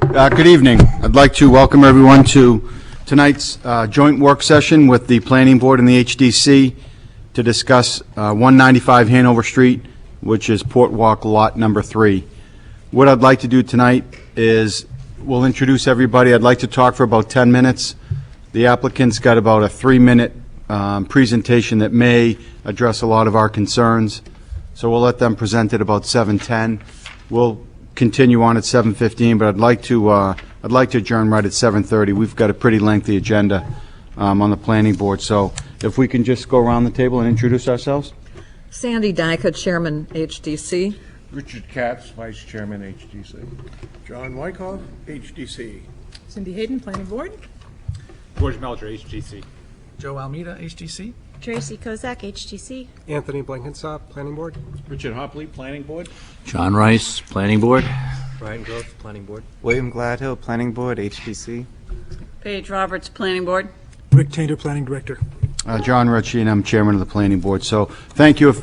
Good evening. I'd like to welcome everyone to tonight's joint work session with the Planning Board and the HDC to discuss 195 Hanover Street, which is Port Walk Lot Number 3. What I'd like to do tonight is we'll introduce everybody. I'd like to talk for about 10 minutes. The applicant's got about a 3-minute presentation that may address a lot of our concerns. So we'll let them present at about 7:10. We'll continue on at 7:15, but I'd like to adjourn right at 7:30. We've got a pretty lengthy agenda on the planning board. So if we can just go around the table and introduce ourselves. Sandy Dyka, Chairman, HDC. Richard Katz, Vice Chairman, HDC. John Wyckoff, HDC. Cindy Hayden, Planning Board. George Melcher, HGC. Joe Almeida, HDC. Tracy Kozak, HTC. Anthony Blankensop, Planning Board. Richard Hopley, Planning Board. John Rice, Planning Board. Ryan Gross, Planning Board. William Gladhill, Planning Board, HDC. Paige Roberts, Planning Board. Rick Tainter, Planning Director. John Ritchie, and I'm Chairman of the Planning Board. So thank you.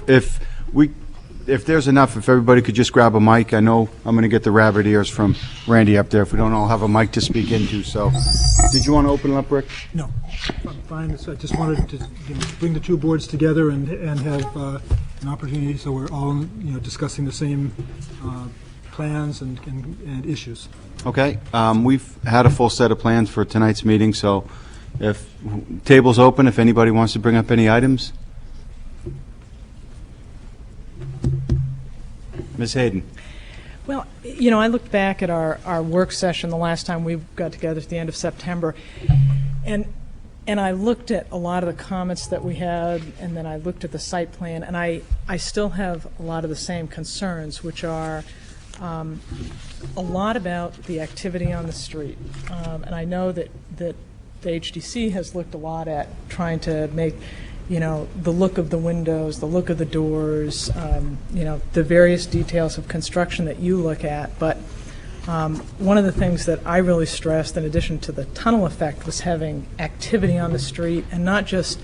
If there's enough, if everybody could just grab a mic. I know I'm going to get the rabbit ears from Randy up there if we don't all have a mic to speak into. So did you want to open it up, Rick? No, I'm fine. So I just wanted to bring the two boards together and have an opportunity so we're all discussing the same plans and issues. Okay. We've had a full set of plans for tonight's meeting, so if table's open, if anybody wants to bring up any items. Ms. Hayden. Well, I looked back at our work session the last time we got together at the end of September, and I looked at a lot of the comments that we had, and then I looked at the site plan, and I still have a lot of the same concerns, which are a lot about the activity on the street. And I know that the HDC has looked a lot at trying to make the look of the windows, the look of the doors, the various details of construction that you look at. But one of the things that I really stressed, in addition to the tunnel effect, was having activity on the street and not just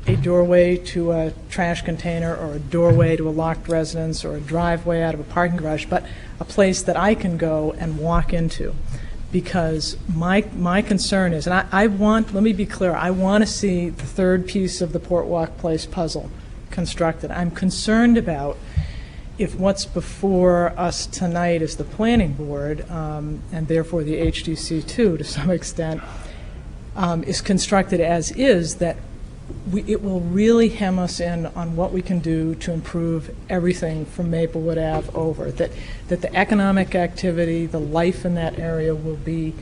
a doorway to a trash container or a doorway to a locked residence or a driveway out of a parking garage, but a place that I can go and walk into. Because my concern is, and let me be clear, I want to see the third piece of the Port Walk Place puzzle constructed. I'm concerned about if what's before us tonight is the planning board, and therefore the HDC too, to some extent, is constructed as is, that it will really hem us in on what we can do to improve everything from Maplewood Ave over, that the economic activity, the life in that area will be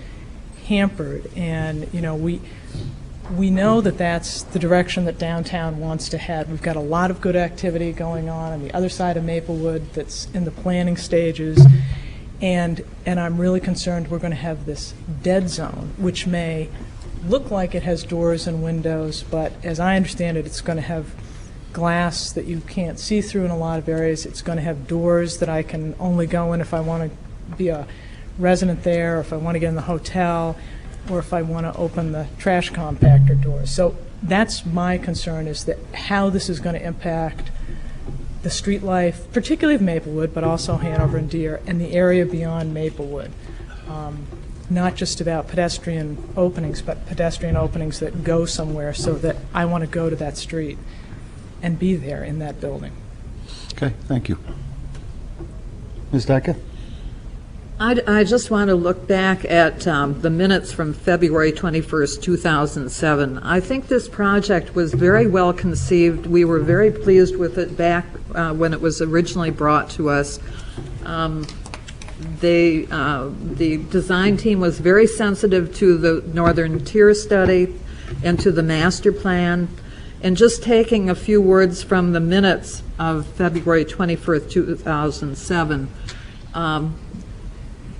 hampered. And we know that that's the direction that downtown wants to head. We've got a lot of good activity going on the other side of Maplewood that's in the planning stages, and I'm really concerned we're going to have this dead zone, which may look like it has doors and windows, but as I understand it, it's going to have glass that you can't see through in a lot of areas. It's going to have doors that I can only go in if I want to be a resident there, or if I want to get in the hotel, or if I want to open the trash compactor doors. So that's my concern, is that how this is going to impact the street life, particularly of Maplewood, but also Hanover and Deer, and the area beyond Maplewood. Not just about pedestrian openings, but pedestrian openings that go somewhere, so that I want to go to that street and be there in that building. Okay, thank you. Ms. Dyka? I just want to look back at the minutes from February 21st, 2007. I think this project was very well conceived. We were very pleased with it back when it was originally brought to us. The design team was very sensitive to the Northern Tier study and to the master plan. And just taking a few words from the minutes of February 21st, 2007,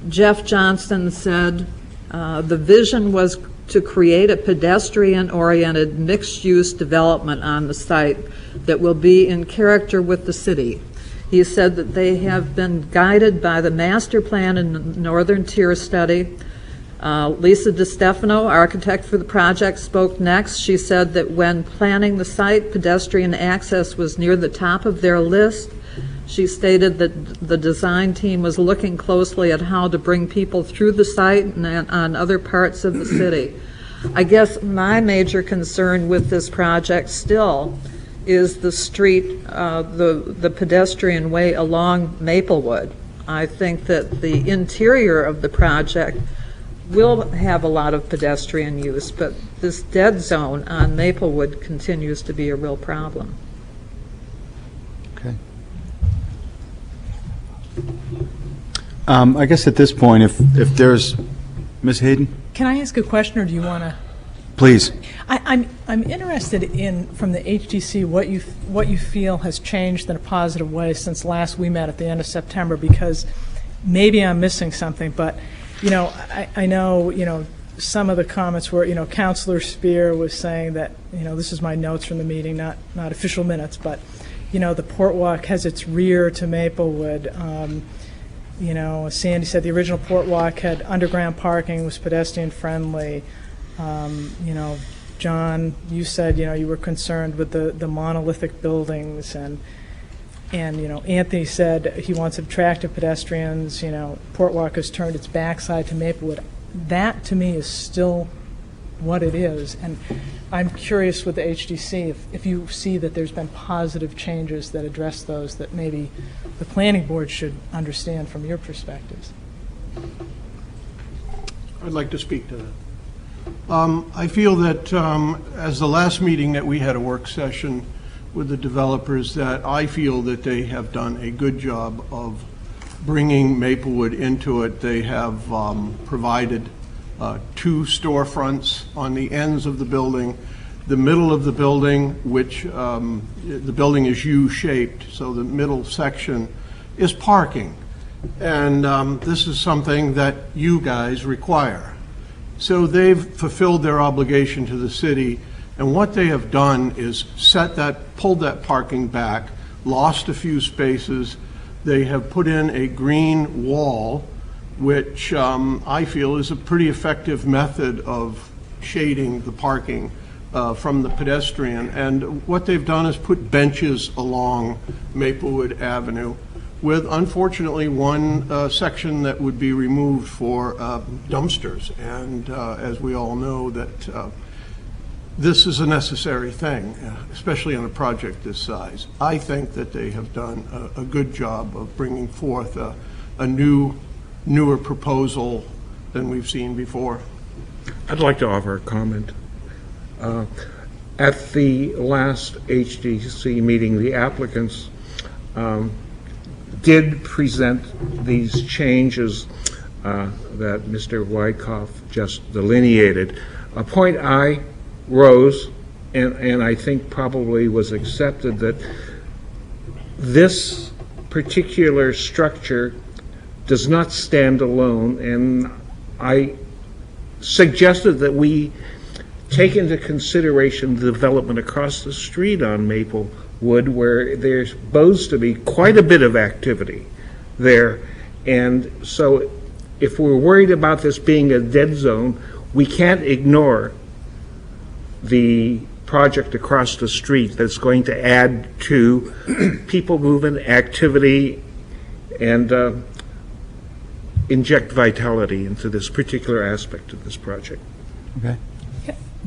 Jeff Johnston said the vision was to create a pedestrian-oriented mixed-use development on the site that will be in character with the city. He said that they have been guided by the master plan and the Northern Tier study. Lisa DiStefano, architect for the project, spoke next. She said that when planning the site, pedestrian access was near the top of their list. She stated that the design team was looking closely at how to bring people through the site and on other parts of the city. I guess my major concern with this project still is the street, the pedestrian way along Maplewood. I think that the interior of the project will have a lot of pedestrian use, but this dead zone on Maplewood continues to be a real problem. Okay. I guess at this point, if there's, Ms. Hayden? Can I ask a question, or do you want to? Please. I'm interested in, from the HDC, what you feel has changed in a positive way since last we met at the end of September, because maybe I'm missing something, but, I know, some of the comments were, Councilor Spear was saying that, this is my notes from the meeting, not official minutes, but, the Port Walk has its rear to Maplewood. Sandy said the original Port Walk had underground parking, was pedestrian friendly. John, you said, you were concerned with the monolithic buildings, and Anthony said he wants attractive pedestrians. Port Walk has turned its backside to Maplewood. That, to me, is still what it is, and I'm curious with the HDC if you see that there's been positive changes that address those that maybe the planning board should understand from your perspectives. I'd like to speak to that. I feel that as the last meeting that we had a work session with the developers, that I feel that they have done a good job of bringing Maplewood into it. They have provided 2 storefronts on the ends of the building. The middle of the building, which the building is U-shaped, so the middle section is parking. And this is something that you guys require. So they've fulfilled their obligation to the city, and what they have done is pulled that parking back, lost a few spaces. They have put in a green wall, which I feel is a pretty effective method of shading the parking from the pedestrian. And what they've done is put benches along Maplewood Avenue, with unfortunately one section that would be removed for dumpsters. And as we all know, that this is a necessary thing, especially on a project this size. I think that they have done a good job of bringing forth a newer proposal than we've seen before. I'd like to offer a comment. At the last HDC meeting, the applicants did present these changes that Mr. Wyckoff just delineated. A point I rose, and I think probably was accepted, that this particular structure does not stand alone, and I suggested that we take into consideration the development across the street on Maplewood, where there's supposed to be quite a bit of activity there. And so if we're worried about this being a dead zone, we can't ignore the project across the street that's going to add to people movement, activity, and inject vitality into this particular aspect of this project. Okay.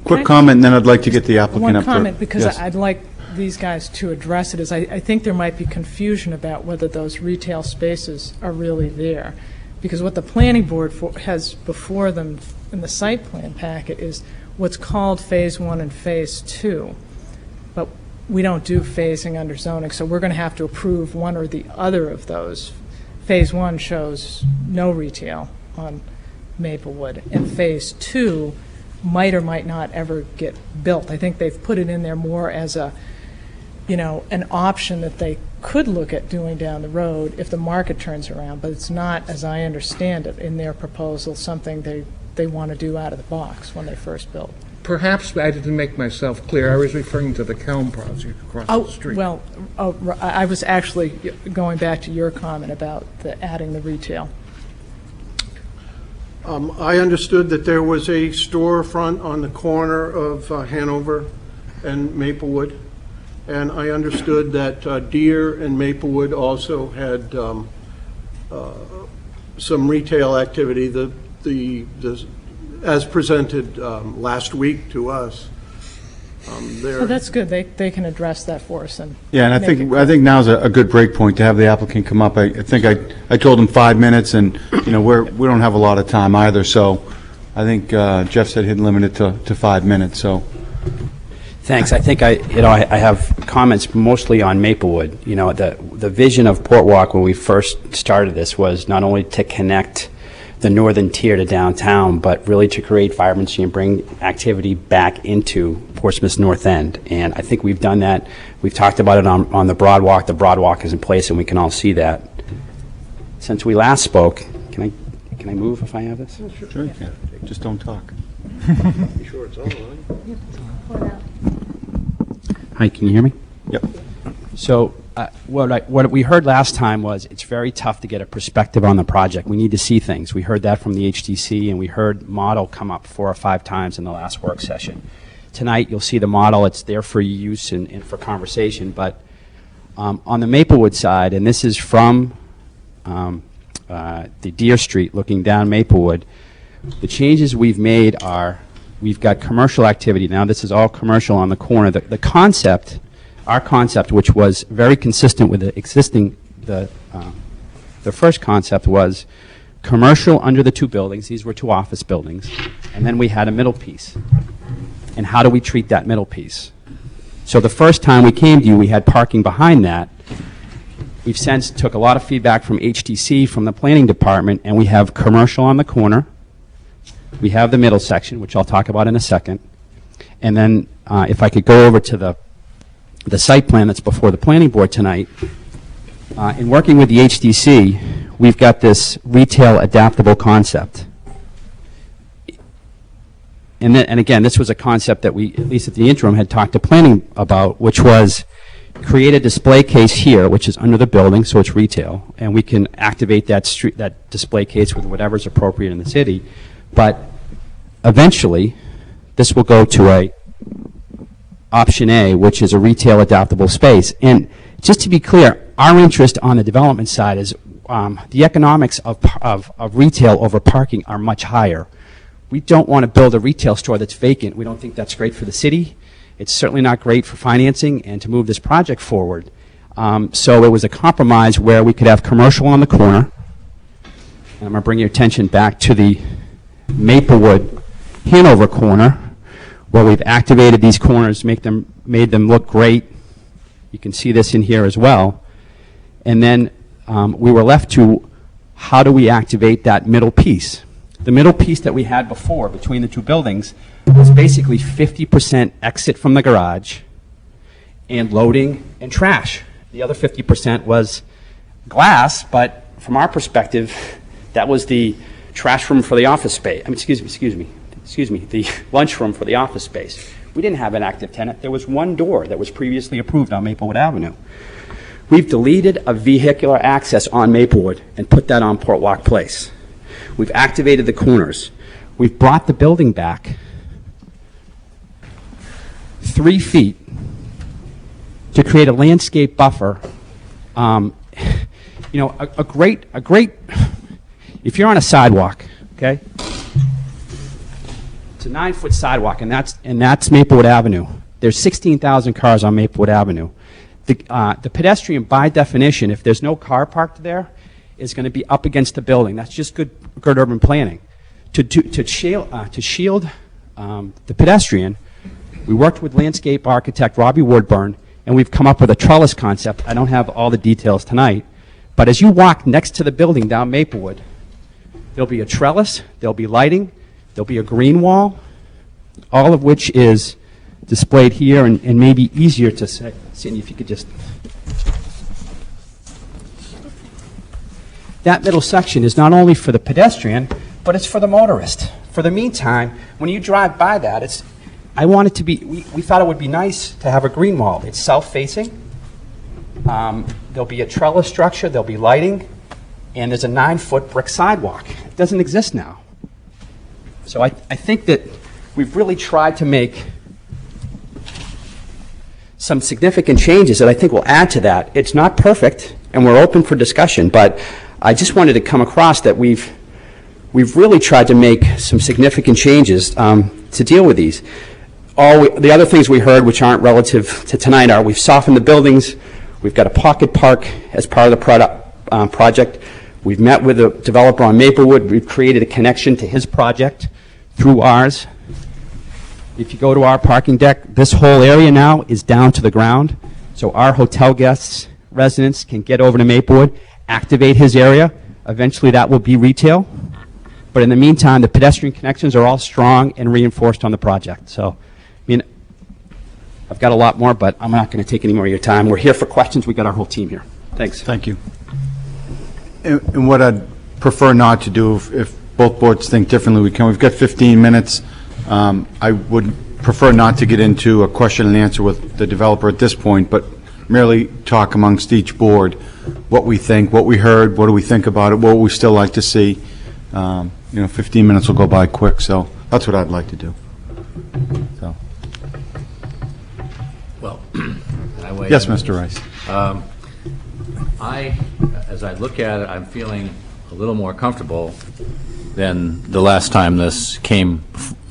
Quick comment, and then I'd like to get the applicant up. One comment, because yes. I'd like these guys to address it, is I think there might be confusion about whether those retail spaces are really there. Because what the planning board has before them in the site plan packet is what's called Phase 1 and Phase 2. But we don't do phasing under zoning, so we're going to have to approve one or the other of those. Phase 1 shows no retail on Maplewood, and Phase 2 might or might not ever get built. I think they've put it in there more as a, an option that they could look at doing down the road if the market turns around, but it's not, as I understand it, in their proposal, something they want to do out of the box when they first built. Perhaps I didn't make myself clear. I was referring to the Kelm project across the street. Well, I was actually going back to your comment about adding the retail. I understood that there was a storefront on the corner of Hanover and Maplewood, and I understood that Deer and Maplewood also had some retail activity, as presented last week to us. So that's good. They can address that for us. And Yeah, and I think now's a good break point to have the applicant come up. I think I told him 5 minutes, and, you know, we don't have a lot of time either, so I think Jeff said he'd limit it to 5 minutes, so. Thanks. I think I have comments mostly on Maplewood. You know, the vision of Port Walk when we first started this was not only to connect the northern tier to downtown, but really to create vibrancy and bring activity back into Portsmouth's north end. And I think we've done that. We've talked about it on the Broad Walk. The Broad Walk is in place, and we can all see that. Since we last spoke, can I move if I have this? Sure you can. Just don't talk. Be sure it's on. Hi, can you hear me? Yep. So what we heard last time was it's very tough to get a perspective on the project. We need to see things. We heard that from the HDC, and we heard model come up 4 or 5 times in the last work session. Tonight, you'll see the model. It's there for use and for conversation. But on the Maplewood side, and this is from the Deer Street looking down Maplewood, the changes we've made are we've got commercial activity. Now, this is all commercial on the corner. The concept, our concept, which was very consistent with the existing, the first concept was commercial under the 2 buildings. These were 2 office buildings. And then we had a middle piece. And how do we treat that middle piece? So the first time we came to you, we had parking behind that. We've since took a lot of feedback from HTC, from the planning department, and we have commercial on the corner. We have the middle section, which I'll talk about in a second. And then if I could go over to the site plan that's before the planning board tonight. In working with the HDC, we've got this retail adaptable concept. And again, this was a concept that we, at least at the interim, had talked to planning about, which was create a display case here, which is under the building, so it's retail, and we can activate that display case with whatever's appropriate in the city. But eventually, this will go to a option A, which is a retail adaptable space. And just to be clear, our interest on the development side is the economics of retail over parking are much higher. We don't want to build a retail store that's vacant. We don't think that's great for the city. It's certainly not great for financing and to move this project forward. So it was a compromise where we could have commercial on the corner. And I'm going to bring your attention back to the Maplewood Hanover corner, where we've activated these corners, made them look great. You can see this in here as well. And then we were left to, how do we activate that middle piece? The middle piece that we had before between the 2 buildings was basically 50% exit from the garage and loading and trash. The other 50% was glass, but from our perspective, that was the trash room for the office space. I mean, excuse me, the lunchroom for the office space. We didn't have an active tenant. There was 1 door that was previously approved on Maplewood Avenue. We've deleted a vehicular access on Maplewood and put that on Port Walk Place. We've activated the corners. We've brought the building back 3 feet to create a landscape buffer. You know, a great, if you're on a sidewalk, okay? It's a 9-foot sidewalk, and that's Maplewood Avenue. There's 16,000 cars on Maplewood Avenue. The pedestrian, by definition, if there's no car parked there, is going to be up against the building. That's just good urban planning. To shield the pedestrian, we worked with landscape architect Robbie Woodburn, and we've come up with a trellis concept. I don't have all the details tonight, but as you walk next to the building down Maplewood, there'll be a trellis, there'll be lighting, there'll be a green wall, all of which is displayed here and maybe easier to say. Cindy, if you could just... That middle section is not only for the pedestrian, but it's for the motorist. For the meantime, when you drive by that, I want it to be, we thought it would be nice to have a green wall. It's south-facing. There'll be a trellis structure, there'll be lighting, and there's a 9-foot brick sidewalk. It doesn't exist now. So I think that we've really tried to make some significant changes that I think will add to that. It's not perfect, and we're open for discussion, but I just wanted to come across that we've really tried to make some significant changes to deal with these. The other things we heard, which aren't relative to tonight, are we've softened the buildings, we've got a pocket park as part of the project, we've met with a developer on Maplewood, we've created a connection to his project through ours. If you go to our parking deck, this whole area now is down to the ground, so our hotel guests, residents can get over to Maplewood, activate his area. Eventually that will be retail. But in the meantime, the pedestrian connections are all strong and reinforced on the project. So, I mean, I've got a lot more, but I'm not going to take any more of your time. We're here for questions. We've got our whole team here. Thanks. Thank you. And what I'd prefer not to do, if both boards think differently, we've got 15 minutes. I would prefer not to get into a question and answer with the developer at this point, but merely talk amongst each board what we think, what we heard, what do we think about it, what we still like to see. 15 minutes will go by quick, so that's what I'd like to do. So. Well, Yes, Mr. Rice. As I look at it, I'm feeling a little more comfortable than the last time this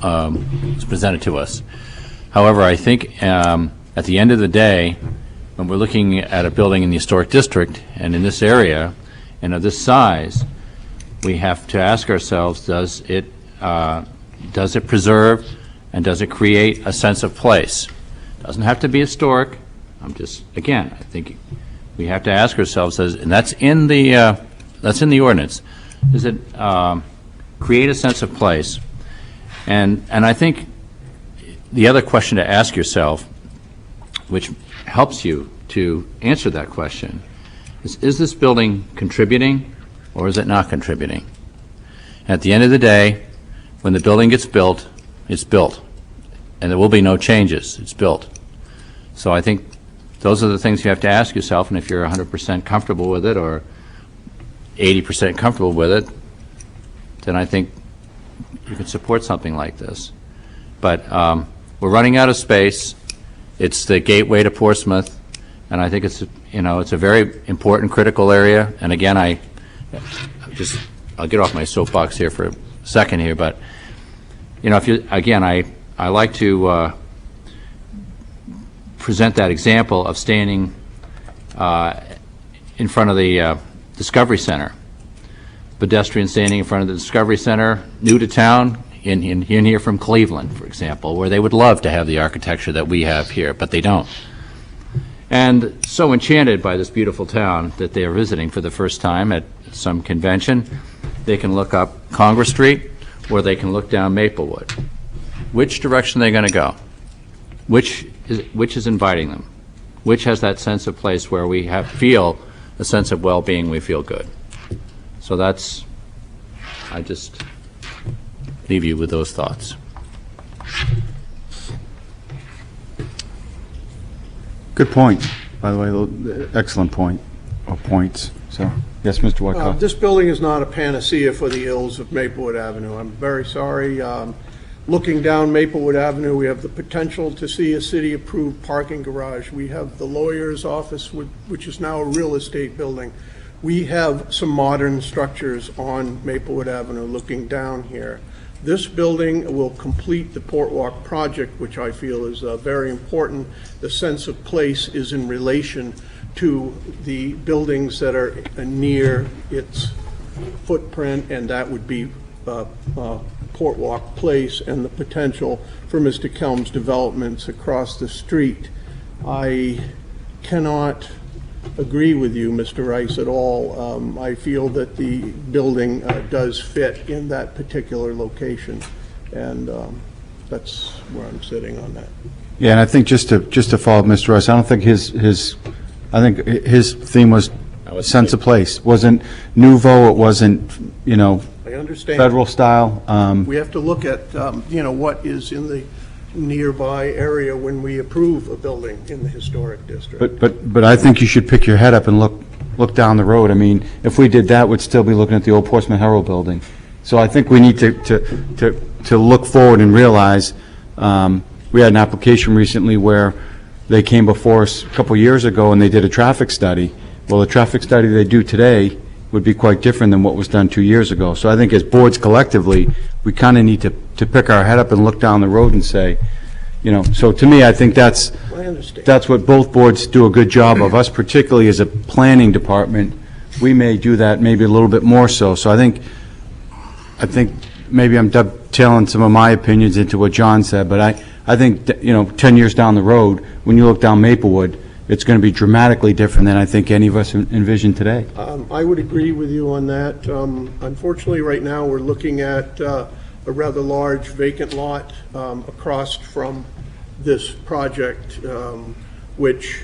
was presented to us. However, I think at the end of the day, when we're looking at a building in the historic district and in this area and of this size, we have to ask ourselves, does it preserve and does it create a sense of place? Doesn't have to be historic. I think we have to ask ourselves, and that's in the ordinance, does it create a sense of place? And I think the other question to ask yourself, which helps you to answer that question, is this building contributing or is it not contributing? At the end of the day, when the building gets built, it's built. And there will be no changes. It's built. So I think those are the things you have to ask yourself, and if you're 100% comfortable with it or 80% comfortable with it, then I think you can support something like this. But we're running out of space. It's the gateway to Portsmouth, and I think it's a very important, critical area. And again, I'll get off my soapbox here for a second here, but I like to present that example of standing in front of the Discovery Center. Pedestrian standing in front of the Discovery Center, new to town, in here from Cleveland, for example, where they would love to have the architecture that we have here, but they don't. And so enchanted by this beautiful town that they are visiting for the first time at some convention, they can look up Congress Street or they can look down Maplewood. Which direction are they going to go? Which is inviting them? Which has that sense of place where we feel a sense of well-being, we feel good? So I just leave you with those thoughts. Good point, by the way, excellent point, or points. So, yes, Mr. Wyckoff. This building is not a panacea for the ills of Maplewood Avenue. I'm very sorry. Looking down Maplewood Avenue, we have the potential to see a city-approved parking garage. We have the lawyer's office, which is now a real estate building. We have some modern structures on Maplewood Avenue looking down here. This building will complete the Portwalk project, which I feel is very important. The sense of place is in relation to the buildings that are near its footprint, and that would be Portwalk Place and the potential for Mr. Kelm's developments across the street. I cannot agree with you, Mr. Rice, at all. I feel that the building does fit in that particular location, and that's where I'm sitting on that. Yeah, and I think just to follow up Mr. Rice, I don't think his theme was sense of place. Wasn't nouveau. It wasn't I understand. Federal style. We have to look at what is in the nearby area when we approve a building in the historic district. But I think you should pick your head up and look down the road. I mean, if we did that, we'd still be looking at the old Portsmouth Herald building. So I think we need to look forward and realize we had an application recently where they came before us a couple years ago and they did a traffic study. Well, the traffic study they do today would be quite different than what was done 2 years ago. So I think as boards collectively, we kind of need to pick our head up and look down the road and say, you know, so to me, I think that's what both boards do a good job of. Us particularly as a planning department, we may do that maybe a little bit more so. So I think maybe I'm dovetailing some of my opinions into what John said, but I think, you know, 10 years down the road, when you look down Maplewood, it's going to be dramatically different than I think any of us envision today. I would agree with you on that. Unfortunately, right now, we're looking at a rather large vacant lot across from this project, which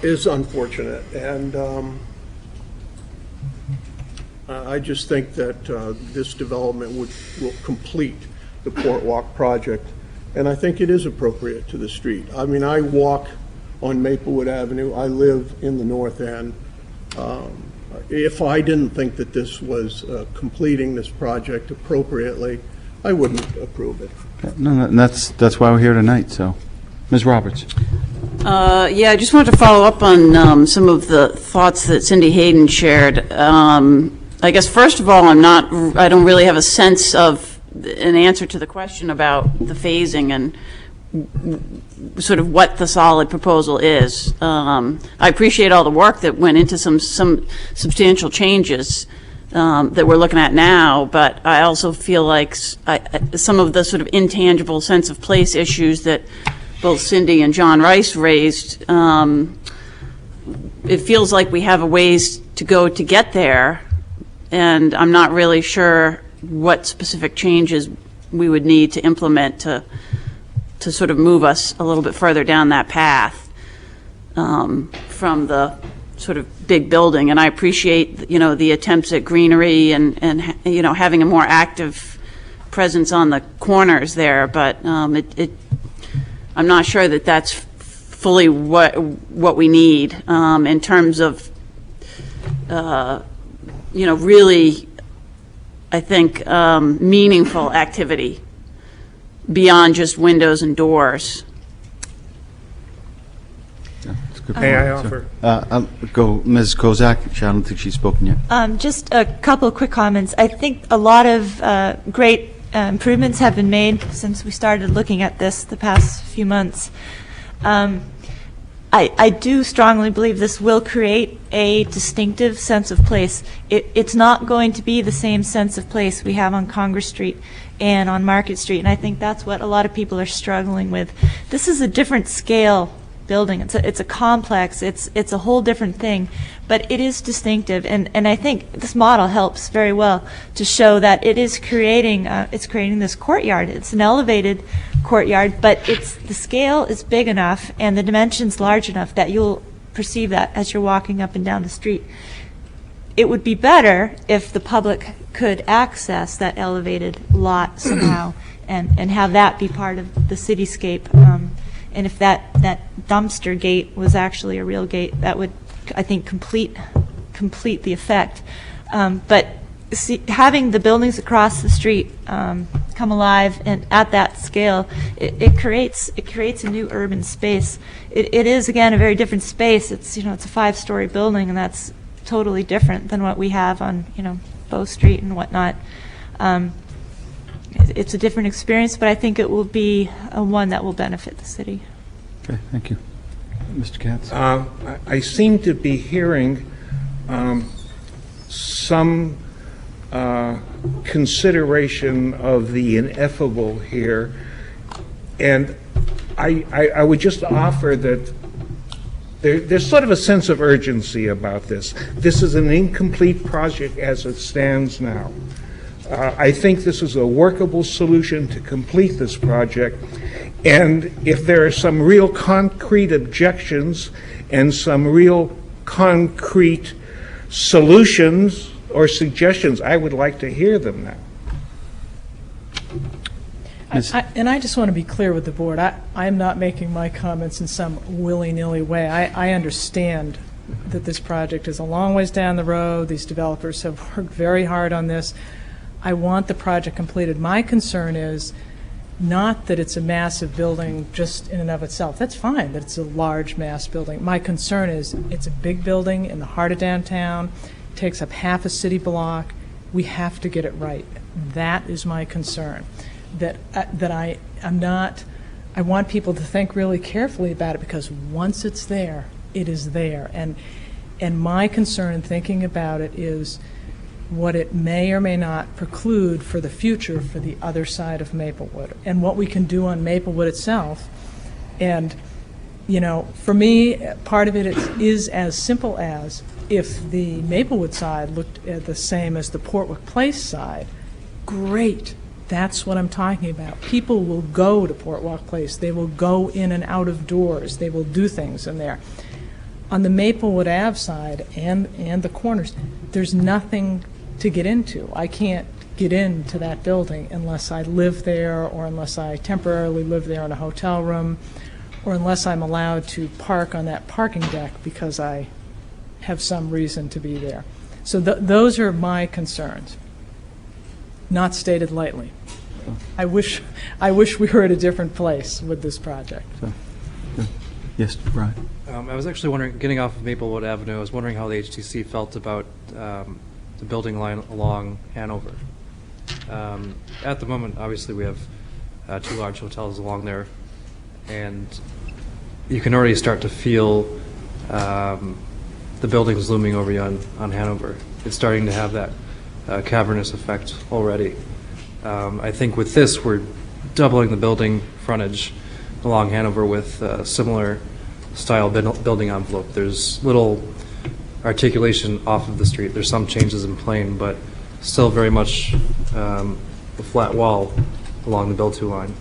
is unfortunate. And I just think that this development will complete the Port Walk project. And I think it is appropriate to the street. I mean, I walk on Maplewood Avenue. I live in the North End. If I didn't think that this was completing this project appropriately, I wouldn't approve it. No, that's why we're here tonight, so. Ms. Roberts. Yeah, I just wanted to follow up on some of the thoughts that Cindy Hayden shared. I guess, first of all, I don't really have a sense of an answer to the question about the phasing and sort of what the solid proposal is. I appreciate all the work that went into some substantial changes that we're looking at now, but I also feel like some of the sort of intangible sense of place issues that both Cindy and John Rice raised, it feels like we have a ways to go to get there, and I'm not really sure what specific changes we would need to implement to sort of move us a little bit further down that path from the sort of big building. And I appreciate, you know, the attempts at greenery and you know, having a more active presence on the corners there, but I'm not sure that that's fully what we need in terms of you know, really, I think, meaningful activity beyond just windows and doors. Yeah, that's a good May I point. offer? I'll go Ms. Kozak. I don't think she's spoken yet. Just a couple of quick comments. I think a lot of great improvements have been made since we started looking at this the past few months. I do strongly believe this will create a distinctive sense of place. It's not going to be the same sense of place we have on Congress Street and on Market Street, and I think that's what a lot of people are struggling with. This is a different scale building. It's a complex. It's a whole different thing, but it is distinctive, and I think this model helps very well to show that it is creating this courtyard. It's an elevated courtyard, but the scale is big enough and the dimensions large enough that you'll perceive that as you're walking up and down the street. It would be better if the public could access that elevated lot somehow and have that be part of the cityscape. And if that dumpster gate was actually a real gate, that would, I think, complete the effect. But having the buildings across the street come alive and at that scale, it creates a new urban space. It is, again, a very different space. It's a 5-story building, and that's totally different than what we have on Bow Street and whatnot. It's a different experience, but I think it will be one that will benefit the city. Okay, thank you. Mr. Katz? I seem to be hearing some consideration of the ineffable here, and I would just offer that there's sort of a sense of urgency about this. This is an incomplete project as it stands now. I think this is a workable solution to complete this project, and if there are some real concrete objections and some real concrete solutions or suggestions, I would like to hear them now. I just want to be clear with the board. I'm not making my comments in some willy-nilly way. I understand that this project is a long ways down the road. These developers have worked very hard on this. I want the project completed. My concern is Not that it's a massive building just in and of itself. That's fine that it's a large mass building. My concern is it's a big building in the heart of downtown, takes up half a city block. We have to get it right. That is my concern. I want people to think really carefully about it, because once it's there, it is there. And my concern in thinking about it is what it may or may not preclude for the future for the other side of Maplewood, and what we can do on Maplewood itself. And, you know, for me, part of it is as simple as, if the Maplewood side looked at the same as the Portwood Place side, great. That's what I'm talking about. People will go to Portwood Place. They will go in and out of doors. They will do things in there. On the Maplewood Ave side and the corners, there's nothing to get into. I can't get into that building unless I live there, or unless I temporarily live there in a hotel room, or unless I'm allowed to park on that parking deck because I have some reason to be there. So those are my concerns, not stated lightly. I wish we were at a different place with this project. Yes, Brian. I was actually wondering, getting off of Maplewood Avenue, I was wondering how the HTC felt about the building line along Hanover. At the moment, obviously, we have 2 large hotels along there, and you can already start to feel the buildings looming over you on Hanover. It's starting to have that cavernous effect already. I think with this, we're doubling the building frontage along Hanover with similar style building envelope. There's little articulation off of the street. There's some changes in plane, but still very much a flat wall along the build-to line.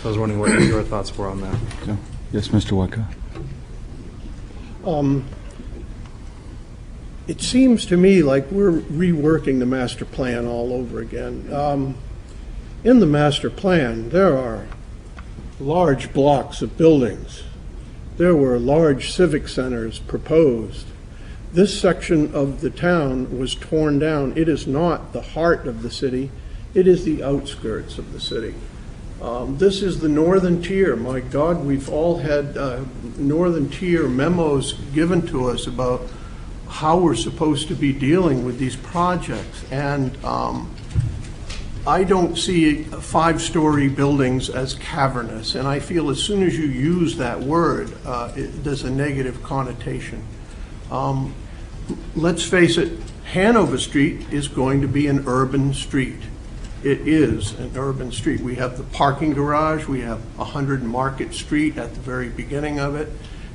I was wondering what your thoughts were on that. So, yes, Mr. Wyckoff. It seems to me like we're reworking the master plan all over again. In the master plan, there are large blocks of buildings. There were large civic centers proposed. This section of the town was torn down. It is not the heart of the city. It is the outskirts of the city. This is the northern tier. My God, we've all had northern tier memos given to us about how we're supposed to be dealing with these projects. And I don't see 5-story buildings as cavernous, and I feel as soon as you use that word, there's a negative connotation. Let's face it, Hanover Street is going to be an urban street. It is an urban street. We have the parking garage, we have 100 Market Street at the very beginning of it,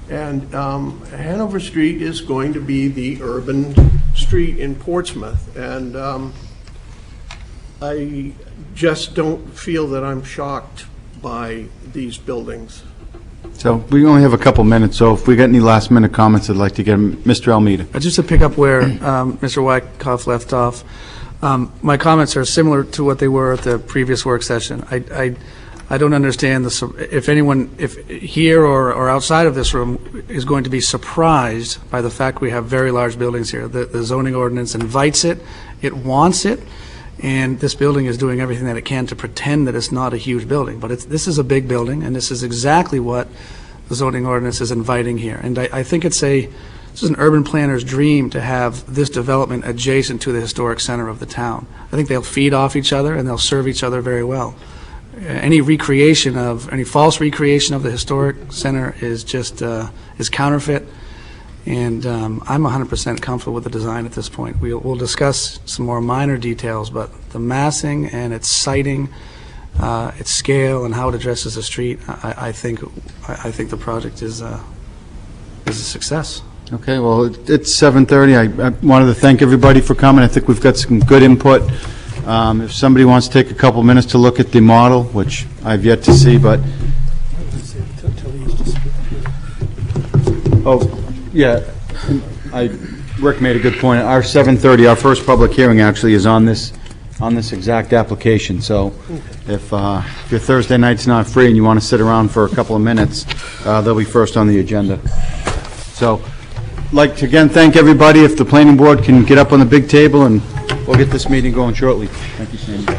and Hanover Street is going to be the urban street in Portsmouth. And I just don't feel that I'm shocked by these buildings. So we only have a couple minutes, so if we got any last-minute comments, I'd like to get them. Mr. Almeida. Just to pick up where Mr. Wyckoff left off, my comments are similar to what they were at the previous work session. I don't understand if anyone, if here or outside of this room, is going to be surprised by the fact we have very large buildings here. The zoning ordinance invites it, it wants it, and this building is doing everything that it can to pretend that it's not a huge building. But this is a big building, and this is exactly what the zoning ordinance is inviting here. And I think this is an urban planner's dream to have this development adjacent to the historic center of the town. I think they'll feed off each other, and they'll serve each other very well. Any false recreation of the historic center is just is counterfeit. And I'm 100% comfortable with the design at this point. We'll discuss some more minor details, but the massing and its siting, its scale, and how it addresses the street, I think the project is a success. Okay, well, it's 7:30. I wanted to thank everybody for coming. I think we've got some good input. If somebody wants to take a couple minutes to look at the model, which I've yet to see, but... Oh. Yeah, Rick made a good point. Our 7:30, our first public hearing actually is on this exact application. So if your Thursday night's not free and you want to sit around for a couple of minutes, they'll be first on the agenda. So I'd like to again thank everybody. If the planning board can get up on the big table, and we'll get this meeting going shortly. Thank you, Sandy.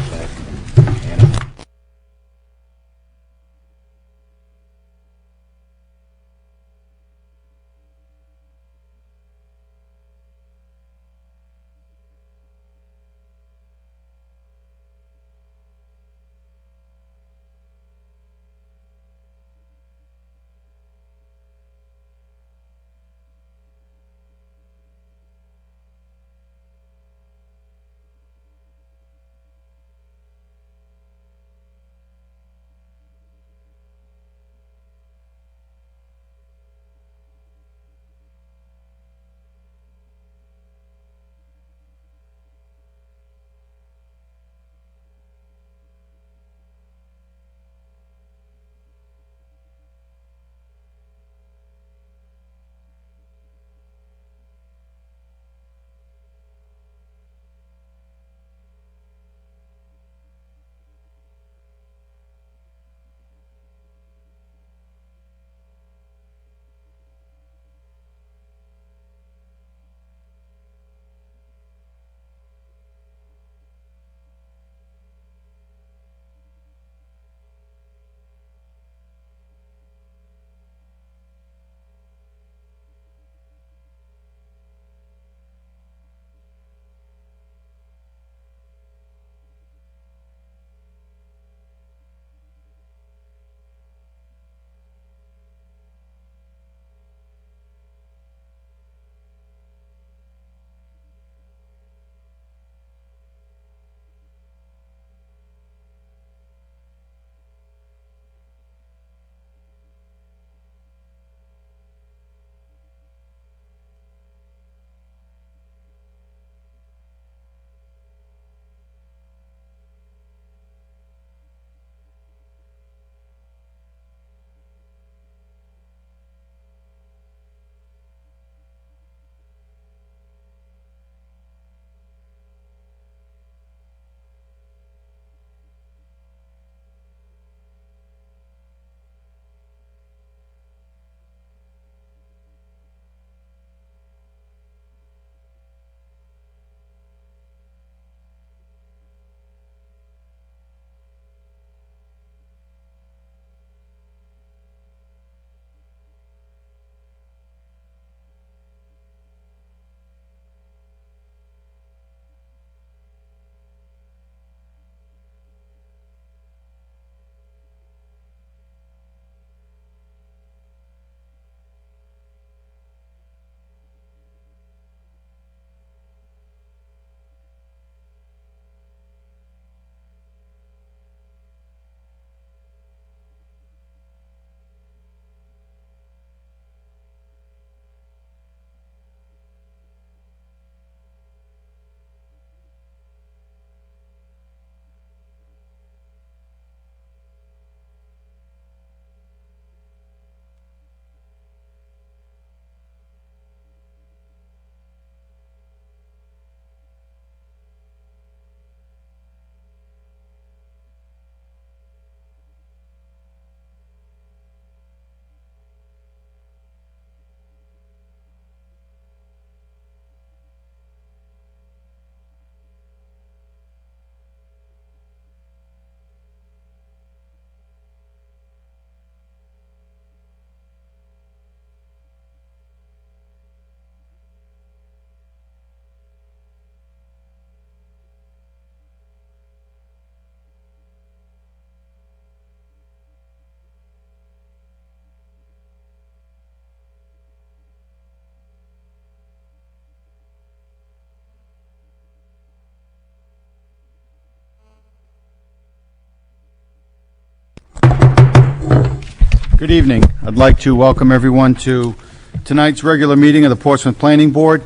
Good evening. I'd like to welcome everyone to tonight's regular meeting of the Portsmouth Planning Board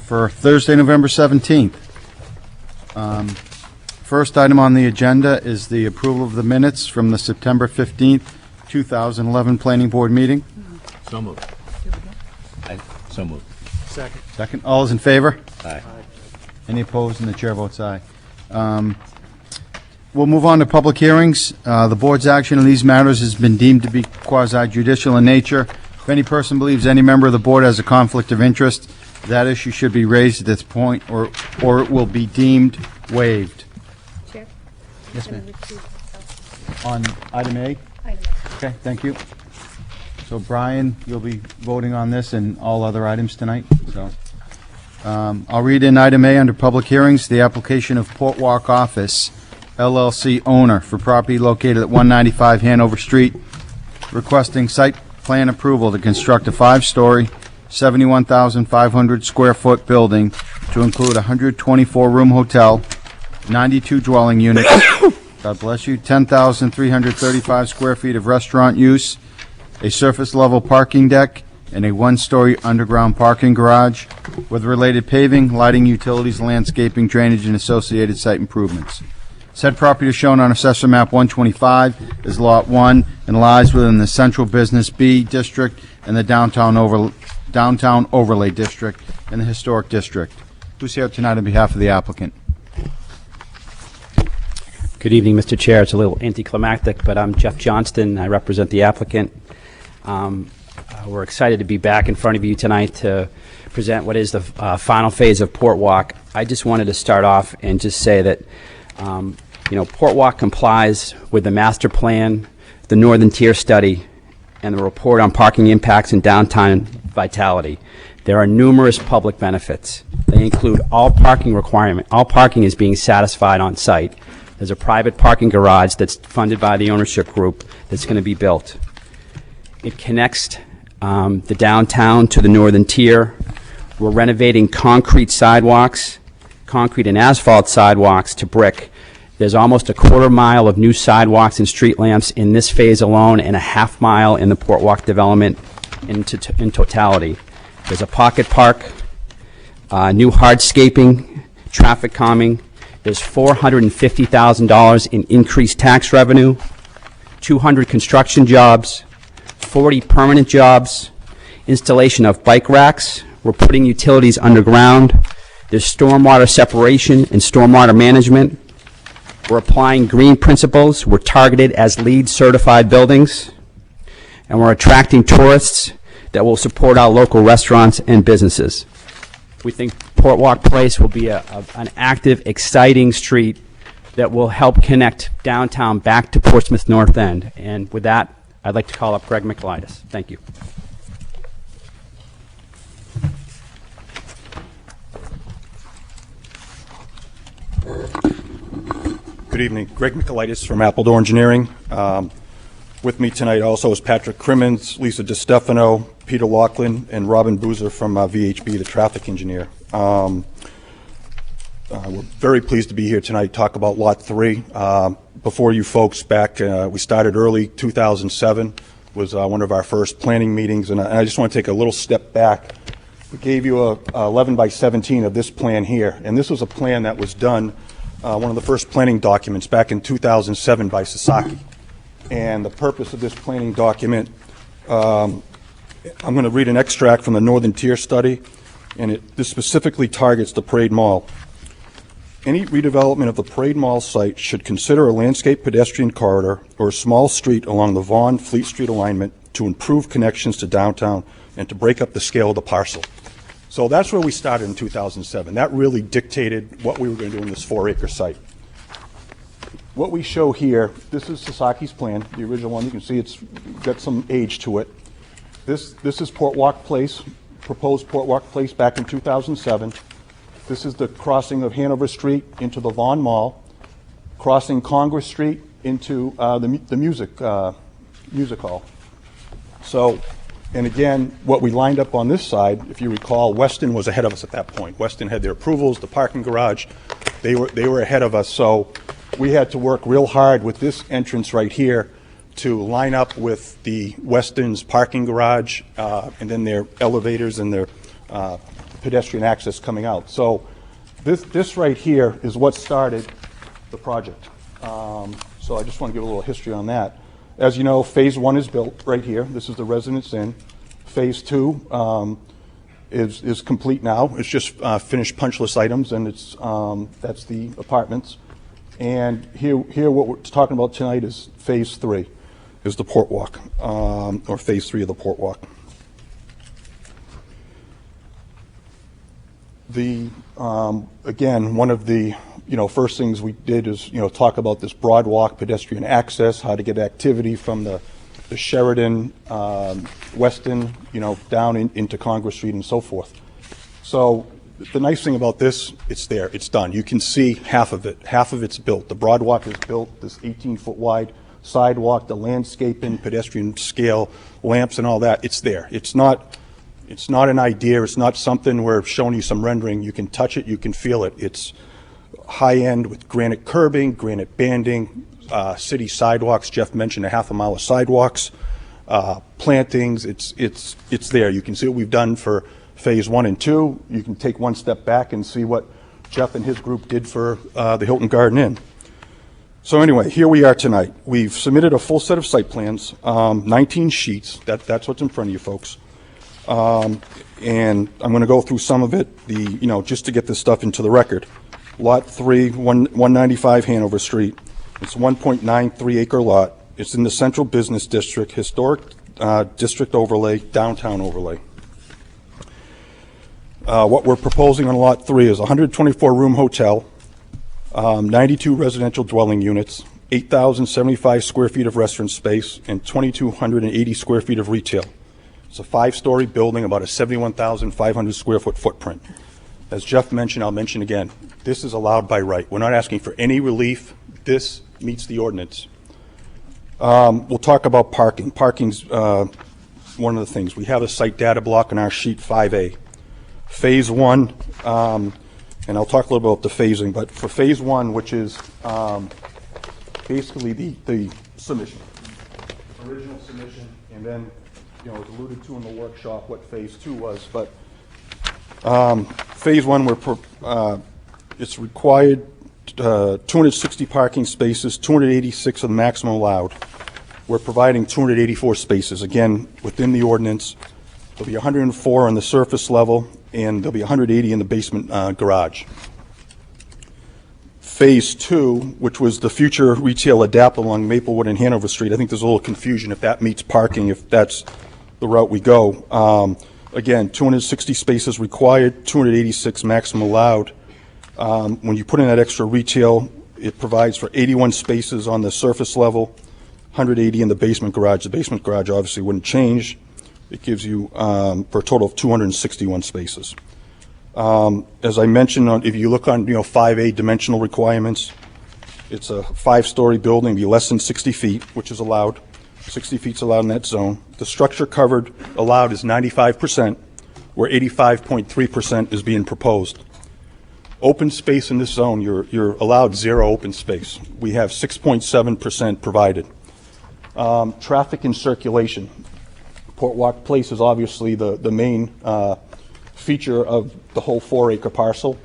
for Thursday, November 17th. First item on the agenda is the approval of the minutes from the September 15th, 2011 Planning Board meeting. So moved. So moved. Second. Second. All is in favor? Aye. Any opposed? And the chair votes aye. We'll move on to public hearings. The board's action on these matters has been deemed to be quasi-judicial in nature. If any person believes any member of the board has a conflict of interest, that issue should be raised at this point, or it will be deemed waived. Chair? Yes, ma'am. On item A? Okay, thank you. So Brian, you'll be voting on this and all other items tonight. So I'll read in item A under public hearings, the application of Port Walk Office LLC owner for property located at 195 Hanover Street, requesting site plan approval to construct a 5-story, 71,500 square foot building to include a 124-room hotel, 92 dwelling units, God bless you, 10,335 square feet of restaurant use, a surface level parking deck, and a 1-story underground parking garage with related paving, lighting, utilities, landscaping, drainage, and associated site improvements. Said property is shown on Assessor Map 125 as Lot 1 and lies within the Central Business B District and the Downtown Overlay District and the Historic District. Who's here tonight on behalf of the applicant? Good evening, Mr. Chair. It's a little anticlimactic, but I'm Jeff Johnston. I represent the applicant. We're excited to be back in front of you tonight to present what is the final phase of Port Walk. I just wanted to start off and just say that Port Walk complies with the master plan, the Northern Tier study, and the report on parking impacts and downtown vitality. There are numerous public benefits. They include all parking is being satisfied on site. There's a private parking garage that's funded by the ownership group that's going to be built. It connects the downtown to the Northern Tier. We're renovating concrete and asphalt sidewalks to brick. There's almost a quarter mile of new sidewalks and street lamps in this phase alone and a half mile in the Port Walk development in totality. There's a pocket park, new hardscaping, traffic calming. There's $450,000 in increased tax revenue, 200 construction jobs, 40 permanent jobs, installation of bike racks. We're putting utilities underground. There's stormwater separation and stormwater management. We're applying green principles. We're targeted as LEED certified buildings. And we're attracting tourists that will support our local restaurants and businesses. We think Port Walk Place will be an active, exciting street that will help connect downtown back to Portsmouth North End. And with that, I'd like to call up Greg Michaelides. Thank you. Good evening. Greg Michaelides from Appledore Engineering. With me tonight also is Patrick Crimmins, Lisa DiStefano, Peter Laughlin, and Robin Boozer from VHB, the traffic engineer. We're very pleased to be here tonight to talk about Lot 3. Before you folks back, we started early 2007, was one of our first planning meetings, and I just want to take a little step back. We gave you a 11 by 17 of this plan here, and this was a plan that was done, one of the first planning documents back in 2007 by Sasaki. And the purpose of this planning document, I'm going to read an extract from the Northern Tier study, and this specifically targets the Parade Mall. Any redevelopment of the Parade Mall site should consider a landscape pedestrian corridor or a small street along the Vaughan Fleet Street alignment to improve connections to downtown and to break up the scale of the parcel. So that's where we started in 2007. That really dictated what we were going to do in this 4-acre site. What we show here, this is Sasaki's plan, the original one. You can see it's got some age to it. This is Port Walk Place, proposed Port Walk Place back in 2007. This is the crossing of Hanover Street into the Vaughan Mall, crossing Congress Street into the music hall. So, and again, what we lined up on this side, if you recall, Weston was ahead of us at that point. Weston had their approvals, the parking garage, they were ahead of us. So we had to work real hard with this entrance right here to line up with the Weston's parking garage, and then their elevators and their pedestrian access coming out. So this right here is what started the project. So I just want to give a little history on that. As you know, Phase 1 is built right here. This is the Residence Inn. Phase 2 is complete now. It's just finished punch list items, and it's that's the apartments. And here what we're talking about tonight is Phase 3, is the Port Walk, or Phase 3 of the Port Walk. The again, one of the first things we did is talk about this broad walk, pedestrian access, how to get activity from the Sheridan, Weston, down into Congress Street and so forth. So the nice thing about this, it's there, it's done. You can see half of it. Half of it's built. The broad walk is built, this 18-foot wide sidewalk, the landscaping, pedestrian scale, lamps and all that, it's there. It's not an idea, it's not something we're showing you some rendering. You can touch it, you can feel it. It's high-end with granite curbing, granite banding, city sidewalks. Jeff mentioned a half a mile of sidewalks, plantings. It's there. You can see what we've done for Phase 1 and 2. You can take one step back and see what Jeff and his group did for the Hilton Garden Inn. So anyway, here we are tonight. We've submitted a full set of site plans, 19 sheets. That's what's in front of you folks. And I'm going to go through some of it, just to get this stuff into the record. Lot 3, 195 Hanover Street. It's a 1.93 acre lot. It's in the Central Business District, Historic District Overlay, Downtown Overlay. What we're proposing on Lot 3 is a 124-room hotel, 92 residential dwelling units, 8,075 square feet of restaurant space, and 2,280 square feet of retail. It's a 5-story building, about a 71,500 square foot footprint. As Jeff mentioned, I'll mention again, this is allowed by right. We're not asking for any relief. This meets the ordinance. We'll talk about parking. Parking's one of the things. We have a site data block in our sheet 5A. Phase 1, and I'll talk a little bit about the phasing, but for Phase 1, which is basically the submission, original submission, and then it was alluded to in the workshop what Phase 2 was, but Phase 1, it's required 260 parking spaces, 286 of the maximum allowed. We're providing 284 spaces, again, within the ordinance. There'll be 104 on the surface level, and there'll be 180 in the basement garage. Phase 2, which was the future retail adapt along Maplewood and Hanover Street, I think there's a little confusion if that meets parking, if that's the route we go. Again, 260 spaces required, 286 maximum allowed. When you put in that extra retail, it provides for 81 spaces on the surface level, 180 in the basement garage. The basement garage obviously wouldn't change. It gives you for a total of 261 spaces. As I mentioned, if you look on 5A dimensional requirements, it's a 5-story building, be less than 60 feet, which is allowed. 60 feet is allowed in that zone. The structure covered allowed is 95%, where 85.3% is being proposed. Open space in this zone, you're allowed 0 open space. We have 6.7% provided. Traffic and circulation. Port Walk Place is obviously the main feature of the whole 4-acre parcel.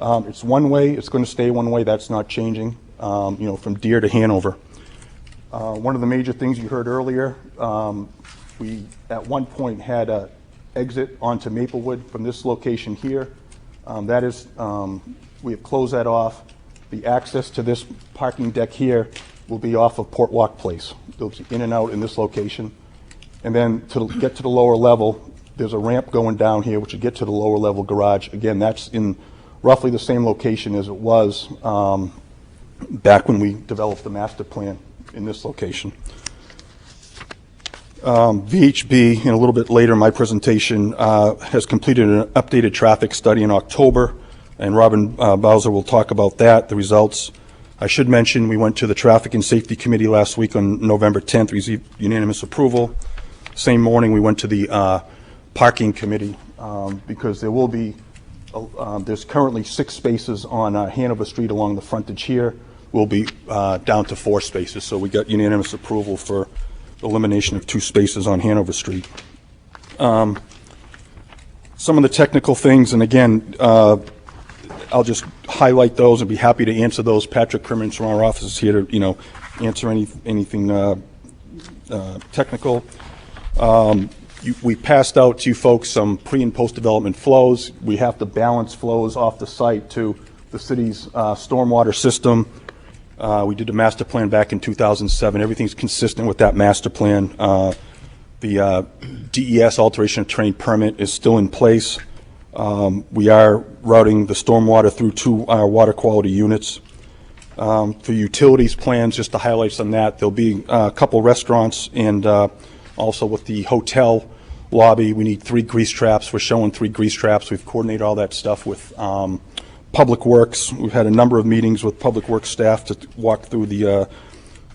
It's one way, it's going to stay one way, that's not changing, from Deer to Hanover. One of the major things you heard earlier, we at one point had an exit onto Maplewood from this location here. That is, we have closed that off. The access to this parking deck here will be off of Port Walk Place. They'll be in and out in this location. And then to get to the lower level, there's a ramp going down here, which will get to the lower level garage. Again, that's in roughly the same location as it was back when we developed the master plan in this location. VHB, and a little bit later in my presentation, has completed an updated traffic study in October, and Robin Bowser will talk about that, the results. I should mention we went to the Traffic and Safety Committee last week on November 10th, received unanimous approval. Same morning we went to the Parking Committee because there will be, there's currently 6 spaces on Hanover Street along the frontage here. will be down to 4 spaces. So we got unanimous approval for elimination of 2 spaces on Hanover Street. Some of the technical things, and again, I'll just highlight those and be happy to answer those. Patrick Crimmins from our office is here to, answer anything technical. We passed out to you folks some pre- and post-development flows. We have to balance flows off the site to the city's stormwater system. We did a master plan back in 2007. Everything's consistent with that master plan. The DES alteration of terrain permit is still in place. We are routing the stormwater through 2 water quality units. For utilities plans, just to highlight on that, there'll be a couple restaurants, and also with the hotel lobby, we need 3 grease traps. We're showing 3 grease traps. We've coordinated all that stuff with Public Works. We've had a number of meetings with Public Works staff to walk through the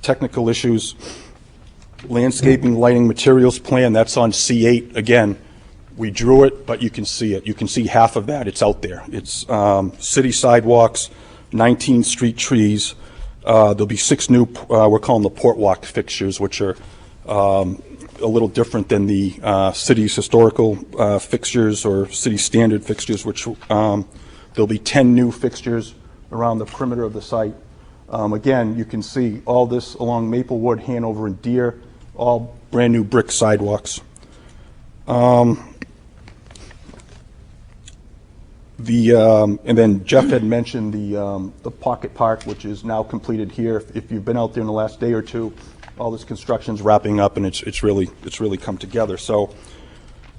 technical issues. Landscaping, lighting, materials plan, that's on C8. Again, we drew it, but you can see it. You can see half of that. It's out there. It's city sidewalks, 19 street trees. There'll be 6 new, we're calling the port walk fixtures, which are a little different than the city's historical fixtures or city standard fixtures, which there'll be 10 new fixtures around the perimeter of the site. Again, you can see all this along Maplewood, Hanover, and Deer, all brand new brick sidewalks. And then Jeff had mentioned the Pocket Park, which is now completed here. If you've been out there in the last day or two, all this construction's wrapping up, and it's really come together. So,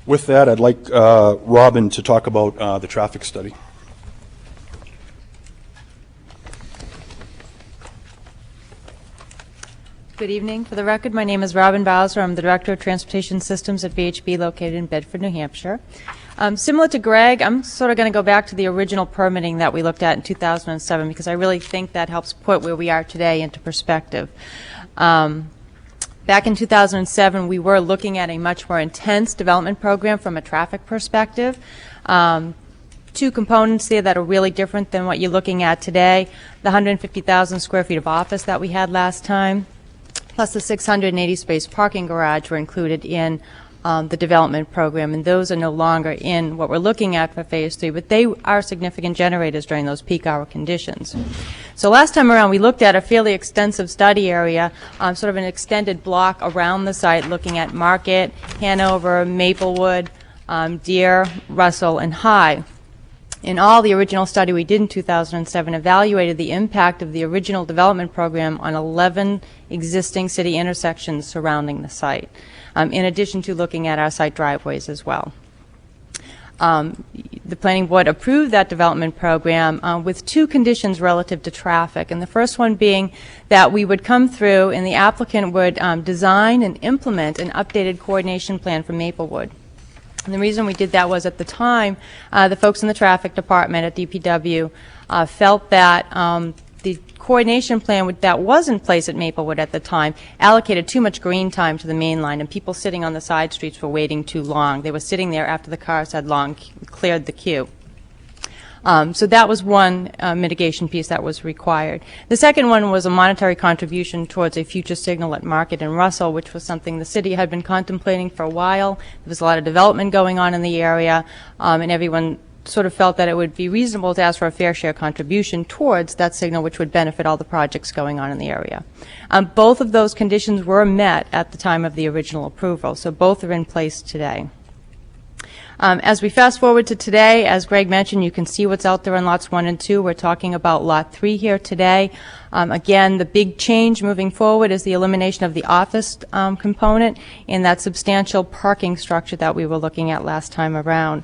with that, I'd like Robin to talk about the traffic study. Good evening. For the record, my name is Robin Bowser. I'm the Director of Transportation Systems at VHB, located in Bedford, New Hampshire. Similar to Greg, I'm sort of going to go back to the original permitting that we looked at in 2007, because I really think that helps put where we are today into perspective. Back in 2007, we were looking at a much more intense development program from a traffic perspective. 2 components there that are really different than what you're looking at today. The 150,000 square feet of office that we had last time, plus the 680 space parking garage were included in the development program, and those are no longer in what we're looking at for phase 3, but they are significant generators during those peak hour conditions. So last time around we looked at a fairly extensive study area, sort of an extended block around the site, looking at Market, Hanover, Maplewood, Deer, Russell, and High. In all, the original study we did in 2007 evaluated the impact of the original development program on 11 existing city intersections surrounding the site, in addition to looking at our site driveways as well. The Planning Board approved that development program with 2 conditions relative to traffic, and the first one being that we would come through and the applicant would design and implement an updated coordination plan for Maplewood. And the reason we did that was, at the time, the folks in the traffic department at DPW felt that the coordination plan that was in place at Maplewood at the time allocated too much green time to the main line, and people sitting on the side streets were waiting too long. They were sitting there after the cars had long cleared the queue. So that was one mitigation piece that was required. The second one was a monetary contribution towards a future signal at Market and Russell, which was something the city had been contemplating for a while. There was a lot of development going on in the area, and everyone sort of felt that it would be reasonable to ask for a fair share contribution towards that signal, which would benefit all the projects going on in the area. Both of those conditions were met at the time of the original approval, so both are in place today. As we fast forward to today, as Greg mentioned, you can see what's out there on lots 1 and 2. We're talking about lot 3 here today. Again, the big change moving forward is the elimination of the office component and that substantial parking structure that we were looking at last time around.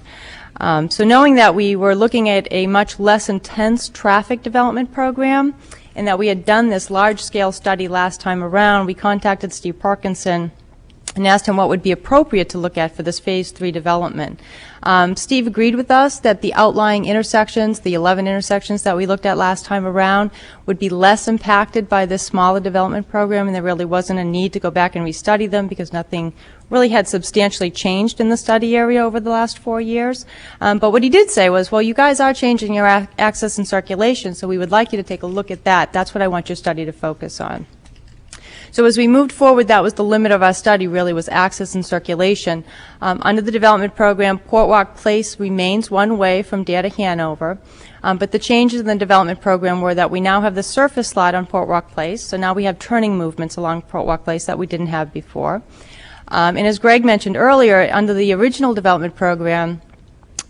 So knowing that we were looking at a much less intense traffic development program and that we had done this large-scale study last time around, we contacted Steve Parkinson and asked him what would be appropriate to look at for this phase 3 development. Steve agreed with us that the outlying intersections, the 11 intersections that we looked at last time around, would be less impacted by this smaller development program, and there really wasn't a need to go back and restudy them because nothing really had substantially changed in the study area over the last 4 years. But what he did say was, well, you guys are changing your access and circulation, so we would like you to take a look at that. That's what I want your study to focus on. So as we moved forward, that was the limit of our study, really, was access and circulation. Under the development program, Portwalk Place remains one way from Dare to Hanover, but the changes in the development program were that we now have the surface lot on Portwalk Place, so now we have turning movements along Portwalk Place that we didn't have before. And as Greg mentioned earlier, under the original development program,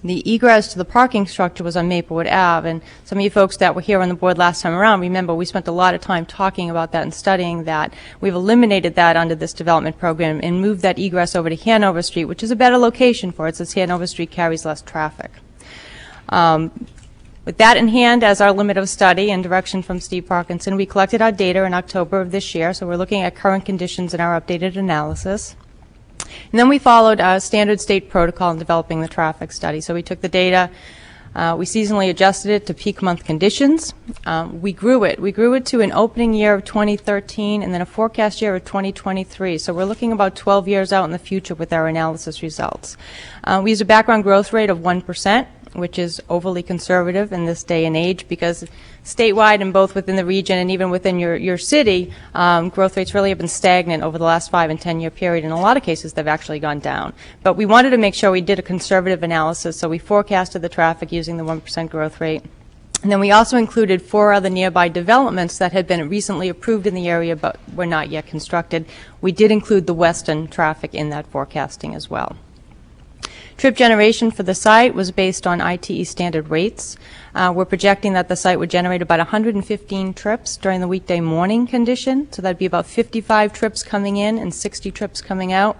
the egress to the parking structure was on Maplewood Ave, and some of you folks that were here on the board last time around remember we spent a lot of time talking about that and studying that. We've eliminated that under this development program and moved that egress over to Hanover Street, which is a better location for it, since Hanover Street carries less traffic. With that in hand as our limit of study and direction from Steve Parkinson, we collected our data in October of this year, so we're looking at current conditions in our updated analysis. And then we followed a standard state protocol in developing the traffic study. So we took the data, we seasonally adjusted it to peak month conditions. We grew it. We grew it to an opening year of 2013 and then a forecast year of 2023. So we're looking about 12 years out in the future with our analysis results. We used a background growth rate of 1%, which is overly conservative in this day and age because statewide and both within the region and even within your city, growth rates really have been stagnant over the last 5 and 10 year period. In a lot of cases, they've actually gone down. But we wanted to make sure we did a conservative analysis, so we forecasted the traffic using the 1% growth rate. And then we also included 4 other nearby developments that had been recently approved in the area but were not yet constructed. We did include the western traffic in that forecasting as well. Trip generation for the site was based on ITE standard rates. We're projecting that the site would generate about 115 trips during the weekday morning condition, so that'd be about 55 trips coming in and 60 trips coming out.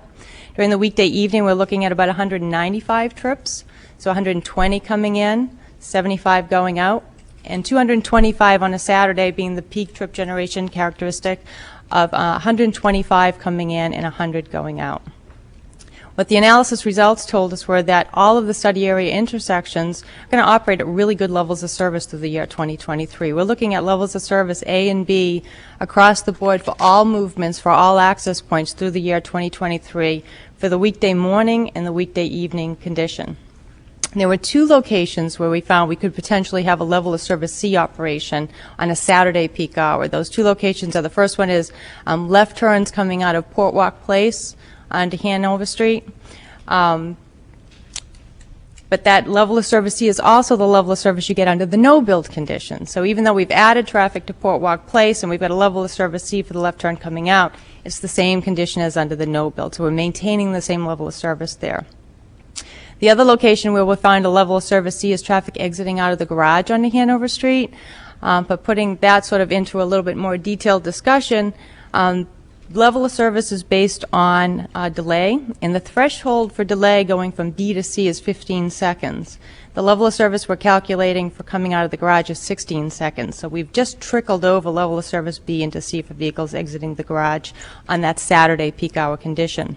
During the weekday evening, we're looking at about 195 trips, so 120 coming in, 75 going out, and 225 on a Saturday being the peak trip generation characteristic of 125 coming in and 100 going out. What the analysis results told us were that all of the study area intersections are going to operate at really good levels of service through the year 2023. We're looking at levels of service A and B across the board for all movements, for all access points through the year 2023 for the weekday morning and the weekday evening condition. There were 2 locations where we found we could potentially have a level of service C operation on a Saturday peak hour. Those 2 locations are, the first one is left turns coming out of Portwalk Place onto Hanover Street. But that level of service C is also the level of service you get under the no-build condition. So even though we've added traffic to Portwalk Place and we've got a level of service C for the left turn coming out, it's the same condition as under the no-build. So we're maintaining the same level of service there. The other location where we'll find a level of service C is traffic exiting out of the garage onto Hanover Street. But putting that sort of into a little bit more detailed discussion, level of service is based on delay, and the threshold for delay going from B to C is 15 seconds. The level of service we're calculating for coming out of the garage is 16 seconds. So we've just trickled over level of service B into C for vehicles exiting the garage on that Saturday peak hour condition.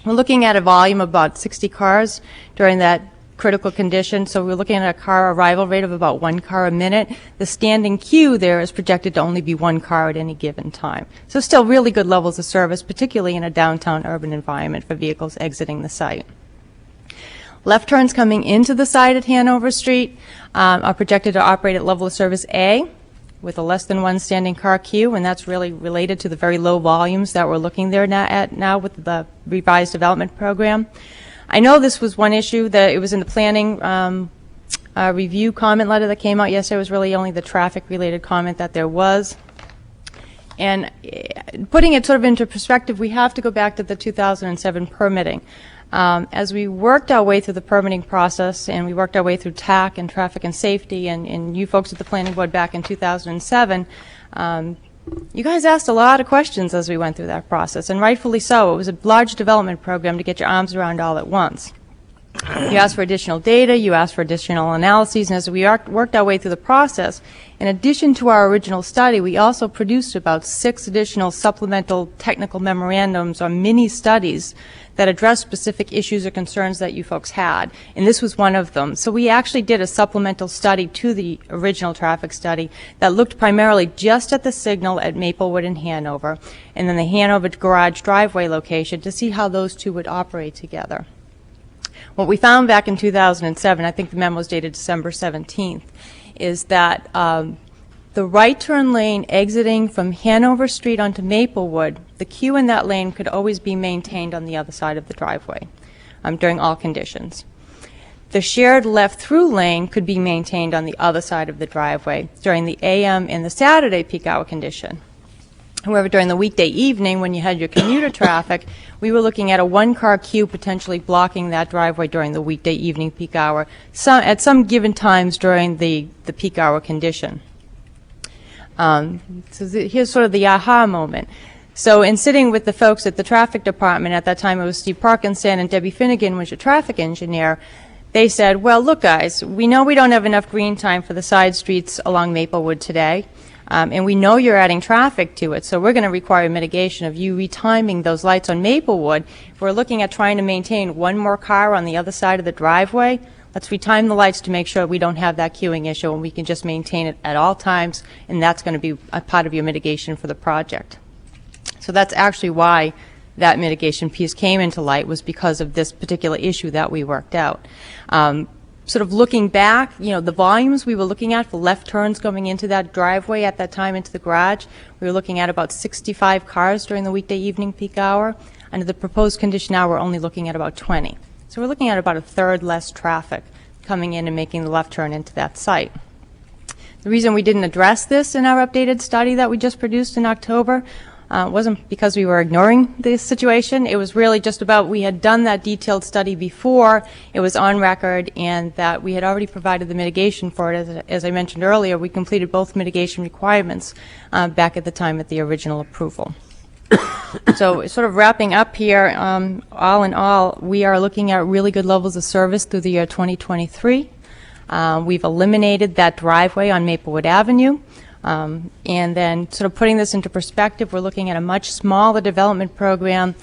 We're looking at a volume of about 60 cars during that critical condition, so we're looking at a car arrival rate of about 1 car a minute. The standing queue there is projected to only be 1 car at any given time. So still really good levels of service, particularly in a downtown urban environment for vehicles exiting the site. Left turns coming into the site at Hanover Street are projected to operate at level of service A with a less than 1 standing car queue, and that's really related to the very low volumes that we're looking there now with the revised development program. I know this was one issue that it was in the planning review comment letter that came out yesterday. It was really only the traffic-related comment that there was. And putting it sort of into perspective, we have to go back to the 2007 permitting. As we worked our way through the permitting process, and we worked our way through TAC and traffic and safety, and you folks at the planning board back in 2007, you guys asked a lot of questions as we went through that process, and rightfully so. It was a large development program to get your arms around all at once. You asked for additional data, you asked for additional analyses, and as we worked our way through the process, in addition to our original study, we also produced about 6 additional supplemental technical memorandums or mini-studies that address specific issues or concerns that you folks had, and this was one of them. So we actually did a supplemental study to the original traffic study that looked primarily just at the signal at Maplewood and Hanover, and then the Hanover garage driveway location to see how those two would operate together. What we found back in 2007, I think the memo is dated December 17th, is that the right turn lane exiting from Hanover Street onto Maplewood, the queue in that lane could always be maintained on the other side of the driveway during all conditions. The shared left-through lane could be maintained on the other side of the driveway during the AM and the Saturday peak hour condition. However, during the weekday evening, when you had your commuter traffic, we were looking at a one-car queue potentially blocking that driveway during the weekday evening peak hour, at some given times during the peak hour condition. Here's sort of the aha moment. So in sitting with the folks at the traffic department, at that time it was Steve Parkinson and Debbie Finnegan was your traffic engineer, they said, well, look, guys, we know we don't have enough green time for the side streets along Maplewood today. And we know you're adding traffic to it, so we're going to require mitigation of you retiming those lights on Maplewood. If we're looking at trying to maintain one more car on the other side of the driveway, let's retime the lights to make sure we don't have that queuing issue and we can just maintain it at all times, and that's going to be a part of your mitigation for the project. So that's actually why that mitigation piece came into light, was because of this particular issue that we worked out. Sort of looking back, you know, the volumes we were looking at for left turns going into that driveway at that time into the garage, we were looking at about 65 cars during the weekday evening peak hour. Under the proposed condition now, we're only looking at about 20. So we're looking at about a third less traffic coming in and making the left turn into that site. The reason we didn't address this in our updated study that we just produced in October wasn't because we were ignoring this situation. It was really just about we had done that detailed study before, it was on record, and that we had already provided the mitigation for it. As I mentioned earlier, we completed both mitigation requirements back at the time at the original approval. So sort of wrapping up here, all in all, we are looking at really good levels of service through the year 2023. We've eliminated that driveway on Maplewood Avenue. And then sort of putting this into perspective, we're looking at a much smaller development program.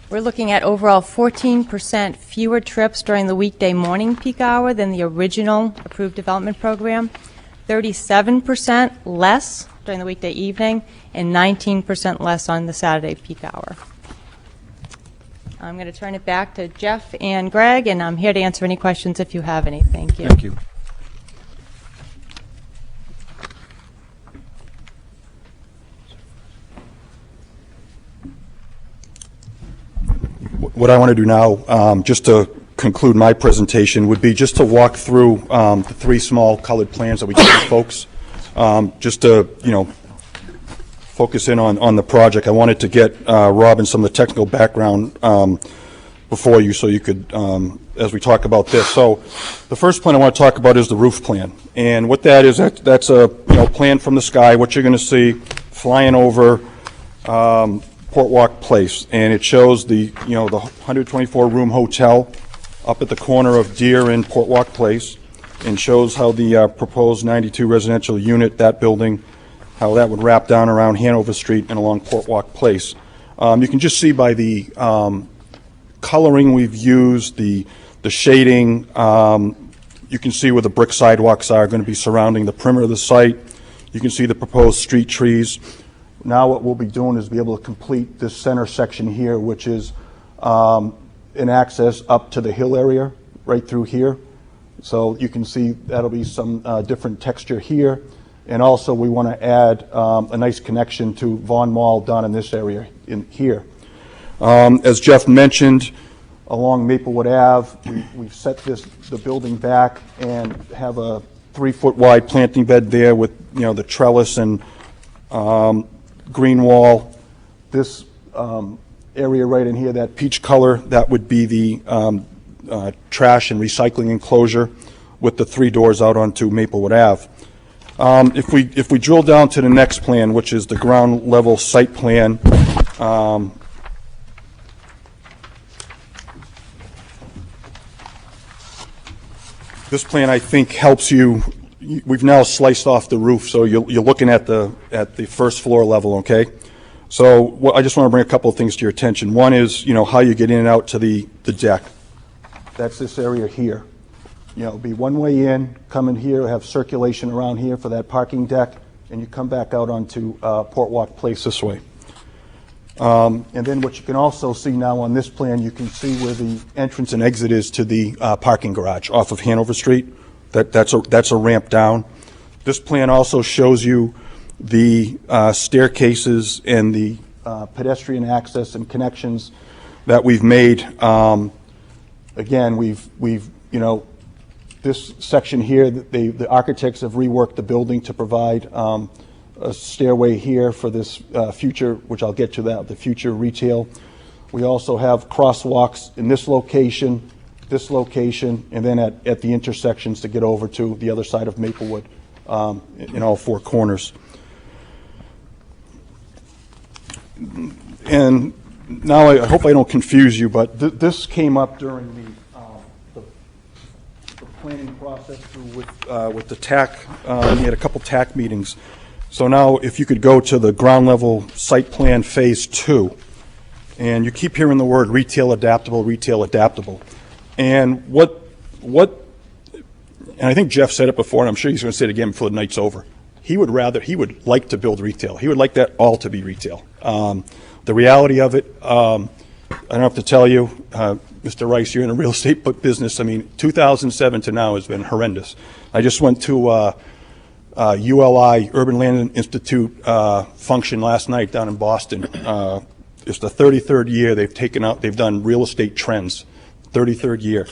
We're looking at overall 14% fewer trips during the weekday morning peak hour than the original approved development program, 37% less during the weekday evening, and 19% less on the Saturday peak hour. I'm going to turn it back to Jeff and Greg, and I'm here to answer any questions if you have any. Thank you. Thank you. What I want to do now, just to conclude my presentation, would be just to walk through the 3 small colored plans that we gave folks, just to, you know, focus in on the project. I wanted to get Robin some of the technical background before you, so you could, as we talk about this. So the first plan I want to talk about is the roof plan, and what that is, that's a plan from the sky. What you're going to see flying over Portwalk Place, and it shows the the 124 room hotel up at the corner of Deer and Portwalk Place, and shows how the proposed 92 residential unit, that building, how that would wrap down around Hanover Street and along Portwalk Place. You can just see by the coloring we've used, the shading, you can see where the brick sidewalks are going to be surrounding the perimeter of the site. You can see the proposed street trees. Now what we'll be doing is be able to complete this center section here, which is an access up to the hill area right through here. So you can see that'll be some different texture here. And also we want to add a nice connection to Vaughan Mall down in this area in here. As Jeff mentioned, along Maplewood Ave, we've set the building back and have a 3-foot wide planting bed there with the trellis and green wall. This area right in here, that peach color, that would be the trash and recycling enclosure with the 3 doors out onto Maplewood Ave. If we drill down to the next plan, which is the ground level site plan, This plan, I think, helps you. We've now sliced off the roof, so you're looking at the first floor level, okay? So I just want to bring a couple of things to your attention. One is, how you get in and out to the deck. That's this area here. Be one way in, come in here, have circulation around here for that parking deck, and you come back out onto Port Walk Place this way. And then what you can also see now on this plan, you can see where the entrance and exit is to the parking garage off of Hanover Street. That's a ramp down. This plan also shows you the staircases and the pedestrian access and connections that we've made. Again, we've this section here, the architects have reworked the building to provide a stairway here for this future, which I'll get to that, the future retail. We also have crosswalks in this location, and then at the intersections to get over to the other side of Maplewood in all four corners. And now I hope I don't confuse you, but this came up during the planning process with the TAC. We had a couple TAC meetings. So now if you could go to the ground level site plan phase 2, and you keep hearing the word retail adaptable. And and I think Jeff said it before, and I'm sure he's going to say it again before the night's over. He would like to build retail. He would like that all to be retail. The reality of it, I don't have to tell you, Mr. Rice, you're in the real estate business. I mean, 2007 to now has been horrendous. I just went to ULI, Urban Land Institute function last night down in Boston. It's the 33rd year they've done real estate trends, 33rd year.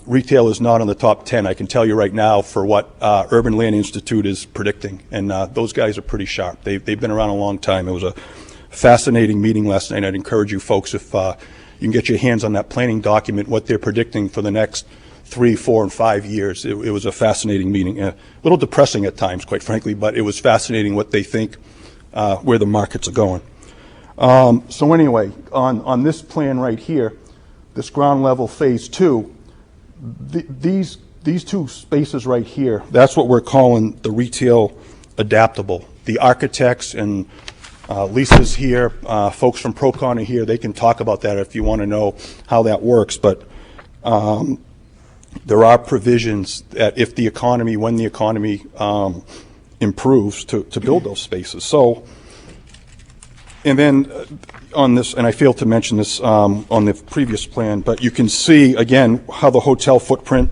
Retail is not on the top 10, I can tell you right now, for what Urban Land Institute is predicting. And those guys are pretty sharp. They've been around a long time. It was a fascinating meeting last night. I'd encourage you folks, if you can get your hands on that planning document, what they're predicting for the next 3, 4, and 5 years. It was a fascinating meeting. A little depressing at times, quite frankly, but it was fascinating what they think, where the markets are going. So anyway, on this plan right here, this ground level phase 2, these two spaces right here, that's what we're calling the retail adaptable. The architects and Lisa's here, folks from Procon are here. They can talk about that if you want to know how that works. But there are provisions that if the economy, when the economy improves, to build those spaces. So, and then on this, and I failed to mention this on the previous plan, but you can see again how the hotel footprint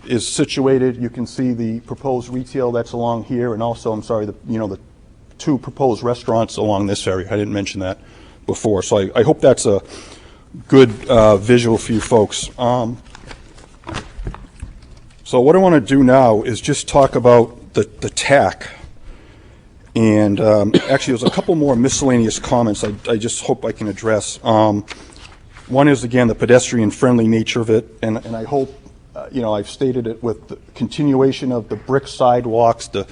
is situated. You can see the proposed retail that's along here, and also, I'm sorry, the 2 proposed restaurants along this area. I didn't mention that before, so I hope that's a good visual for you folks. So what I want to do now is just talk about the TAC. And actually, there's a couple more miscellaneous comments I just hope I can address. One is, again, the pedestrian-friendly nature of it, and I hope, I've stated it with the continuation of the brick sidewalks, the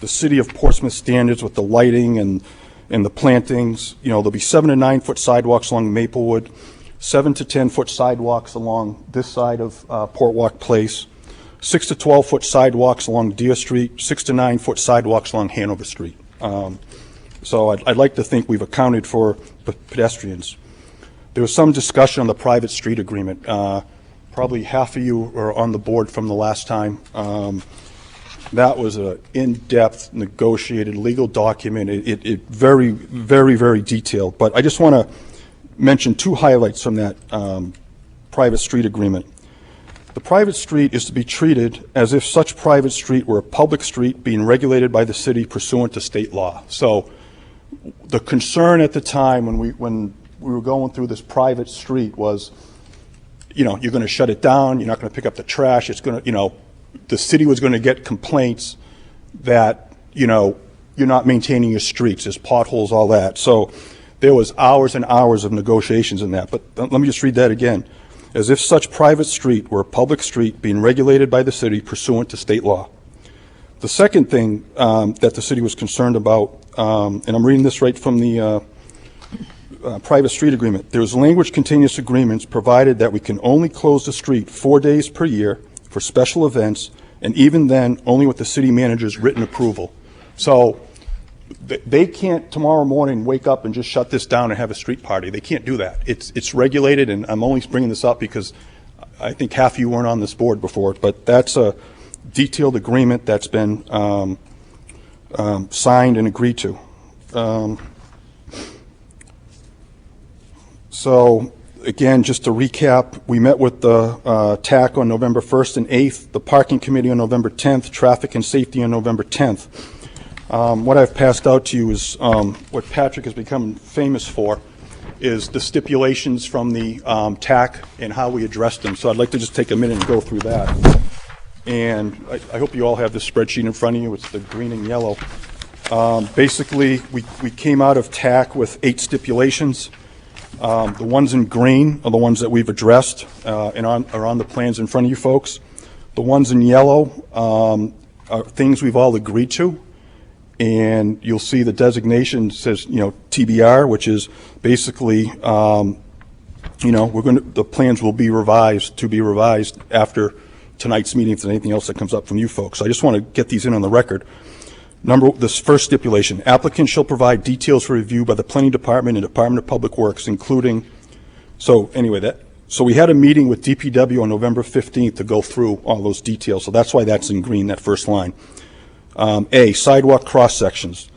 city of Portsmouth standards with the lighting and the plantings. There'll be 7 to 9 foot sidewalks along Maplewood, 7 to 10 foot sidewalks along this side of Port Walk Place, 6 to 12 foot sidewalks along Deer Street, 6 to 9 foot sidewalks along Hanover Street. So I'd like to think we've accounted for pedestrians. There was some discussion on the private street agreement. Probably half of you are on the board from the last time. That was an in-depth, negotiated legal document. It very, very, very detailed. But I just want to mention 2 highlights from that private street agreement. The private street is to be treated as if such private street were a public street being regulated by the city pursuant to state law. So the concern at the time when we were going through this private street was, you're going to shut it down, you're not going to pick up the trash, it's going to, the city was going to get complaints that, you're not maintaining your streets, there's potholes, all that. So there was hours and hours of negotiations in that. But let me just read that again. As if such private street were a public street being regulated by the city pursuant to state law. The second thing that the city was concerned about, and I'm reading this right from the private street agreement, there is language containing this agreements provided that we can only close the street 4 days per year for special events, and even then, only with the city manager's written approval. So they can't tomorrow morning wake up and just shut this down and have a street party. They can't do that. It's regulated, and I'm only bringing this up because I think half of you weren't on this board before, but that's a detailed agreement that's been signed and agreed to. So again, just to recap, we met with the TAC on November 1st and 8th, the Parking Committee on November 10th, Traffic and Safety on November 10th. What I've passed out to you is what Patrick has become famous for, is the stipulations from the TAC and how we address them. So I'd like to just take a minute and go through that. And I hope you all have this spreadsheet in front of you. It's the green and yellow. Basically, we came out of TAC with 8 stipulations. The ones in green are the ones that we've addressed and are on the plans in front of you folks. The ones in yellow are things we've all agreed to. And you'll see the designation says, TBR, which is basically, the plans will be revised after tonight's meeting if there's anything else that comes up from you folks. So I just want to get these in on the record. This first stipulation, applicant shall provide details for review by the Planning Department and Department of Public Works, including, so we had a meeting with DPW on November 15th to go through all those details. So that's why that's in green, that first line. A, sidewalk cross-sections.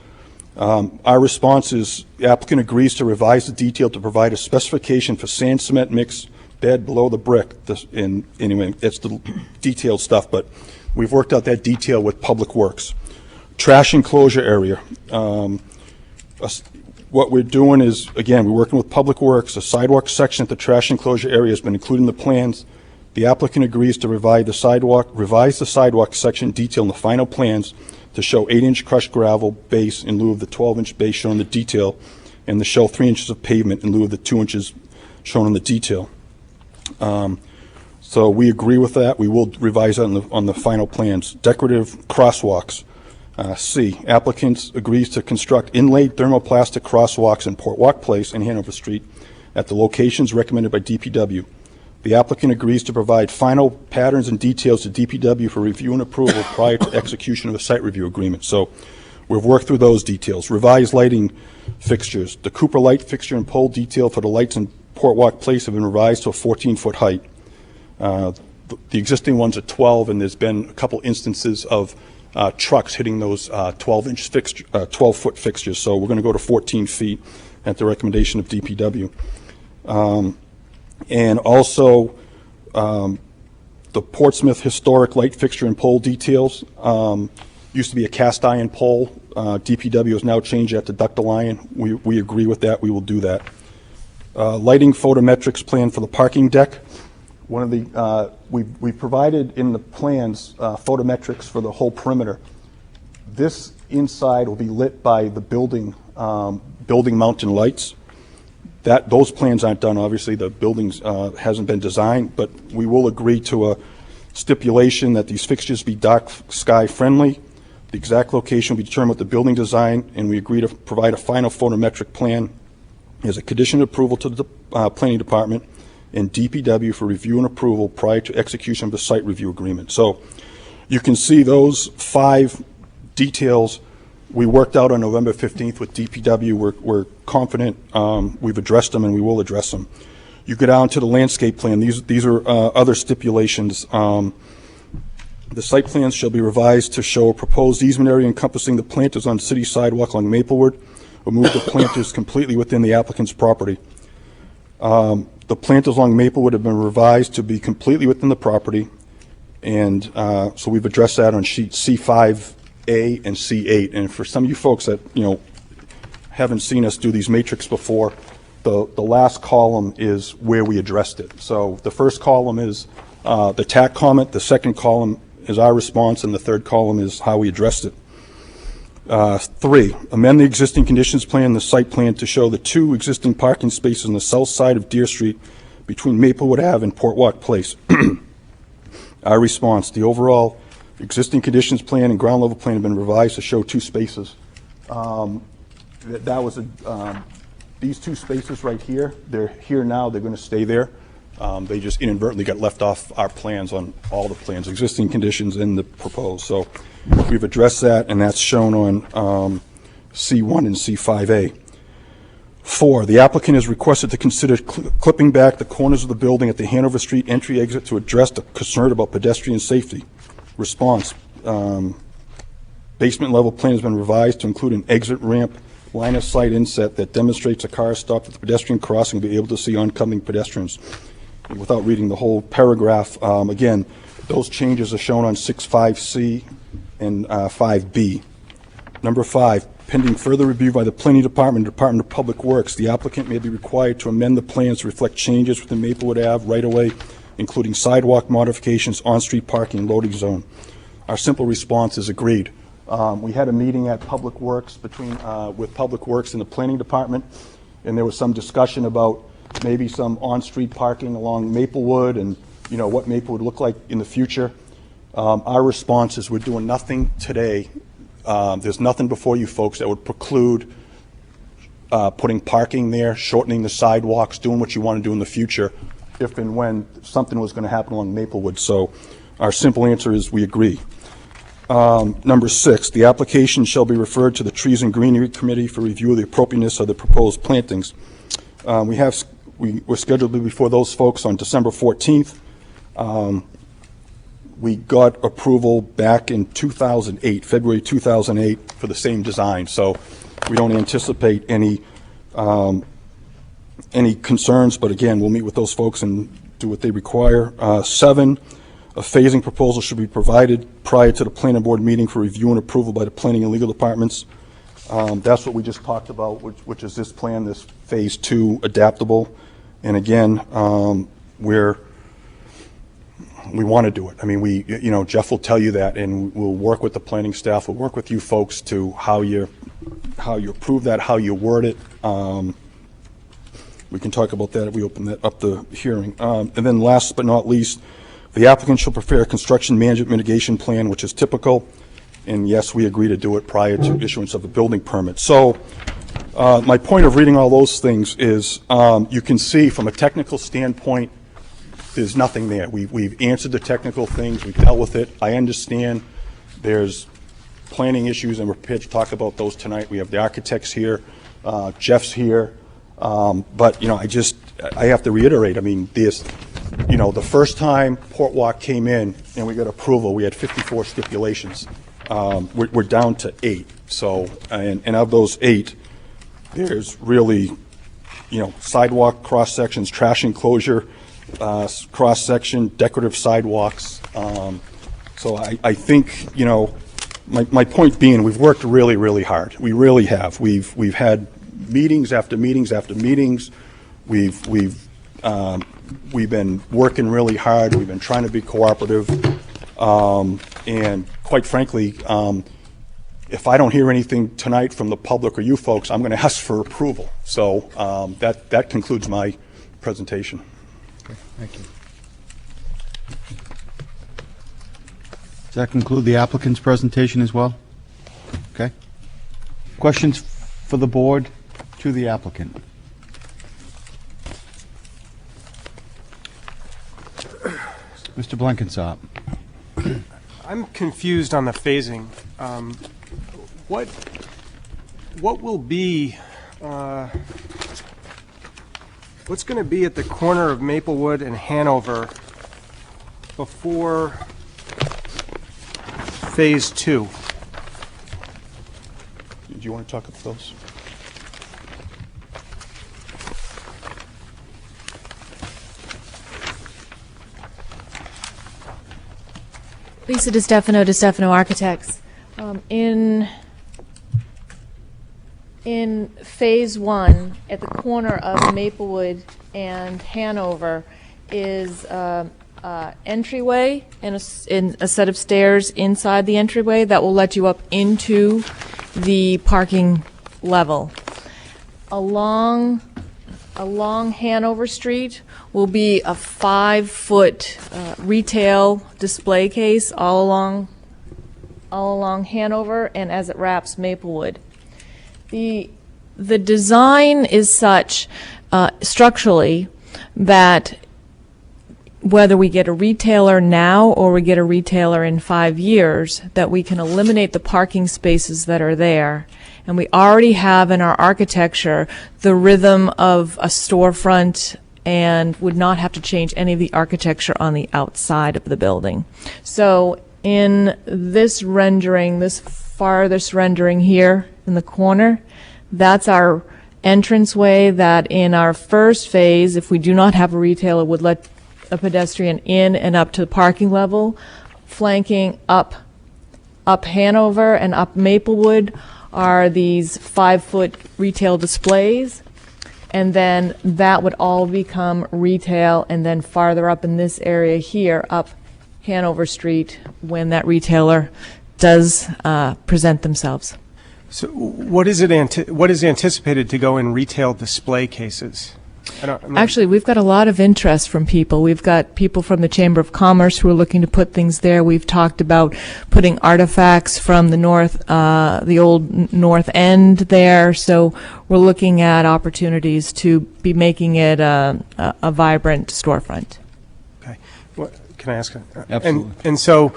Our response is the applicant agrees to revise the detail to provide a specification for sand cement mix bed below the brick. Anyway, it's the detailed stuff, but we've worked out that detail with Public Works. Trash enclosure area. What we're doing is, again, we're working with Public Works. A sidewalk section at the trash enclosure area has been included in the plans. The applicant agrees to revise the sidewalk section detail in the final plans to show 8-inch crushed gravel base in lieu of the 12-inch base shown in the detail, and to show 3 inches of pavement in lieu of the 2 inches shown in the detail. So we agree with that. We will revise that on the final plans. Decorative crosswalks. C, applicant agrees to construct inlaid thermoplastic crosswalks in Port Walk Place and Hanover Street at the locations recommended by DPW. The applicant agrees to provide final patterns and details to DPW for review and approval prior to execution of a site review agreement. So we've worked through those details. Revised lighting fixtures. The Cooper light fixture and pole detail for the lights in Port Walk Place have been revised to a 14-foot height. The existing ones are 12, and there's been a couple instances of trucks hitting those 12-foot fixtures. So we're going to go to 14 feet at the recommendation of DPW. And also the Portsmouth historic light fixture and pole details. Used to be a cast iron pole. DPW has now changed that to ductile iron. We agree with that. We will do that. Lighting photometrics plan for the parking deck. One of the we provided in the plans photometrics for the whole perimeter. This inside will be lit by the building mounted lights. Those plans aren't done. Obviously, the buildings hasn't been designed, but we will agree to a stipulation that these fixtures be dark sky friendly. The exact location will be determined with the building design, and we agree to provide a final photometric plan as a condition of approval to the planning department and DPW for review and approval prior to execution of the site review agreement. So you can see those 5 details we worked out on November 15th with DPW. We're confident we've addressed them, and we will address them. You go down to the landscape plan. These are other stipulations. The site plans shall be revised to show a proposed easement area encompassing the planters on city sidewalk along Maplewood, or move the planters completely within the applicant's property. The planters along Maplewood have been revised to be completely within the property, and so we've addressed that on sheet C5A and C8. And for some of you folks that haven't seen us do these matrix before, the last column is where we addressed it. So the first column is the TAC comment, the second column is our response, and the third column is how we addressed it. 3, amend the existing conditions plan, the site plan, to show the 2 existing parking spaces on the south side of Deer Street between Maplewood Ave and Port Walk Place. Our response, the overall existing conditions plan and ground level plan have been revised to show 2 spaces. These 2 spaces right here, they're here now, they're going to stay there. They just inadvertently got left off our plans on all the plans, existing conditions and the proposed. So we've addressed that, and that's shown on C1 and C5A. 4, the applicant is requested to consider clipping back the corners of the building at the Hanover Street entry/exit to address the concern about pedestrian safety. Response, basement level plan has been revised to include an exit ramp line of sight inset that demonstrates a car stopped at the pedestrian crossing will be able to see oncoming pedestrians. Without reading the whole paragraph, again, those changes are shown on 6.5C and 5B. Number 5, pending further review by the Planning Department and Department of Public Works, the applicant may be required to amend the plans to reflect changes within Maplewood Ave right-of-way, including sidewalk modifications, on-street parking, and loading zone. Our simple response is agreed. We had a meeting at Public Works with Public Works and the Planning Department, and there was some discussion about maybe some on-street parking along Maplewood and, you know, what Maplewood would look like in the future. Our response is we're doing nothing today. There's nothing before you folks that would preclude putting parking there, shortening the sidewalks, doing what you want to do in the future if and when something was going to happen along Maplewood. So our simple answer is we agree. Number 6, the application shall be referred to the Trees and Greenery Committee for review of the appropriateness of the proposed plantings. We're scheduled to be before those folks on December 14th. We got approval back in 2008, February 2008, for the same design. So we don't anticipate any concerns, but again, we'll meet with those folks and do what they require. 7, a phasing proposal should be provided prior to the planning board meeting for review and approval by the planning and legal departments. That's what we just talked about, which is this plan, this phase 2 adaptable. And again, we want to do it. I mean, Jeff will tell you that, and we'll work with the planning staff. We'll work with you folks to how you approve that, how you word it. We can talk about that if we open that up the hearing. And then last but not least, the applicant shall prepare a construction management mitigation plan, which is typical. And yes, we agree to do it prior to issuance of a building permit. So my point of reading all those things is you can see from a technical standpoint, there's nothing there. We've answered the technical things. We've dealt with it. I understand there's planning issues, and we're prepared to talk about those tonight. We have the architects here. Jeff's here. But, I have to reiterate, I mean, the first time Port Walk came in and we got approval, we had 54 stipulations. We're down to 8. So, and of those 8, there's really, sidewalk cross sections, trash enclosure, cross section, decorative sidewalks. So I think, my point being, we've worked really, really hard. We really have. We've had meetings after meetings after meetings. We've been working really hard. We've been trying to be cooperative. And quite frankly, if I don't hear anything tonight from the public or you folks, I'm going to ask for approval. So that concludes my presentation. Okay, thank you. Does that conclude the applicant's presentation as well? Okay. Questions for the board to the applicant? Mr. Blenkinsop. I'm confused on the phasing. What will be, what's going to be at the corner of Maplewood and Hanover before phase 2? Do you want to talk about those? Lisa DiStefano Architects. In phase 1, at the corner of Maplewood and Hanover, is entryway and a set of stairs inside the entryway that will let you up into the parking level. Along Hanover Street will be a 5-foot retail display case all along Hanover and as it wraps Maplewood. The design is such structurally that whether we get a retailer now or we get a retailer in 5 years, that we can eliminate the parking spaces that are there. And we already have in our architecture the rhythm of a storefront and would not have to change any of the architecture on the outside of the building. So in this rendering, this farthest rendering here in the corner, that's our entranceway that in our first phase, if we do not have a retailer, would let a pedestrian in and up to the parking level. Flanking up Hanover and up Maplewood are these 5-foot retail displays. And then that would all become retail, and then farther up in this area here, up Hanover Street, when that retailer does present themselves. So what is anticipated to go in retail display cases? Actually, we've got a lot of interest from people. We've got people from the Chamber of Commerce who are looking to put things there. We've talked about putting artifacts from the the old North End there. So we're looking at opportunities to be making it a vibrant storefront. Okay. Can I ask? Absolutely. And so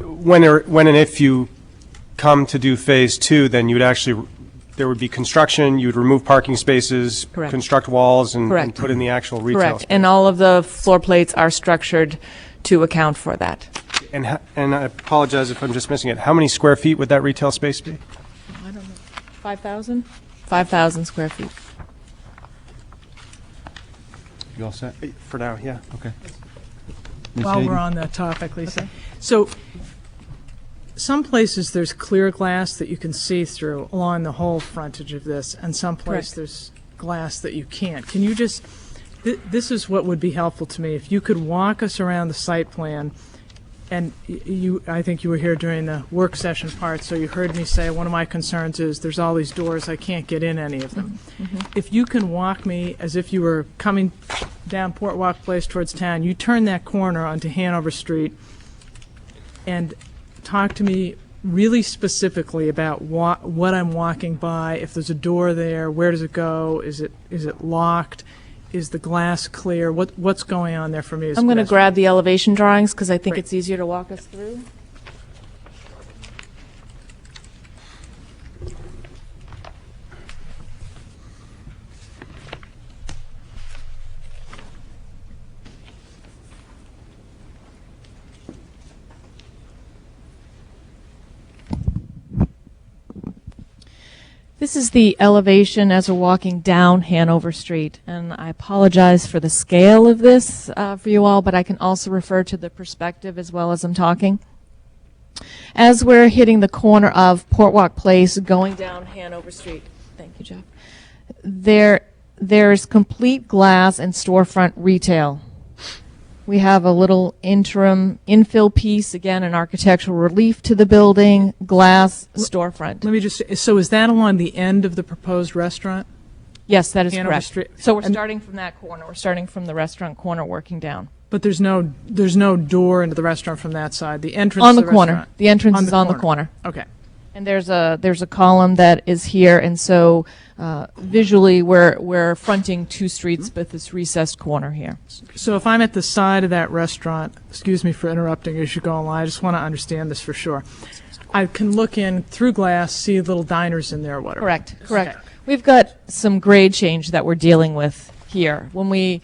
when and if you come to do phase 2, then you would actually, there would be construction, you'd remove parking spaces, Correct. construct walls, and Correct. put in the actual retail Correct. space. And all of the floor plates are structured to account for that. And I apologize if I'm just missing it. How many square feet would that retail space be? I don't know. 5,000? 5,000 square feet. You all set? For now, yeah. Okay. Ms. While Hayden? we're on that topic, Lisa. So some places there's clear glass that you can see through along the whole frontage of this, and some place Correct. there's glass that you can't. Can you just, this is what would be helpful to me. If you could walk us around the site plan, and I think you were here during the work session part, so you heard me say one of my concerns is there's all these doors, I can't get in any of them. If you can walk me as if you were coming down Port Walk Place towards town, you turn that corner onto Hanover Street and talk to me really specifically about what I'm walking by, if there's a door there, where does it go, is it locked, is the glass clear, what's going on there for me as I'm going to pedestrian? grab the elevation drawings because I think Great. it's easier to walk us through. This is the elevation as we're walking down Hanover Street, and I apologize for the scale of this for you all, but I can also refer to the perspective as well as I'm talking. As we're hitting the corner of Port Walk Place, going down Hanover Street, thank you, Jeff, there's complete glass and storefront retail. We have a little interim infill piece, again, an architectural relief to the building, glass, storefront. Let me just, so is that along the end of the proposed restaurant? Yes, that is Hanover correct. Street. So we're And- starting from that corner. We're starting from the restaurant corner, working down. But there's no door into the restaurant from that side. The entrance On to the the corner. restaurant. The entrance is on the corner. Okay. And there's a column that is here, and so visually we're fronting two streets with this recessed corner here. So if I'm at the side of that restaurant, excuse me for interrupting as you go along, I just want to understand this for sure. I can look in through glass, see little diners in there or whatever. Correct. Okay. We've got some grade change that we're dealing with here. When we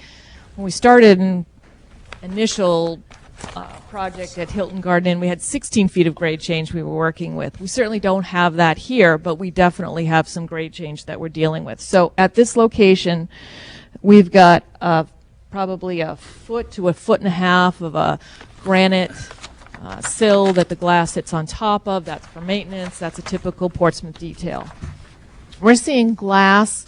started in initial project at Hilton Garden Inn, we had 16 feet of grade change we were working with. We certainly don't have that here, but we definitely have some grade change that we're dealing with. So at this location, we've got probably a foot to a foot and a half of a granite sill that the glass sits on top of. That's for maintenance. That's a typical Portsmouth detail. We're seeing glass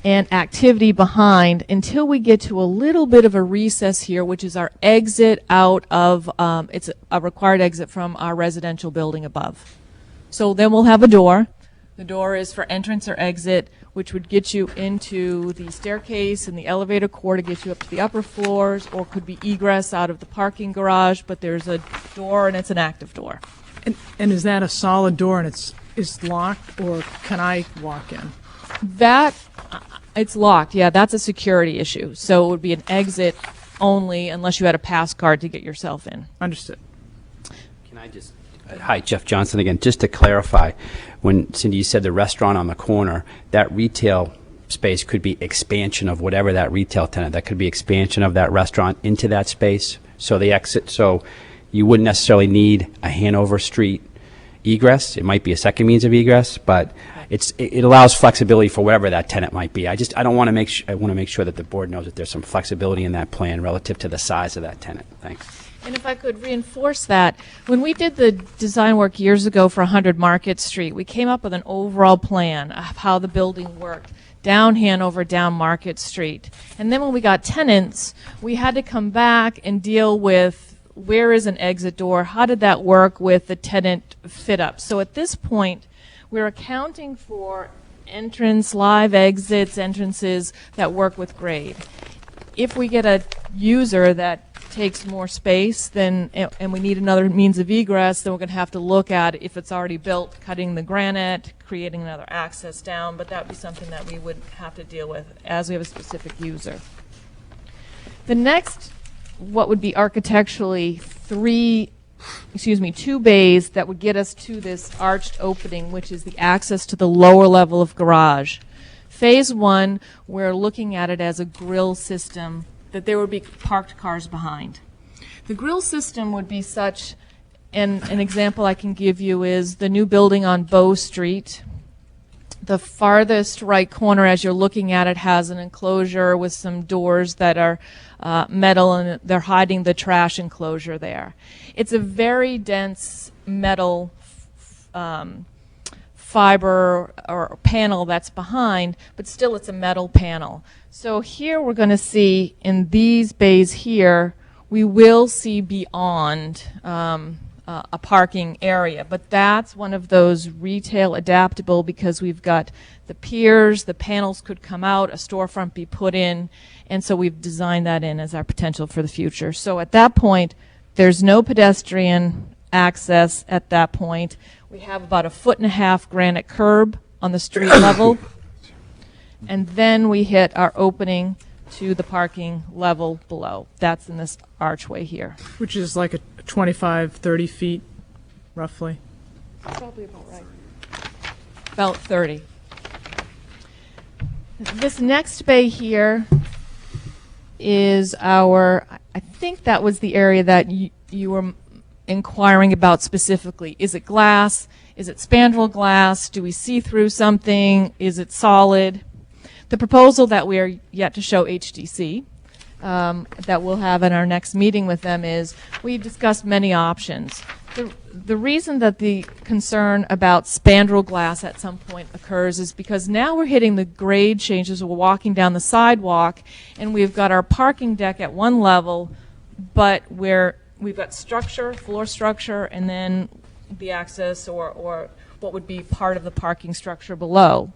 and activity behind until we get to a little bit of a recess here, which is our exit out of, it's a required exit from our residential building above. So then we'll have a door. The door is for entrance or exit, which would get you into the staircase and the elevator core to get you up to the upper floors, or could be egress out of the parking garage, but there's a door and it's an active door. And is that a solid door and it's locked, or can I walk in? That, it's locked, yeah, that's a security issue. So it would be an exit only unless you had a pass card to get yourself in. Understood. Can I just, hi, Jeff Johnson again. Just to clarify, when Cindy, you said the restaurant on the corner, that retail space could be expansion of whatever that retail tenant, that could be expansion of that restaurant into that space. So the exit, so you wouldn't necessarily need a Hanover Street egress. It might be a second means of egress, but it allows flexibility for whatever that tenant might be. I don't want to make I want to make sure that the board knows that there's some flexibility in that plan relative to the size of that tenant. Thanks. And if I could reinforce that, when we did the design work years ago for 100 Market Street, we came up with an overall plan of how the building worked, down Hanover, down Market Street. And then when we got tenants, we had to come back and deal with where is an exit door, how did that work with the tenant fit up. So at this point, we're accounting for entrance, live exits, entrances that work with grade. If we get a user that takes more space, then and we need another means of egress, then we're going to have to look at, if it's already built, cutting the granite, creating another access down, but that would be something that we would have to deal with as we have a specific user. The next, what would be architecturally two bays that would get us to this arched opening, which is the access to the lower level of garage. Phase one, we're looking at it as a grill system that there would be parked cars behind. The grill system would be such, and an example I can give you is the new building on Bow Street. The farthest right corner as you're looking at it has an enclosure with some doors that are metal, and they're hiding the trash enclosure there. It's a very dense metal fiber or panel that's behind, but still it's a metal panel. So here we're going to see in these bays here, we will see beyond a parking area, but that's one of those retail adaptable because we've got the piers, the panels could come out, a storefront be put in, and so we've designed that in as our potential for the future. So at that point, there's no pedestrian access at that point. We have about 1.5 foot granite curb on the street level, and then we hit our opening to the parking level below. That's in this archway here. Which is like a 25, 30 feet, roughly. Probably about right. About 30. This next bay here is our, I think that was the area that you were inquiring about specifically. Is it glass? Is it spandrel glass? Do we see through something? Is it solid? The proposal that we are yet to show HDC, that we'll have in our next meeting with them, is we've discussed many options. The reason that the concern about spandrel glass at some point occurs is because now we're hitting the grade changes. We're walking down the sidewalk, and we've got our parking deck at one level, but we've got structure, floor structure, and then the access or what would be part of the parking structure below.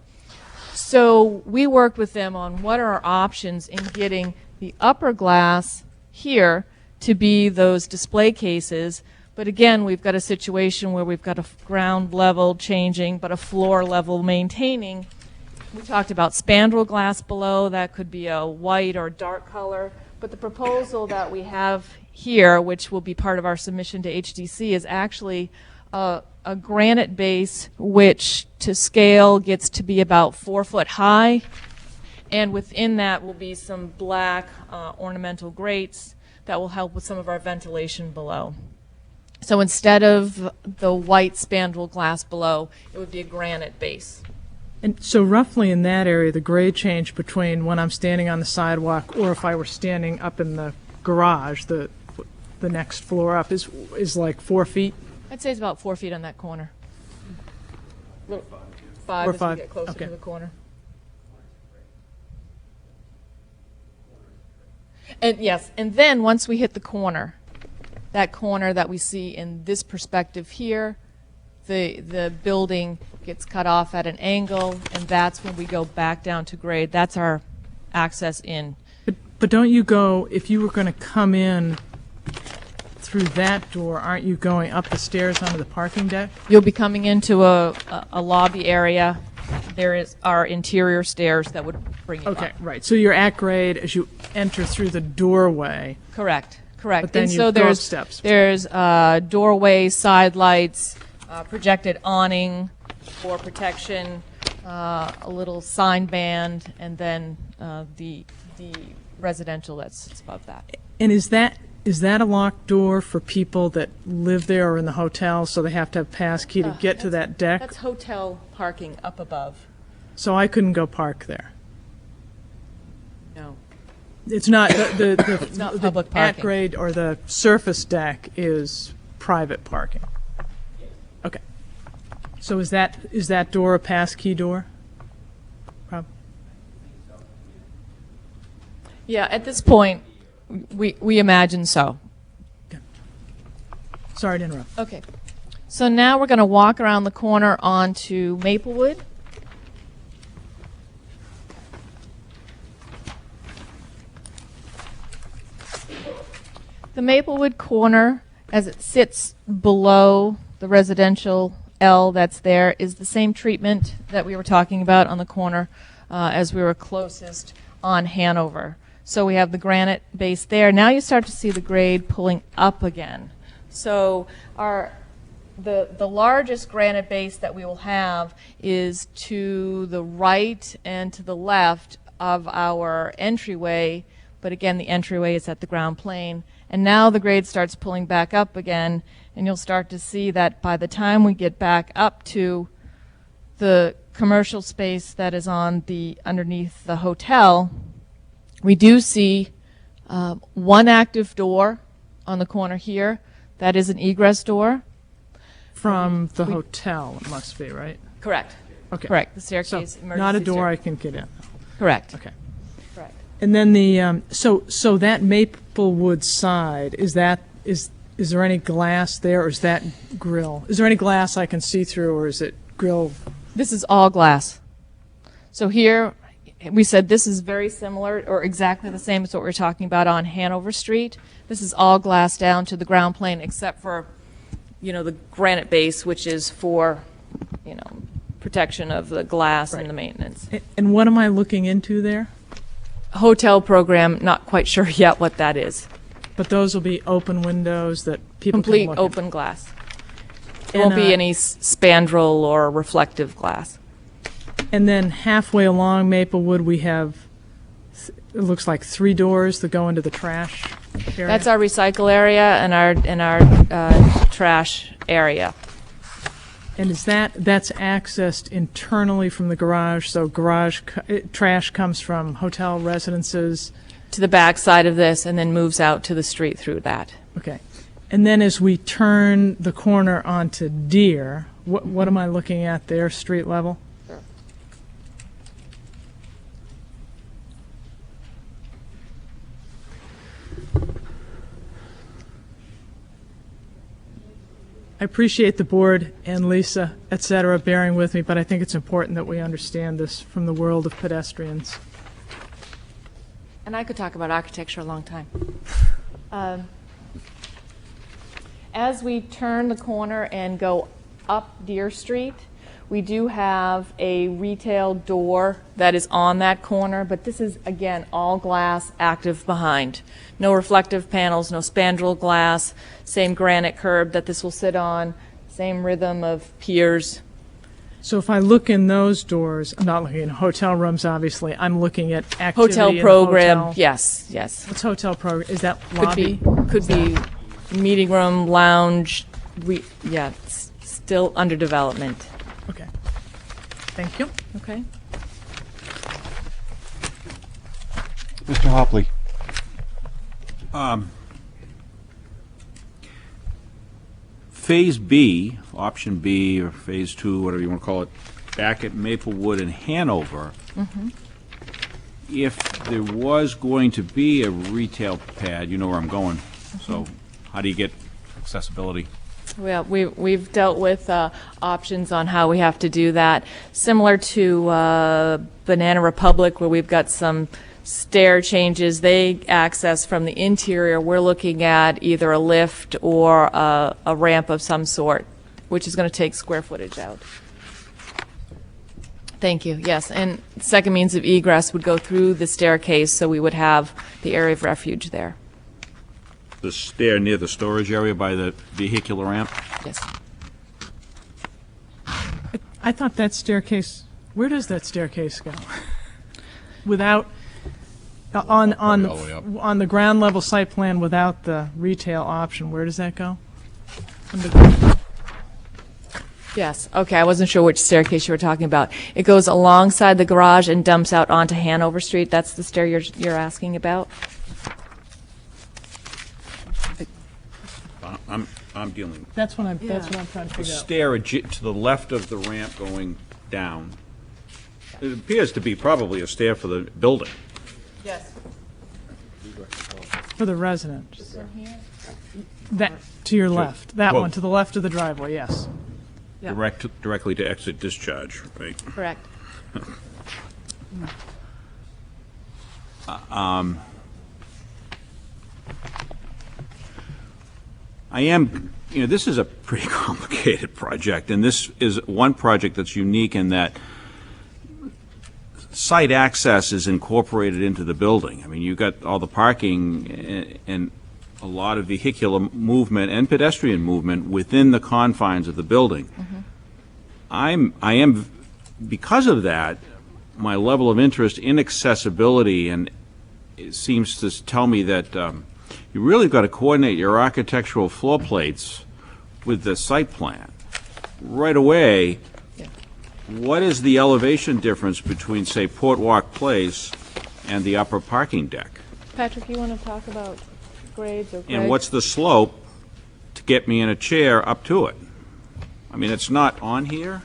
So we worked with them on what are our options in getting the upper glass here to be those display cases. But again, we've got a situation where we've got a ground level changing, but a floor level maintaining. We talked about spandrel glass below. That could be a white or dark color. But the proposal that we have here, which will be part of our submission to HDC, is actually a granite base, which to scale gets to be about 4 foot high, and within that will be some black ornamental grates that will help with some of our ventilation below. So instead of the white spandrel glass below, it would be a granite base. And so roughly in that area, the grade change between when I'm standing on the sidewalk or if I were standing up in the garage, the next floor up, is like 4 feet? I'd say it's about 4 feet on that corner. Five Or as five, we get closer okay. to the corner. And yes, and then once we hit the corner, that corner that we see in this perspective here, the building gets cut off at an angle, and that's when we go back down to grade. That's our access in. But don't you go, if you were going to come in through that door, aren't you going up the stairs onto the parking deck? You'll be coming into a lobby area are interior stairs that would bring you up. Okay, right. So you're at grade as you enter through the doorway. Correct. Correct. But then and you so go up there's steps. There's doorway, side lights, projected awning for protection, a little sign band, and then the residential that's above that. And is that a locked door for people that live there or in the hotel, so they have to have pass key to get to that deck? That's hotel parking up above. So I couldn't go park there. No. It's not the It's not public parking. at grade or the surface deck is private parking. Okay. So is that door a pass key door? Yeah, at this point, we imagine so. Sorry to interrupt. Okay. So now we're going to walk around the corner onto Maplewood. The Maplewood corner, as it sits below the residential L that's there, is the same treatment that we were talking about on the corner as we were closest on Hanover. So we have the granite base there. Now you start to see the grade pulling up again. So the largest granite base that we will have is to the right and to the left of our entryway, but again, the entryway is at the ground plane. And now the grade starts pulling back up again, and you'll start to see that by the time we get back up to the commercial space that is on the underneath the hotel, we do see one active door on the corner here. That is an egress door. From the hotel, it must be, right? Correct. Okay. Correct. The staircase. So not a door I can get in. Correct. Okay. Correct. And then the so that Maplewood side, is there any glass there, or is that grill? Is there any glass I can see through, or is it grill? This is all glass. So here we said this is very similar or exactly the same as what we're talking about on Hanover Street. This is all glass down to the ground plane except for, the granite base, which is for, protection of the glass and the maintenance. And what am I looking into there? Hotel program, not quite sure yet what that is. But those will be open windows that people Complete can look open glass. There And, won't be any spandrel or reflective glass. And then halfway along Maplewood, we have, it looks like 3 doors that go into the trash area. That's our recycle area and our trash area. And that's accessed internally from the garage, so trash comes from hotel residences? To the back side of this and then moves out to the street through that. Okay. And then as we turn the corner onto Deer, what am I looking at there, street level? Sure. I appreciate the board and Lisa, et cetera, bearing with me, but I think it's important that we understand this from the world of pedestrians. And I could talk about architecture a long time. As we turn the corner and go up Deer Street, we do have a retail door that is on that corner, but this is, again, all glass, active behind. No reflective panels, no spandrel glass, same granite curb that this will sit on, same rhythm of piers. So if I look in those doors, I'm not looking in hotel rooms, obviously, I'm looking at activity Hotel in the program, hotel. yes, yes. What's hotel program? Is that lobby? Could be meeting room, lounge, it's still under development. Okay. Thank you. Okay. Mr. Hopley. Phase B, option B, or phase 2, whatever you want to call it, back at Maplewood and Hanover, if there was going to be a retail pad, you know where I'm going, so how do you get accessibility? Well, we've dealt with options on how we have to do that. Similar to Banana Republic, where we've got some stair changes, they access from the interior. We're looking at either a lift or a ramp of some sort, which is going to take square footage out. Thank you, yes. And second means of egress would go through the staircase, so we would have the area of refuge there. The stair near the storage area by the vehicular ramp? Yes. I thought that staircase, where does that staircase go? Without, on the ground level site plan without the retail option, where does that go? Yes, okay, I wasn't sure which staircase you were talking about. It goes alongside the garage and dumps out onto Hanover Street. That's the stair you're asking about? I'm dealing. That's what I'm trying to The figure out. stair to the left of the ramp going down. It appears to be probably a stair for the building. Yes. For the resident. That, to your left, that Well- one, to the left of the driveway, yes. Yeah. Directly to exit discharge, right? Correct. This is a pretty complicated project, and this is one project that's unique in that site access is incorporated into the building. I mean, you've got all the parking and a lot of vehicular movement and pedestrian movement within the confines of the building. Mm-hmm. Because of that, my level of interest in accessibility, and it seems to tell me that you really got to coordinate your architectural floor plates with the site plan. Right away, what is the elevation difference between, say, Port Walk Place and the upper parking deck? Patrick, you want to talk about grades or grades? And what's the slope to get me in a chair up to it? I mean, it's not on here.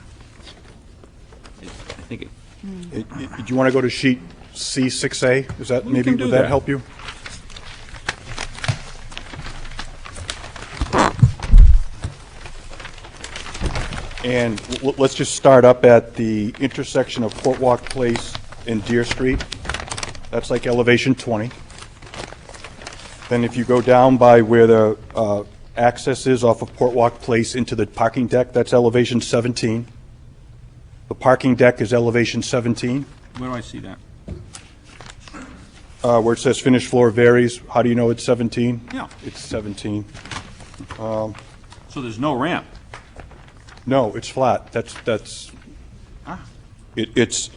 I think it. Do you want to go to sheet C6A? Is that We maybe, can do would that that. help you? And let's just start up at the intersection of Port Walk Place and Deer Street. That's like elevation 20. Then if you go down by where the access is off of Port Walk Place into the parking deck, that's elevation 17. The parking deck is elevation 17. Where do I see that? Where it says finished floor varies, how do you know it's 17? Yeah. It's 17. So there's no ramp. No, it's flat. That's. Ah. It's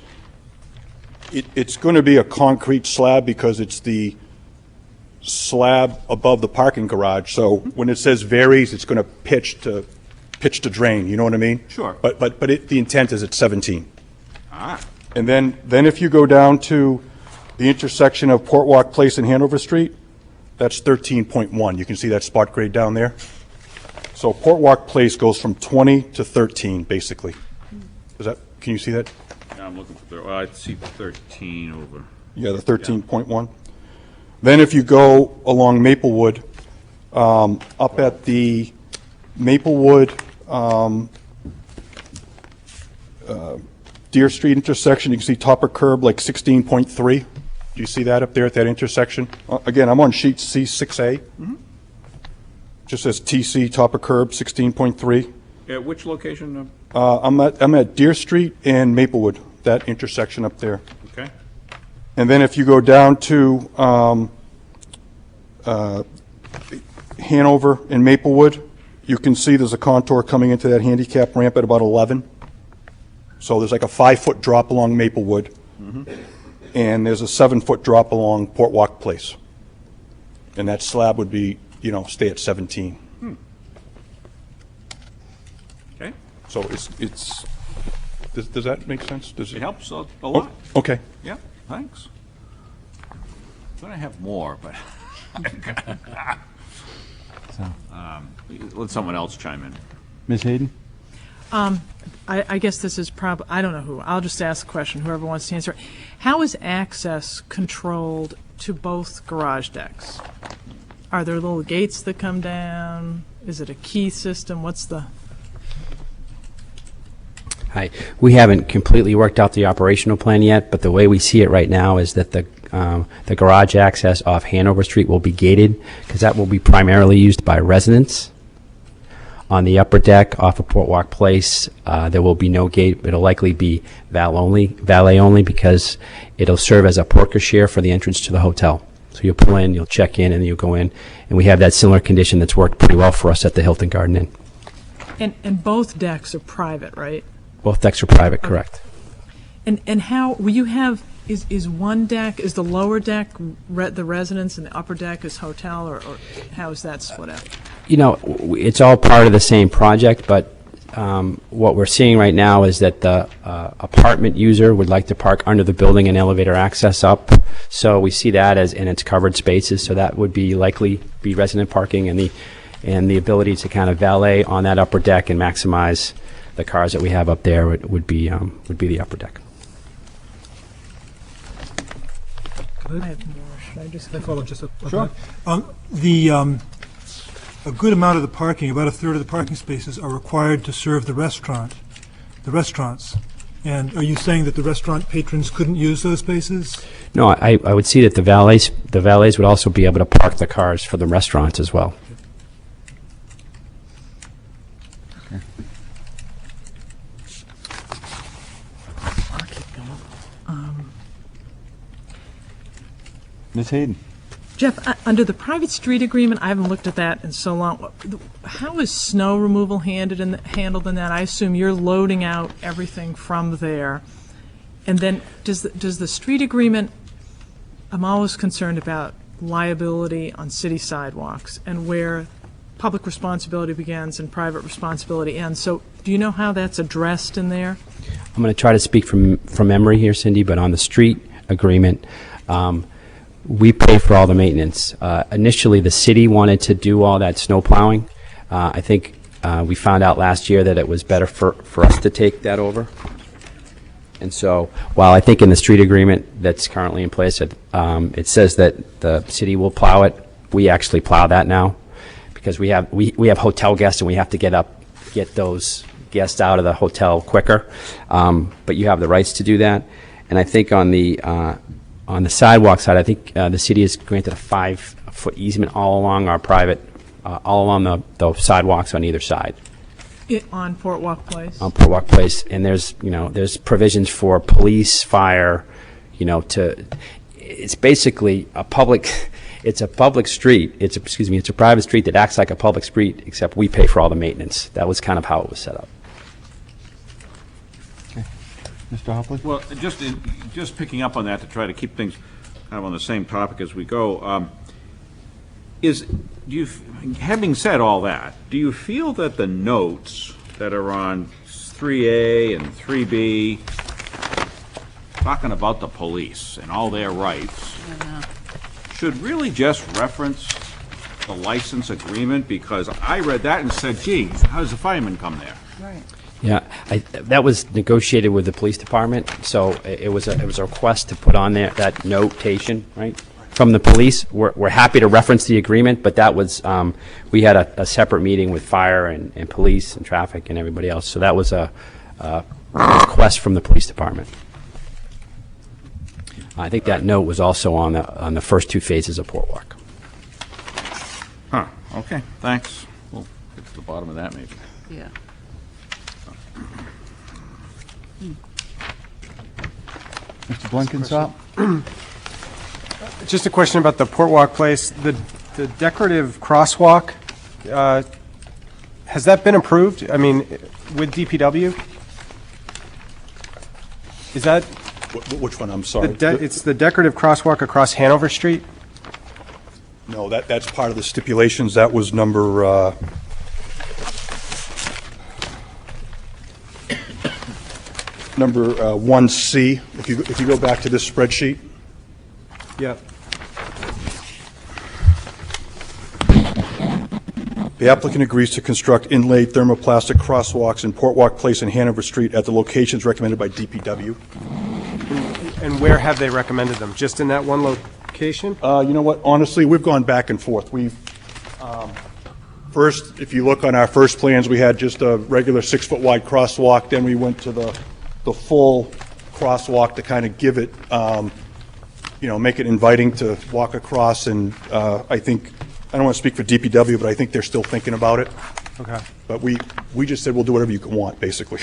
going to be a concrete slab because it's the slab above the parking garage. So when it says varies, it's going to pitch to drain. You know what I mean? Sure. But the intent is it's 17. Ah. And then if you go down to the intersection of Port Walk Place and Hanover Street, that's 13.1. You can see that spot grade down there. So Port Walk Place goes from 20 to 13, basically. Can you see that? Yeah, I'm looking for, I see 13 over. Yeah, the 13.1. Then if you go along Maplewood, up at the Maplewood Deer Street intersection, you can see topper curb like 16.3. Do you see that up there at that intersection? Again, I'm on sheet C6A. Just says TC topper curb 16.3. At which location? I'm at Deer Street and Maplewood, that intersection up there. Okay. And then if you go down to Hanover and Maplewood, you can see there's a contour coming into that handicap ramp at about 11. So there's like a 5-foot drop along Maplewood, and there's a 7-foot drop along Port Walk Place. And that slab would be, stay at 17. Okay. So does that make sense? Does It helps a lot. Okay. Yeah, thanks. Thought I have more, but let someone else chime in. Ms. Hayden? I guess this is I don't know who. I'll just ask the question, whoever wants to answer it. How is access controlled to both garage decks? Are there little gates that come down? Is it a key system? What's the... Hi. We haven't completely worked out the operational plan yet, but the way we see it right now is that the garage access off Hanover Street will be gated because that will be primarily used by residents. On the upper deck off of Port Walk Place, there will be no gate. It'll likely be valet only because it'll serve as a porker share for the entrance to the hotel. So you'll pull in, you'll check in, and you'll go in. And we have that similar condition that's worked pretty well for us at the Hilton Garden Inn. And both decks are private, right? Both decks are private, correct. And how, will you have, is one deck, is the lower deck the residence and the upper deck is hotel, or how is that split up? You know, it's all part of the same project, but what we're seeing right now is that the apartment user would like to park under the building and elevator access up. So we see that as in its covered spaces. So that would be likely be resident parking, and the ability to kind of valet on that upper deck and maximize the cars that we have up there would be the upper deck. I have more. Should I just? Can I follow just a Sure. A good amount of the parking, about a third of the parking spaces, are required to serve the restaurants. And are you saying that the restaurant patrons couldn't use those spaces? No, I would see that the valets would also be able to park the cars for the restaurants as well. Ms. Hayden. Jeff, under the private street agreement, I haven't looked at that in so long. How is snow removal handled in that? I assume you're loading out everything from there. And then does the street agreement, I'm always concerned about liability on city sidewalks and where public responsibility begins and private responsibility ends. So do you know how that's addressed in there? I'm going to try to speak from memory here, Cindy, but on the street agreement, we pay for all the maintenance. Initially, the city wanted to do all that snow plowing. I think we found out last year that it was better for us to take that over. And so, while I think in the street agreement that's currently in place, it says that the city will plow it, we actually plow that now because we have hotel guests and we have to get those guests out of the hotel quicker. But you have the rights to do that. And I think on the sidewalk side, I think the city has granted a 5-foot easement all along our private, all along the sidewalks on either side. On Port Walk Place? On Port Walk Place, and there's provisions for police, fire, it's basically a public, it's a public street, it's a private street that acts like a public street, except we pay for all the maintenance. That was kind of how it was set up. Mr. Hopley? Well, just picking up on that to try to keep things kind of on the same topic as we go, having said all that, do you feel that the notes that are on 3A and 3B, talking about the police and all their rights, should really just reference the license agreement? Because I read that and said, gee, how does the fireman come there? Right. Yeah, that was negotiated with the police department, so it was a request to put on there that notation, right, from the police. We're happy to reference the agreement, but that was, we had a separate meeting with fire and police and traffic and everybody else, so that was a request from the police department. I think that note was also on the first two phases of Port Walk. Huh, okay, thanks. We'll get to the bottom of that maybe. Yeah. Mr. Blenkinsop? Just a question about the Port Walk Place, the decorative crosswalk, has that been approved? I mean, with DPW? Is that? Which one, I'm sorry? It's the decorative crosswalk across Hanover Street? No, that's part of the stipulations. That was number 1C, if you go back to this spreadsheet. Yeah. The applicant agrees to construct inlaid thermoplastic crosswalks in Port Walk Place and Hanover Street at the locations recommended by DPW. And where have they recommended them? Just in that one location? You know what, honestly, we've gone back and forth. First, if you look on our first plans, we had just a regular 6-foot wide crosswalk, then we went to the full crosswalk to kind of give it, make it inviting to walk across, and I don't want to speak for DPW, but I think they're still thinking about it. Okay. But we just said, we'll do whatever you want, basically.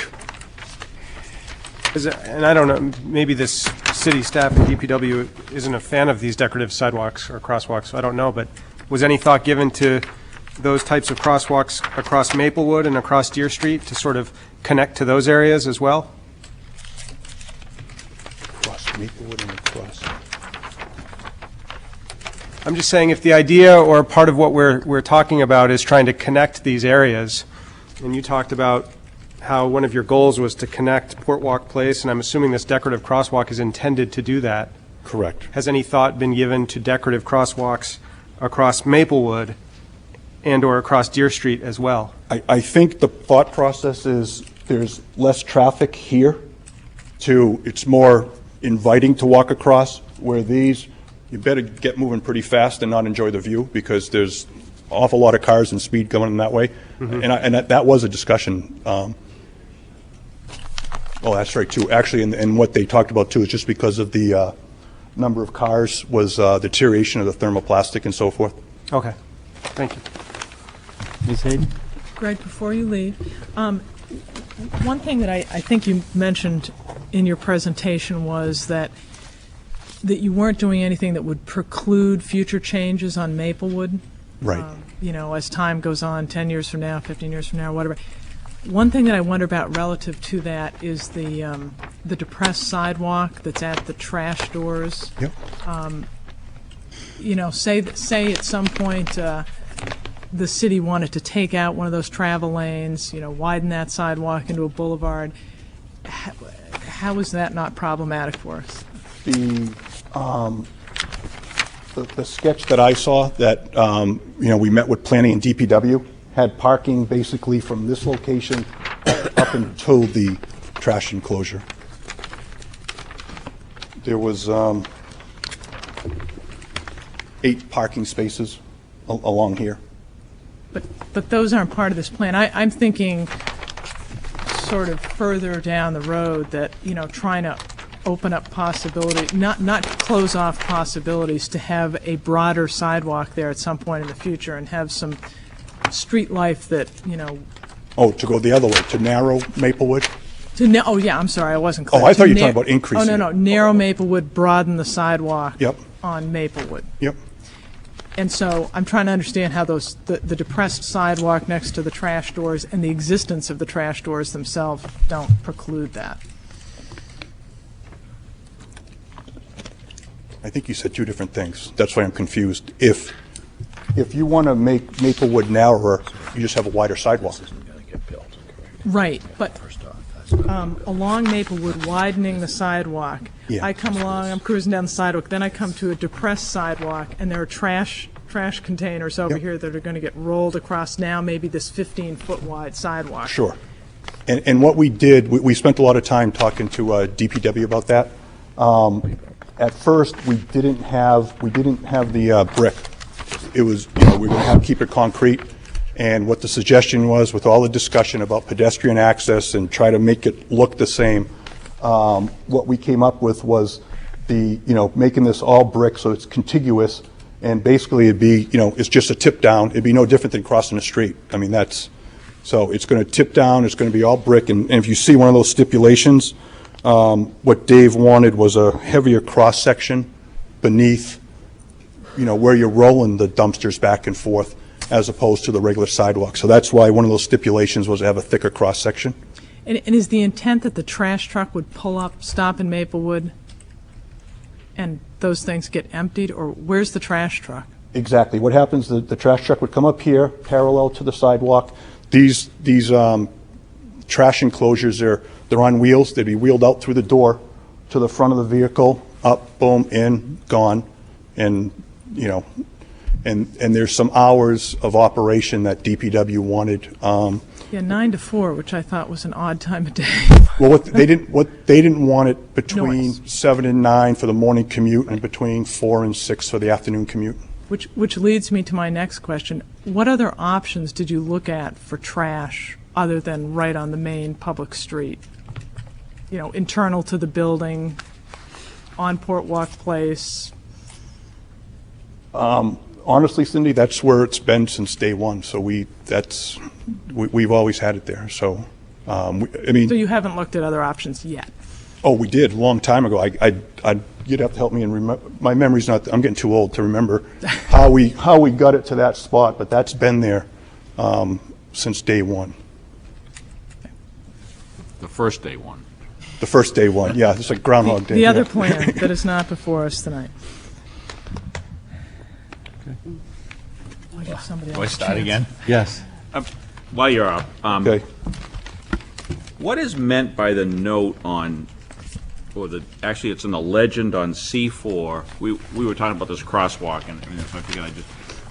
And I don't know, maybe this city staff and DPW isn't a fan of these decorative sidewalks or crosswalks, I don't know, but was any thought given to those types of crosswalks across Maplewood and across Deer Street to sort of connect to those areas as well? Across Maplewood and across. I'm just saying, if the idea or part of what we're talking about is trying to connect these areas, and you talked about how one of your goals was to connect Portwalk Place, and I'm assuming this decorative crosswalk is intended to do that. Correct. Has any thought been given to decorative crosswalks across Maplewood and/or across Deer Street as well? I think the thought process is there's less traffic here it's more inviting to walk across, where these, you better get moving pretty fast and not enjoy the view, because there's an awful lot of cars and speed coming that way. Mm-hmm. And that was a discussion. Oh, that's right, too. Actually, and what they talked about, too, is just because of the number of cars was deterioration of the thermoplastic and so forth. Okay. Thank you. Ms. Hayden? Greg, before you leave, one thing that I think you mentioned in your presentation was that you weren't doing anything that would preclude future changes on Maplewood. Right. As time goes on, 10 years from now, 15 years from now, whatever. One thing that I wonder about relative to that is the depressed sidewalk that's at the trash doors. Yep. Say at some point the city wanted to take out one of those travel lanes, widen that sidewalk into a boulevard. How is that not problematic for us? The sketch that I saw that, we met with planning and DPW had parking basically from this location up until the trash enclosure. There was 8 parking spaces along here. But those aren't part of this plan. I'm thinking sort of further down the road that, trying to open up possibility, not close off possibilities to have a broader sidewalk there at some point in the future and have some street life that, Oh, to go the other way, to narrow Maplewood? Oh, yeah, I'm sorry, I wasn't clear. Oh, I thought you were talking about increasing. Oh, no, narrow Maplewood, broaden the sidewalk. Yep. On Maplewood. Yep. And so I'm trying to understand how the depressed sidewalk next to the trash doors and the existence of the trash doors themselves don't preclude that. I think you said 2 different things. That's why I'm confused. If you want to make Maplewood narrower, you just have a wider sidewalk. Right, but along Maplewood, widening the sidewalk. Yeah. I come along, I'm cruising down the sidewalk, then I come to a depressed sidewalk, and there are trash containers over here that are going to get rolled across now maybe this 15-foot wide sidewalk. Sure. And what we did, we spent a lot of time talking to DPW about that. At first, we didn't have the brick. It was, we were going to keep it concrete. And what the suggestion was, with all the discussion about pedestrian access and try to make it look the same, what we came up with was making this all brick so it's contiguous, and basically it'd be, it's just a tip down. It'd be no different than crossing the street. I mean, so it's going to tip down, it's going to be all brick, and if you see one of those stipulations, what Dave wanted was a heavier cross-section beneath, where you're rolling the dumpsters back and forth, as opposed to the regular sidewalk. So that's why one of those stipulations was to have a thicker cross-section. And is the intent that the trash truck would pull up, stop in Maplewood, and those things get emptied, or where's the trash truck? Exactly. What happens, the trash truck would come up here, parallel to the sidewalk. These trash enclosures, they're on wheels. They'd be wheeled out through the door to the front of the vehicle, up, boom, in, gone, and, and there's some hours of operation that DPW wanted. 9 to 4, which I thought was an odd time of day. Well, they didn't want it between 7 and 9 for the morning commute, and between 4 and 6 for the afternoon commute. Which leads me to my next question. What other options did you look at for trash other than right on the main public street? Internal to the building, on Portwalk Place? honestly, Cindy, that's where it's been since day one. So we've always had it there. So, I mean. So you haven't looked at other options yet? Oh, we did, a long time ago. You'd have to help me and remember, my memory's not, I'm getting too old to remember how we got it to that spot, but that's been there since day one. The first day one. The first day one, yeah, it's like Groundhog Day. The yeah. other plan that is not before us tonight. I'll give somebody Do I else a start chance. again? Yes. While you're up, Okay. what is meant by the note on, actually, it's in the legend on C4. We were talking about this crosswalk, and if I forget, I just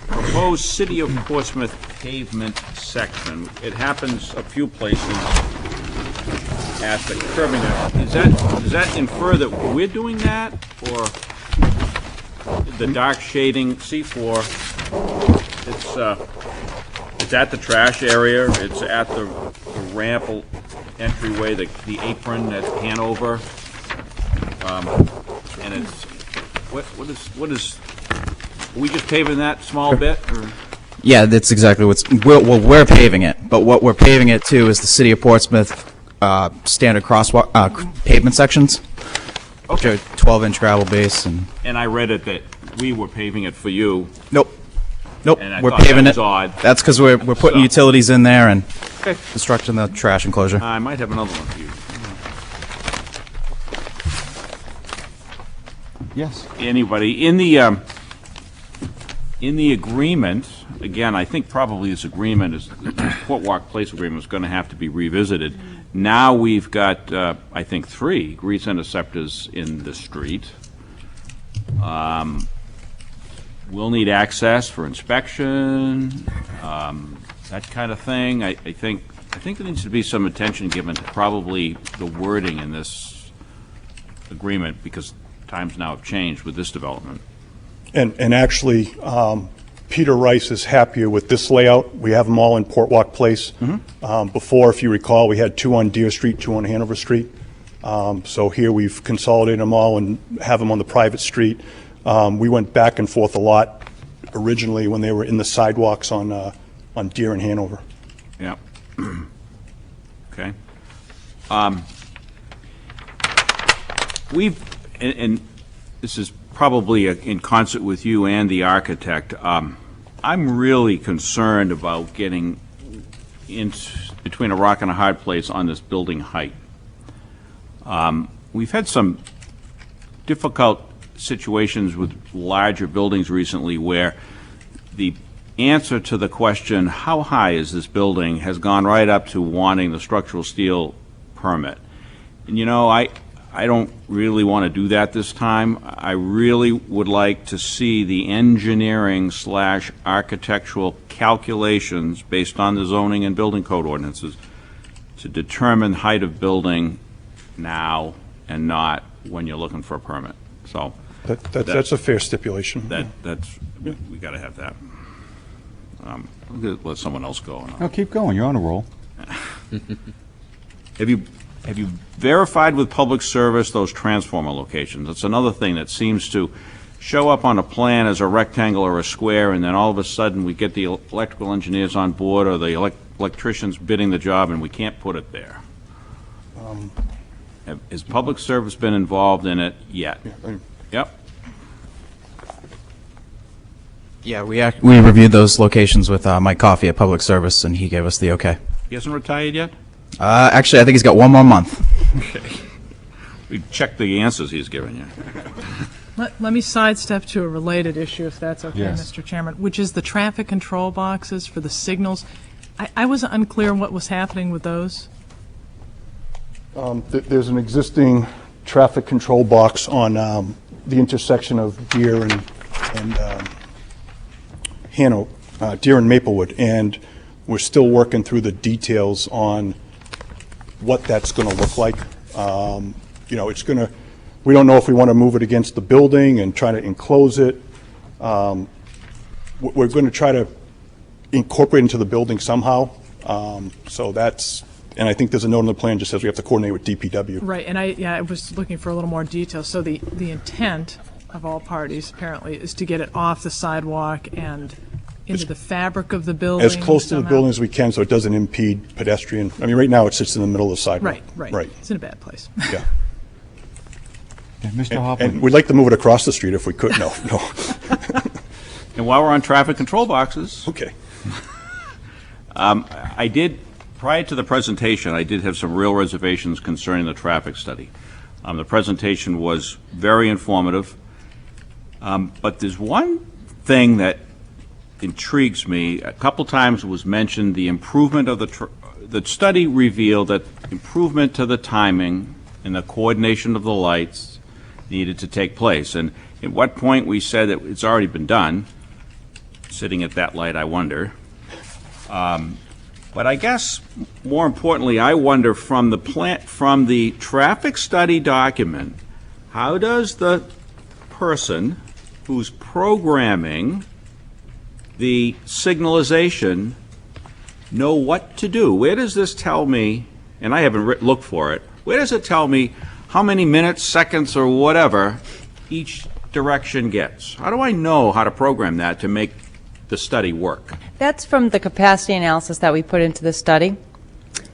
proposed City of Portsmouth pavement section. It happens a few places at the curbing. Does that infer that we're doing that, or the dark shading C4? It's at the trash area. It's at the ramp entryway, the apron at Hanover. And it's, what is, are we just paving that small bit, or? Yeah, that's exactly we're paving it, but what we're paving it to is the City of Portsmouth standard crosswalk pavement sections. Okay. Which are 12-inch gravel base And I read it that we were paving it for you. Nope, And I we're thought that paving was it. odd. That's because we're putting So- utilities in there and Okay. constructing the trash enclosure. I might have another one for you. Yes. Anybody, in the agreement, again, I think probably this agreement is, the Port Walk Place agreement is going to have to be revisited. Now we've got, I think, 3 grease interceptors in the street. We'll need access for inspection, that kind of thing. I think there needs to be some attention given to probably the wording in this agreement, because times now have changed with this development. And actually, Peter Rice is happier with this layout. We have them all in Port Walk Place. Before, if you recall, we had 2 on Deer Street, 2 on Hanover Street. So here we've consolidated them all and have them on the private street. We went back and forth a lot originally when they were in the sidewalks on Deer and Hanover. Yeah. Okay. And this is probably in concert with you and the architect, I'm really concerned about getting in between a rock and a hard place on this building height. We've had some difficult situations with larger buildings recently where the answer to the question, how high is this building, has gone right up to wanting the structural steel permit. And I don't really want to do that this time. I really would like to see the engineering/architectural calculations based on the zoning and building code ordinances to determine height of building now and not when you're looking for a permit. So That's a fair stipulation. We got to have that. I'm going to let someone else go. No, keep going. You're on a roll. Have you verified with public service those transformer locations? That's another thing that seems to show up on a plan as a rectangle or a square, and then all of a sudden we get the electrical engineers on board or the electricians bidding the job, and we can't put it there. Has public service been involved in it yet? Yep. Yeah, we reviewed those locations with Mike Coffey at Public Service, and he gave us the okay. He hasn't retired yet? Actually, I think he's got 1 more month. Okay. We checked the answers he's given you. Let me sidestep to a related issue, if that's okay, Yes. Mr. Chairman, which is the traffic control boxes for the signals. I was unclear what was happening with those. There's an existing traffic control box on the intersection of Deer and Deer and Maplewood, and we're still working through the details on what that's going to look like. It's going to. We don't know if we want to move it against the building and try to enclose it. We're going to try to incorporate into the building somehow. So that's, and I think there's a note on the plan just says we have to coordinate with DPW. Right, and I was looking for a little more detail. So the intent of all parties, apparently, is to get it off the sidewalk and into the fabric of the building. As close to the somehow. building as we can so it doesn't impede pedestrian. I mean, right now it sits in the middle of the sidewalk. Right. It's in a bad place. Yeah. Mr. Hoffman. And we'd like to move it across the street if we could. No. And while we're on traffic control boxes. Okay. I did, prior to the presentation, I did have some real reservations concerning the traffic study. The presentation was very informative, but there's one thing that intrigues me. A couple times was mentioned the improvement of the study revealed that improvement to the timing and the coordination of the lights needed to take place. And at what point we said that it's already been done, sitting at that light, I wonder. But I guess more importantly, I wonder from the traffic study document, how does the person who's programming the signalization know what to do? Where does this tell me, and I haven't looked for it, where does it tell me how many minutes, seconds, or whatever each direction gets? How do I know how to program that to make the study work? That's from the capacity analysis that we put into the study.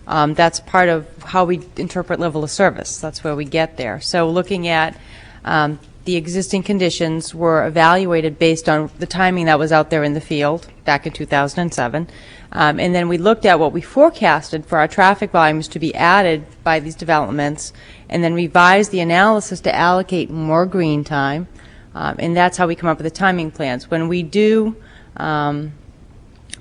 That's part of how we interpret level of service. That's where we get there. So looking at the existing conditions were evaluated based on the timing that was out there in the field back in 2007. And then we looked at what we forecasted for our traffic volumes to be added by these developments, and then revised the analysis to allocate more green time. And that's how we come up with the timing plans. When we do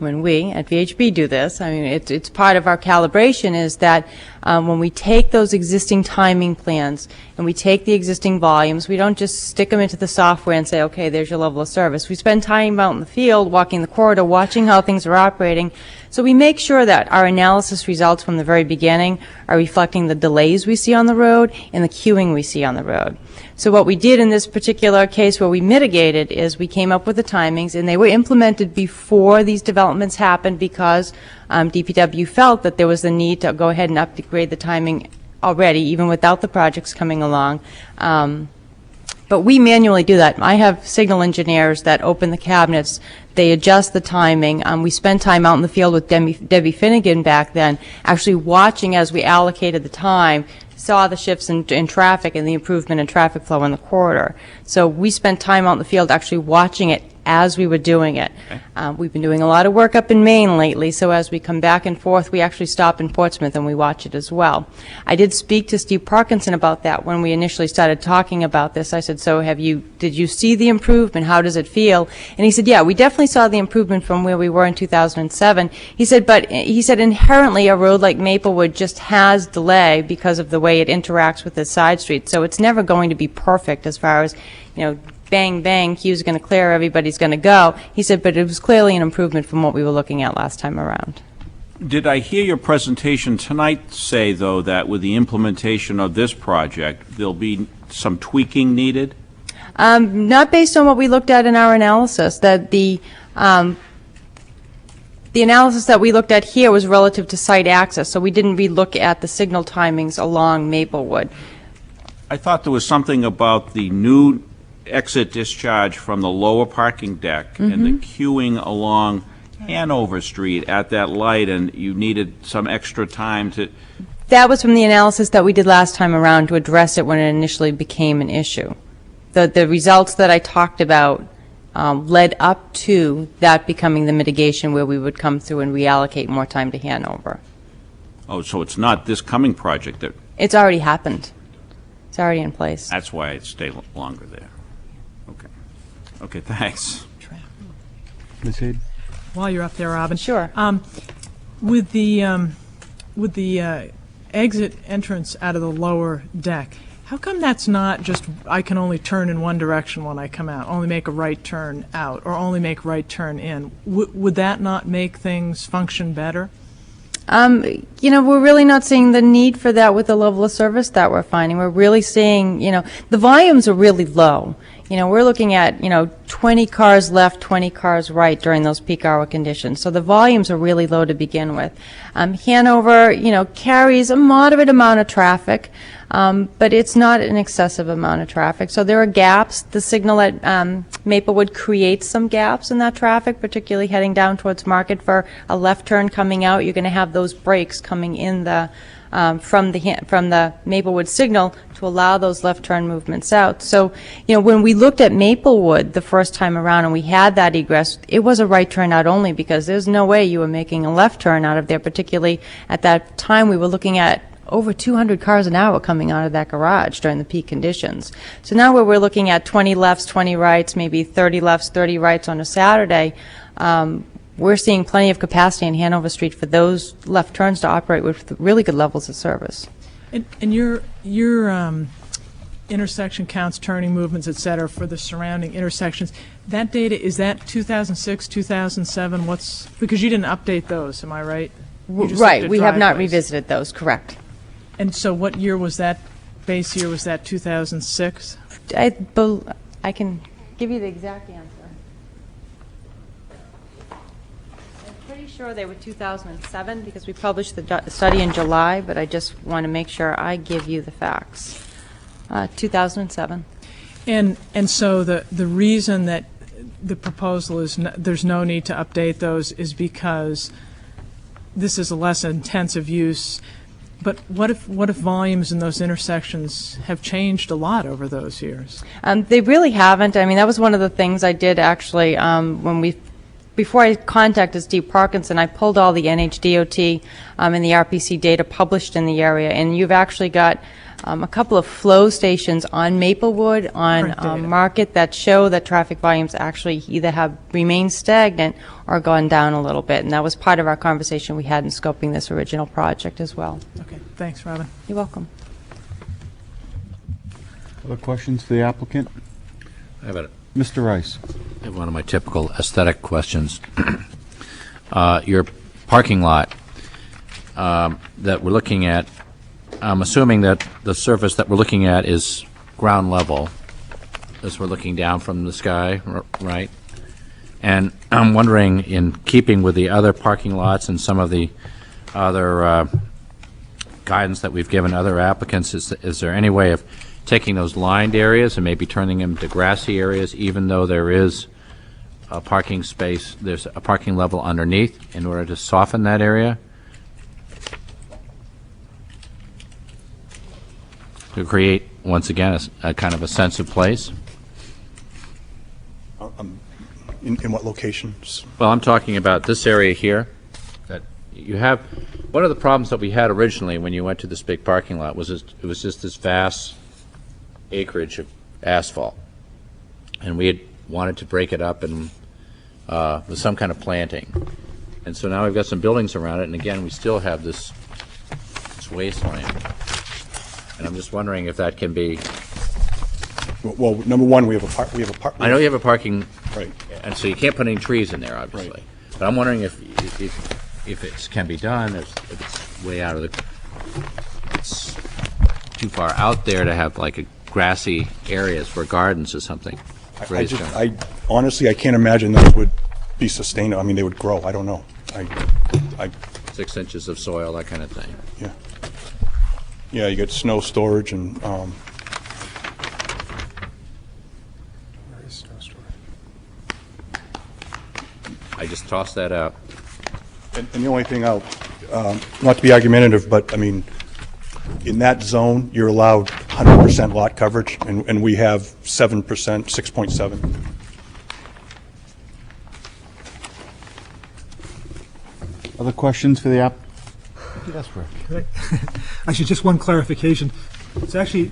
when we at VHB do this, I mean, it's part of our calibration is that when we take those existing timing plans and we take the existing volumes, we don't just stick them into the software and say, okay, there's your level of service. We spend time out in the field, walking the corridor, watching how things are operating. So we make sure that our analysis results from the very beginning are reflecting the delays we see on the road and the queuing we see on the road. So what we did in this particular case where we mitigated is we came up with the timings, and they were implemented before these developments happened because DPW felt that there was the need to go ahead and upgrade the timing already, even without the projects coming along. But we manually do that. I have signal engineers that open the cabinets. They adjust the timing. We spent time out in the field with Debbie Finnegan back then, actually watching as we allocated the time, saw the shifts in traffic and the improvement in traffic flow in the corridor. So we spent time out in the field actually watching it as we were doing it. We've been doing a lot of work up in Maine lately, so as we come back and forth, we actually stop in Portsmouth and we watch it as well. I did speak to Steve Parkinson about that when we initially started talking about this. I said, so did you see the improvement? How does it feel? And he said, yeah, we definitely saw the improvement from where we were in 2007. He said, but he said inherently a road like Maplewood just has delay because of the way it interacts with the side streets, so it's never going to be perfect as far as, bang, bang, queue's going to clear, everybody's going to go. He said, but it was clearly an improvement from what we were looking at last time around. Did I hear your presentation tonight say, though, that with the implementation of this project, there'll be some tweaking needed? Not based on what we looked at in our analysis. That the analysis that we looked at here was relative to site access, so we didn't re-look at the signal timings along Maplewood. I thought there was something about the new exit discharge from the lower parking deck and the queuing along Hanover Street at that light, and you needed some extra time to... That was from the analysis that we did last time around to address it when it initially became an issue. The results that I talked about led up to that becoming the mitigation where we would come through and reallocate more time to Hanover. Oh, so it's not this coming project that... It's already happened. It's already in place. That's why it stayed longer there. Okay. Okay, thanks. Ms. Hayden? While you're up there, Robin. Sure. With the exit entrance out of the lower deck, how come that's not just, I can only turn in one direction when I come out, only make a right turn out, or only make right turn in? Would that not make things function better? We're really not seeing the need for that with the level of service that we're finding. We're really seeing, the volumes are really low. we're looking at, 20 cars left, 20 cars right during those peak hour conditions. So the volumes are really low to begin with. Hanover, carries a moderate amount of traffic, but it's not an excessive amount of traffic. So there are gaps. The signal at Maplewood creates some gaps in that traffic, particularly heading down towards Market for a left turn coming out. You're going to have those brakes coming in from the Maplewood signal to allow those left turn movements out. So, when we looked at Maplewood the first time around and we had that egress, it was a right turn out only, because there's no way you were making a left turn out of there, particularly at that time we were looking at over 200 cars an hour coming out of that garage during the peak conditions. So now where we're looking at 20 lefts, 20 rights, maybe 30 lefts, 30 rights on a Saturday, we're seeing plenty of capacity in Hanover Street for those left turns to operate with really good levels of service. And your intersection counts, turning movements, et cetera, for the surrounding intersections, that data, is that 2006, 2007? Because you didn't update those, am I right? Right, we have not revisited those, correct. And so what year was that, base year, was that 2006? I can give you the exact answer. I'm pretty sure they were 2007 because we published the study in July, but I just want to make sure I give you the facts. 2007. And so the reason that the proposal is there's no need to update those is because this is a less intensive use. But what if volumes in those intersections have changed a lot over those years? They really haven't. I mean, that was one of the things I did actually before I contacted Steve Parkinson, I pulled all the NHDOT and the RPC data published in the area, and you've actually got a couple of flow stations on Maplewood, on Market, that show that traffic volumes actually either have remained stagnant or gone down a little bit, and that was part of our conversation we had in scoping this original project as well. Okay, thanks, Robin. You're welcome. Other questions for the applicant? I have Mr. Rice. I have one of my typical aesthetic questions. Your parking lot that we're looking at, I'm assuming that the surface that we're looking at is ground level, as we're looking down from the sky, right? And I'm wondering, in keeping with the other parking lots and some of the other guidance that we've given other applicants, is there any way of taking those lined areas and maybe turning them to grassy areas, even though there is a parking space, there's a parking level underneath, in order to soften that area? To create, once again, a kind of a sense of place? In what locations? Well, I'm talking about this area here, that you have. One of the problems that we had originally when you went to this big parking lot was it was just this vast acreage of asphalt, and we had wanted to break it up and with some kind of planting. And so now we've got some buildings around it, and again, we still have this wasteland. And I'm just wondering if that can be. Well, number one, we have a I know you have a parking, right, and so you can't put any trees in there, obviously. Right. But I'm wondering if it can be done, if it's way out of it's too far out there to have like a grassy areas for gardens or something. I honestly, I can't imagine those would be sustainable. I mean, they would grow. I don't know. I 6 inches of soil, that kind of thing. Yeah. Yeah, you get snow storage and. I just tossed that out. And the only thing I'll, not to be argumentative, but I mean, in that zone, you're allowed 100% lot coverage, and we have 7%, 6.7. Other questions for the app? Yes, Rick. Actually, just one clarification. It's actually,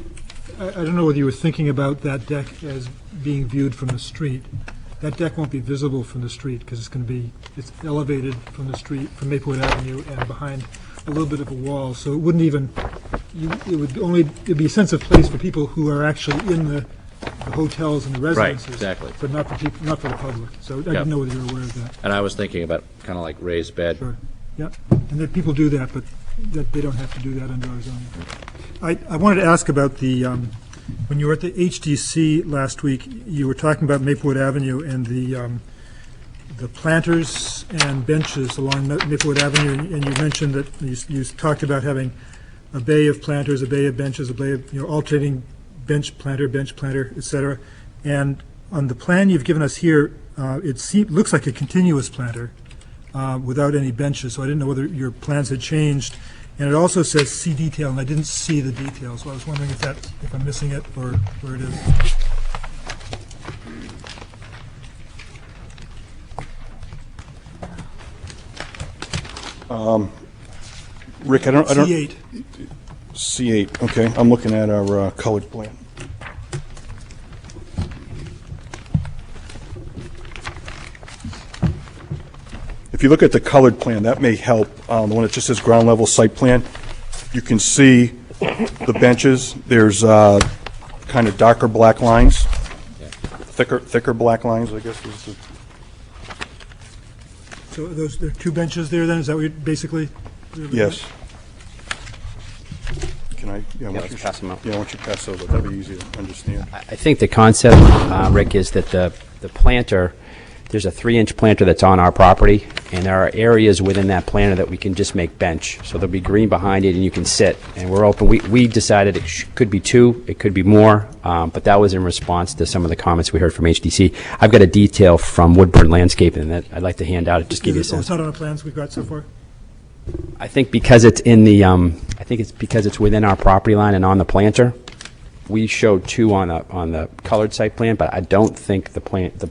I don't know whether you were thinking about that deck as being viewed from the street. That deck won't be visible from the street because it's elevated from the street, from Maplewood Avenue, and behind a little bit of a wall. So it wouldn't even, it'd be a sense of place for people who are actually in the hotels and the residences. Right, exactly. But not for people, not for the public. So I didn't know whether you were aware of that. And I was thinking about kind of like raised bed. Sure. Yeah, and that people do that, but that they don't have to do that under our zoning. I wanted to ask about the When you were at the HDC last week, you were talking about Maplewood Avenue and the planters and benches along Maplewood Avenue, and you mentioned that you talked about having a bay of planters, a bay of benches, a bay of, alternating bench planter, et cetera. And on the plan you've given us here, it looks like a continuous planter without any benches, so I didn't know whether your plans had changed. And it also says see detail, and I didn't see the details, so I was wondering if I'm missing it or where it is. Rick, I don't. C8. C8, okay. I'm looking at our colored plan. If you look at the colored plan, that may help. The one that just says ground level site plan, you can see the benches. There's kind of darker black lines, thicker black lines, I guess. Is the So there are two benches there then? Is that what you're basically? Yes. Can I? Yeah, let's pass them out. Yeah, once you pass over, that'd be easy to understand. I think the concept, Rick, is that the planter, there's a 3-inch planter that's on our property, and there are areas within that planter that we can just make bench. So there'll be green behind it, and you can sit. And we're open. We decided it could be 2, it could be more, but that was in response to some of the comments we heard from HDC. I've got a detail from Woodburn Landscaping that I'd like to hand out. Just give you a sense. It's not on the plans we've got so far? I think because it's in the, I think it's because it's within our property line and on the planter. We showed 2 on the colored site plan, but I don't think the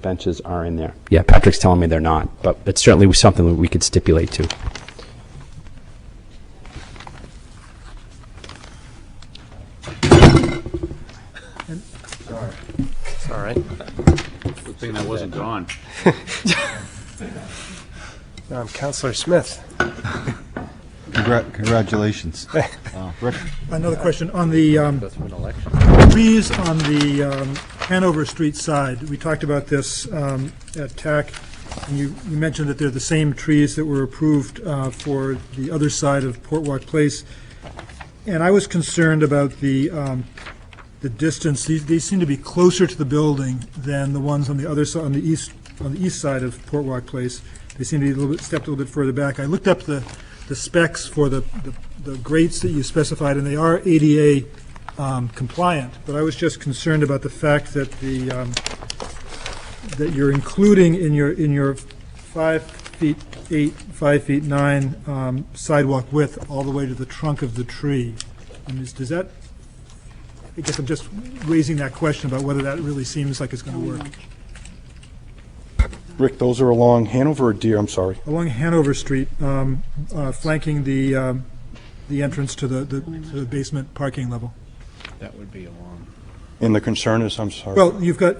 benches are in there. Yeah, Patrick's telling me they're not, but it's certainly something that we could stipulate to. It's all right. Good thing that wasn't gone. Councillor Smith. Congratulations. Rick? Another question on the trees on the Hanover Street side. We talked about this at TAC, and you mentioned that they're the same trees that were approved for the other side of Portwalk Place. And I was concerned about the distance. These seem to be closer to the building than the ones on the other side, on the east side of Portwalk Place. They seem to be stepped a little bit further back. I looked up the specs for the grates that you specified, and they are ADA compliant, but I was just concerned about the fact that that you're including in your 5 feet 8, 5 feet 9 sidewalk width all the way to the trunk of the tree. And does that, I guess I'm just raising that question about whether that really seems like it's going to work. Rick, those are along Hanover or Deer? I'm sorry. Along Hanover Street, flanking the entrance to the basement parking level. That would be along. And the concern is, I'm sorry. Well, you've got,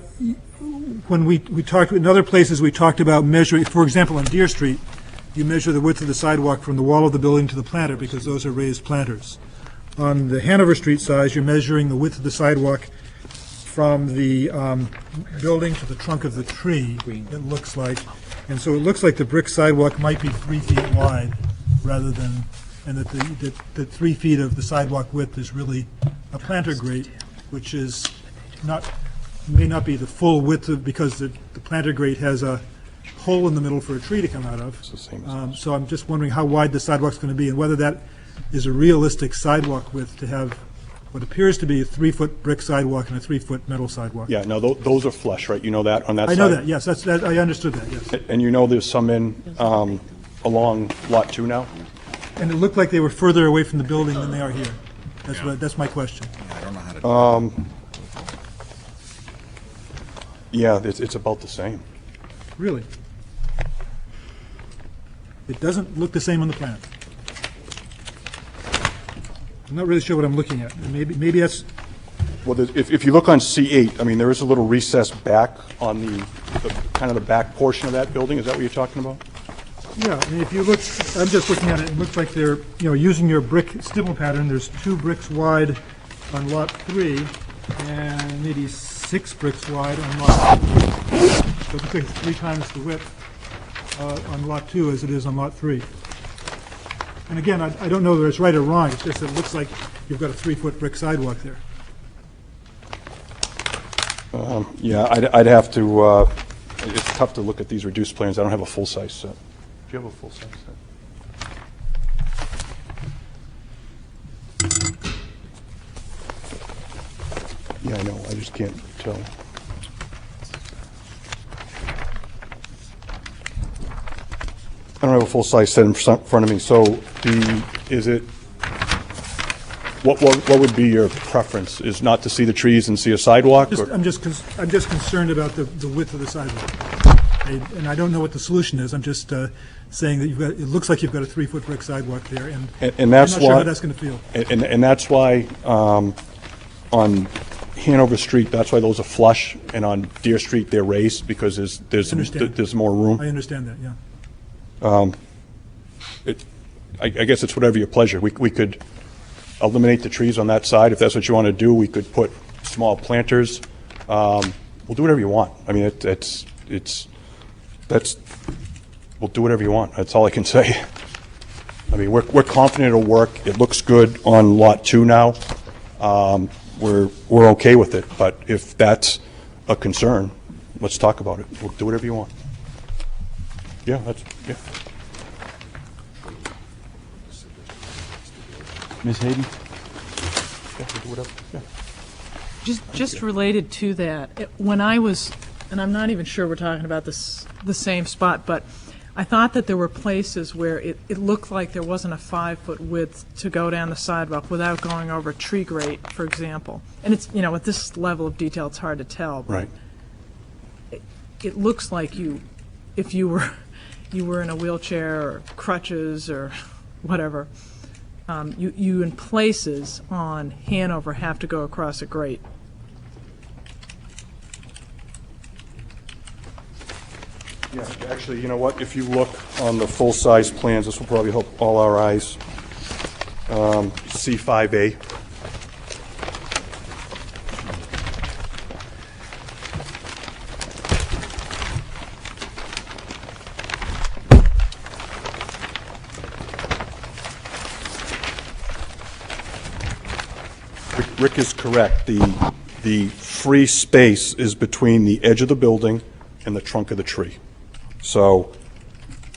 when we talked, in other places, we talked about measuring, for example, on Deer Street, you measure the width of the sidewalk from the wall of the building to the planter, because those are raised planters. On the Hanover Street size, you're measuring the width of the sidewalk from the building to the trunk of the tree, it looks like. And so it looks like the brick sidewalk might be 3 feet wide rather than, and that the 3 feet of the sidewalk width is really a planter grate, which is may not be the full width of, because the planter grate has a hole in the middle for a tree to come out of. It's the same as So I'm just wondering how wide the sidewalk's going to be and whether that is a realistic sidewalk width to have what appears to be a 3-foot brick sidewalk and a 3-foot metal sidewalk. Yeah, no, those are flush, right? You know that on that I side? know that, yes, I understood that, yes. And you know there's some in along Lot 2 now? And it looked like they were further away from the building than they are here. That's my question. I don't know how to do Yeah, it's about the same. Really? It doesn't look the same on the plan. I'm not really sure what I'm looking at. Maybe that's... Well, if you look on C8, I mean, there is a little recess back on the kind of the back portion of that building. Is that what you're talking about? Yeah, I mean, if you look, I'm just looking at it, it looks like they're, using your brick stipple pattern, there's 2 bricks wide on Lot 3, and maybe 6 bricks wide on Lot 2. So it looks like it's 3 times the width on Lot 2 as it is on Lot 3. And again, I don't know whether it's right or wrong, it's just that it looks like you've got a 3-foot brick sidewalk there. Yeah, I'd have to, it's tough to look at these reduced plans. I don't have a full-size set. Do you have a full-size set? Yeah, I know, I just can't tell. I don't have a full-size set in front of me, so what would be your preference? Is not to see the trees and see a sidewalk? Or? I'm just concerned about the width of the sidewalk. And I don't know what the solution is. I'm just saying that it looks like you've got a 3-foot brick sidewalk there, and that's I'm not sure how that's going to feel. And that's why on Hanover Street, that's why those are flush, and on Deer Street, they're raised, because there's more room. I understand that, yeah. I guess it's whatever your pleasure. We could eliminate the trees on that side. If that's what you want to do, we could put small planters. We'll do whatever you want. I mean, we'll do whatever you want. That's all I can say. I mean, we're confident it'll work. It looks good on Lot 2 now. We're okay with it, but if that's a concern, let's talk about it. We'll do whatever you want. Yeah, yeah. Ms. Hayden? Yeah, we'll do whatever. Yeah. Just related to that, when I was, and I'm not even sure we're talking about the same spot, but I thought that there were places where it looked like there wasn't a 5-foot width to go down the sidewalk without going over a tree grate, for example. And it's, with this level of detail, it's hard to tell. But right. It looks like if you were in a wheelchair or crutches or whatever, you in places on Hanover have to go across a grate. Yeah, actually, you know what? If you look on the full-size plans, this will probably help all our eyes. C5A. Rick is correct. The free space is between the edge of the building and the trunk of the tree. So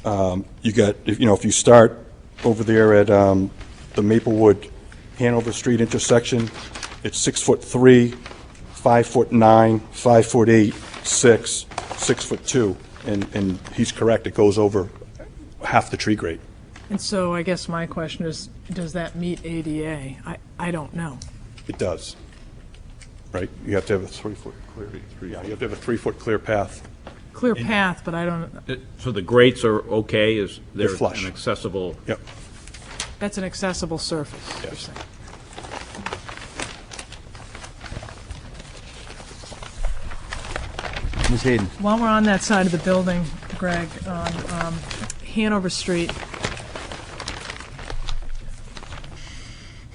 you got, if you start over there at the Maplewood Hanover Street intersection, it's 6'3", 5'9", 5'8", 6'2", and he's correct. It goes over half the tree grate. And so I guess my question is, does that meet ADA? I don't know. It does. Right? You have to have a 3-foot clear. Yeah, you have to have a 3-foot clear path. Clear path, but I don't. So the grates are okay? Is there They're flush. An accessible? Yep. That's an accessible surface. Yes. Ms. Hayden? While we're on that side of the building, Greg, on Hanover Street.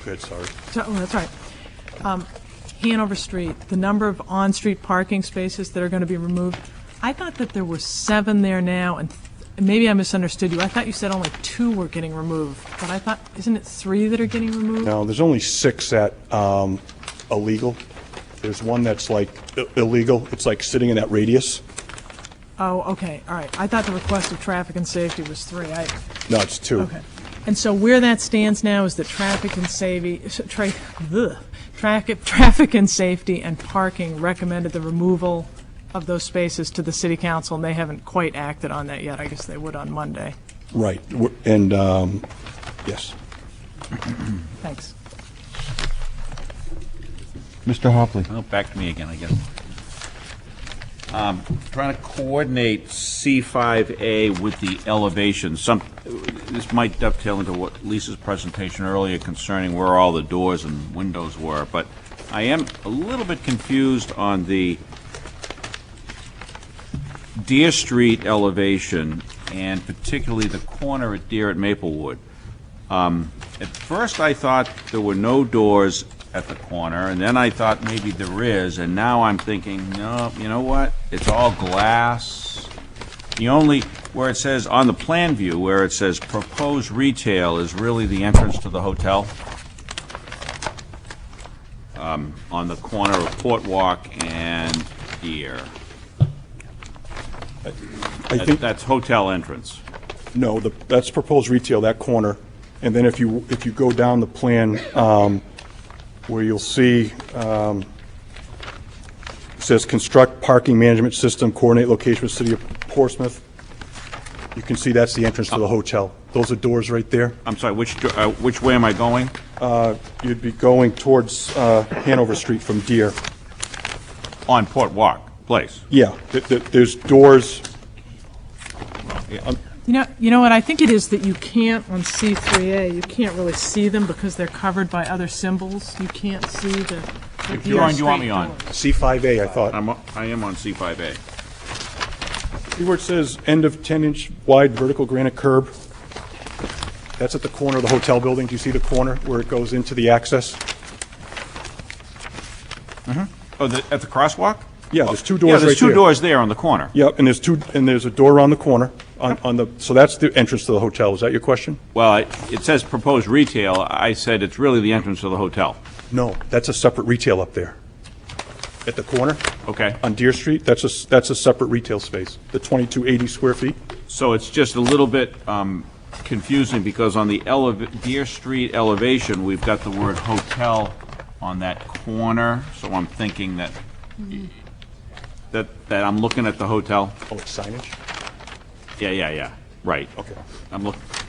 Good, sorry. Oh, that's right. Hanover Street, the number of on-street parking spaces that are going to be removed, I thought that there were 7 there now, and maybe I misunderstood you. I thought you said only 2 were getting removed, but I thought, isn't it 3 that are getting removed? No, there's only 6 that illegal. There's one that's like illegal. It's like sitting in that radius. Oh, okay, all right. I thought the request of traffic and safety was 3. No, it's 2. Okay. And so where that stands now is that traffic and safety and parking recommended the removal of those spaces to the city council, and they haven't quite acted on that yet. I guess they would on Monday. Right, and yes. Thanks. Mr. Hopley? Well, back to me again, I guess. Trying to coordinate C5A with the elevation. This might dovetail into what Lisa's presentation earlier concerning where all the doors and windows were, but I am a little bit confused on the Deer Street elevation, and particularly the corner at Deer at Maplewood. At first I thought there were no doors at the corner, and then I thought maybe there is, and now I'm thinking, no, you know what? It's all glass. The only, where it says, on the plan view, where it says proposed retail is really the entrance to the hotel. On the corner of Port Walk and here. I think That's hotel entrance. No, that's proposed retail, that corner. And then if you go down the plan, where you'll see, it says construct parking management system, coordinate location with City of Portsmouth. You can see that's the entrance to the hotel. Those are doors right there. I'm sorry, which way am I going? You'd be going towards Hanover Street from Deer. On Port Walk Place? Yeah, there's doors. You know what, I think it is that you can't, on C3A, you can't really see them because they're covered by other symbols. You can't see the Which drawing do you want me on? C5A, I thought. I am on C5A. See where it says end of 10-inch wide vertical granite curb? That's at the corner of the hotel building. Do you see the corner where it goes into the access? Oh, at the crosswalk? Yeah, there's two doors Yeah, there's right two there. doors there on the corner. Yep, and there's a door around the corner so that's the entrance to the hotel. Is that your question? Well, it says proposed retail. I said it's really the entrance to the hotel. No, that's a separate retail up there. At the corner? Okay. On Deer Street, that's a separate retail space, the 2280 square feet. So it's just a little bit confusing because on the Deer Street elevation, we've got the word hotel on that corner, so I'm thinking that I'm looking at the hotel. Oh, it's signage? Yeah. Right. Okay.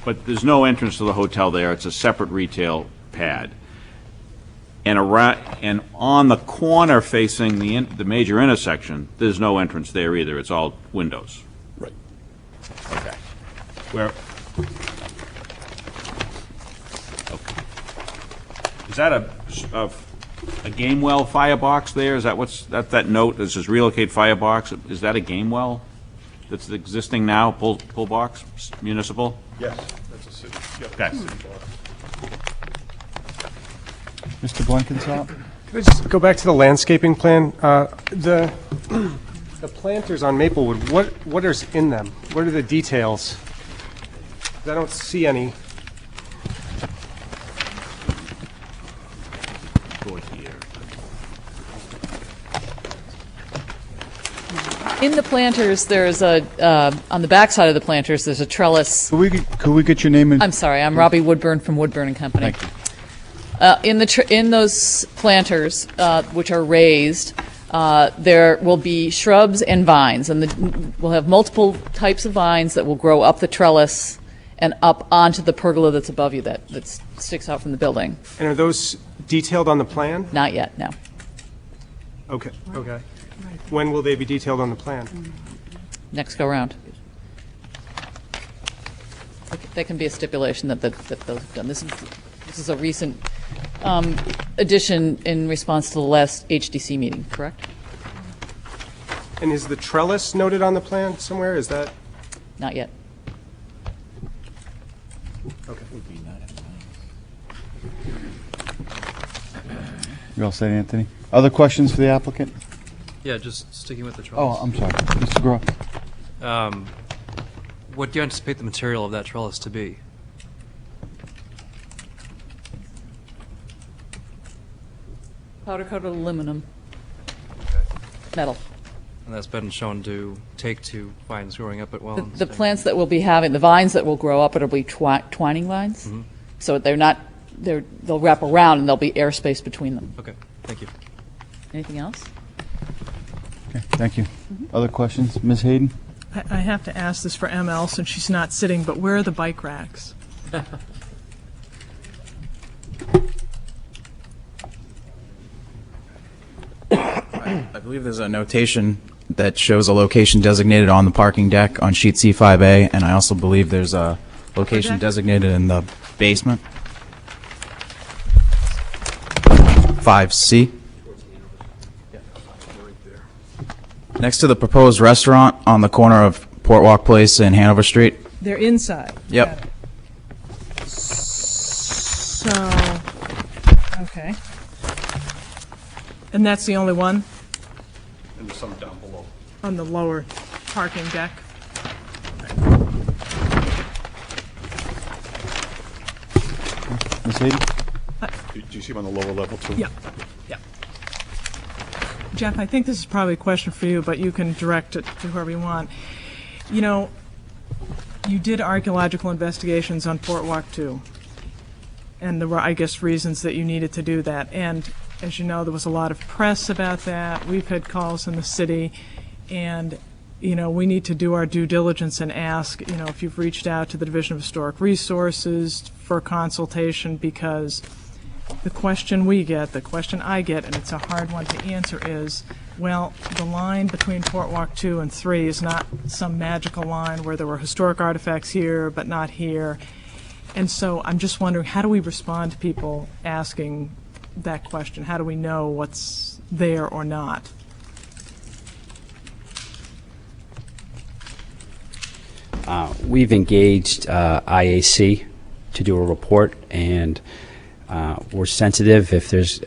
But there's no entrance to the hotel there. It's a separate retail pad. And on the corner facing the major intersection, there's no entrance there either. It's all windows. Right. Okay. Where? Okay. Is that a game well firebox there? Is that that note? This is relocate firebox. Is that a game well that's existing now? Pull box municipal? Yes, that's a city. Yep, Okay. city block. Mr. Blenkinsop? Could I just go back to the landscaping plan? The planters on Maplewood, what is in them? What are the details? I don't see any. In the planters, there's on the back side of the planters, there's a trellis. Could we get your name and? I'm sorry, I'm Robbie Woodburn from Woodburn and Company. Thank you. In those planters, which are raised, there will be shrubs and vines, and we'll have multiple types of vines that will grow up the trellis and up onto the pergola that's above you that sticks out from the building. And are those detailed on the plan? Not yet, no. Okay. When will they be detailed on the plan? Next go round. That can be a stipulation that those have done. This is a recent addition in response to the last HDC meeting, correct? And is the trellis noted on the plan somewhere? Is that? Not yet. Okay. You all set, Anthony? Other questions for the applicant? Yeah, just sticking with the Oh, trellis. I'm sorry. Mr. Groff? What do you anticipate the material of that trellis to be? Powder-coated aluminum. Metal. And that's been shown to take to vines growing up at well. The plants that we'll be having, the vines that will grow up, it'll be twining vines. Mhm. So they'll wrap around and there'll be airspace between them. Okay, thank you. Anything else? Okay, thank you. Other questions? Ms. Hayden? I have to ask this for ML since she's not sitting, but where are the bike racks? I believe there's a notation that shows a location designated on the parking deck on sheet C5A, and I also believe there's a location deck? designated in the basement. 5C. Next to the proposed restaurant on the corner of Port Walk Place and Hanover Street. They're inside. Yep. So, okay. And that's the only one And there's some down below. on the lower parking deck? Ms. Hayden? Do you see them on the lower level too? Yeah, yeah. Jeff, I think this is probably a question for you, but you can direct it to whoever you want. You know, you did archaeological investigations on Port Walk 2, and there were, I guess, reasons that you needed to do that. And as you know, there was a lot of press about that. We've had calls in the city, and you know, we need to do our due diligence and ask, you know, if you've reached out to the Division of Historic Resources for consultation, because the question we get, the question I get, and it's a hard one to answer, is, well, the line between Port Walk 2 and 3 is not some magical line where there were historic artifacts here but not here. And so I'm just wondering, how do we respond to people asking that question? How do we know what's there or not? We've engaged IAC to do a report, and we're sensitive if there's,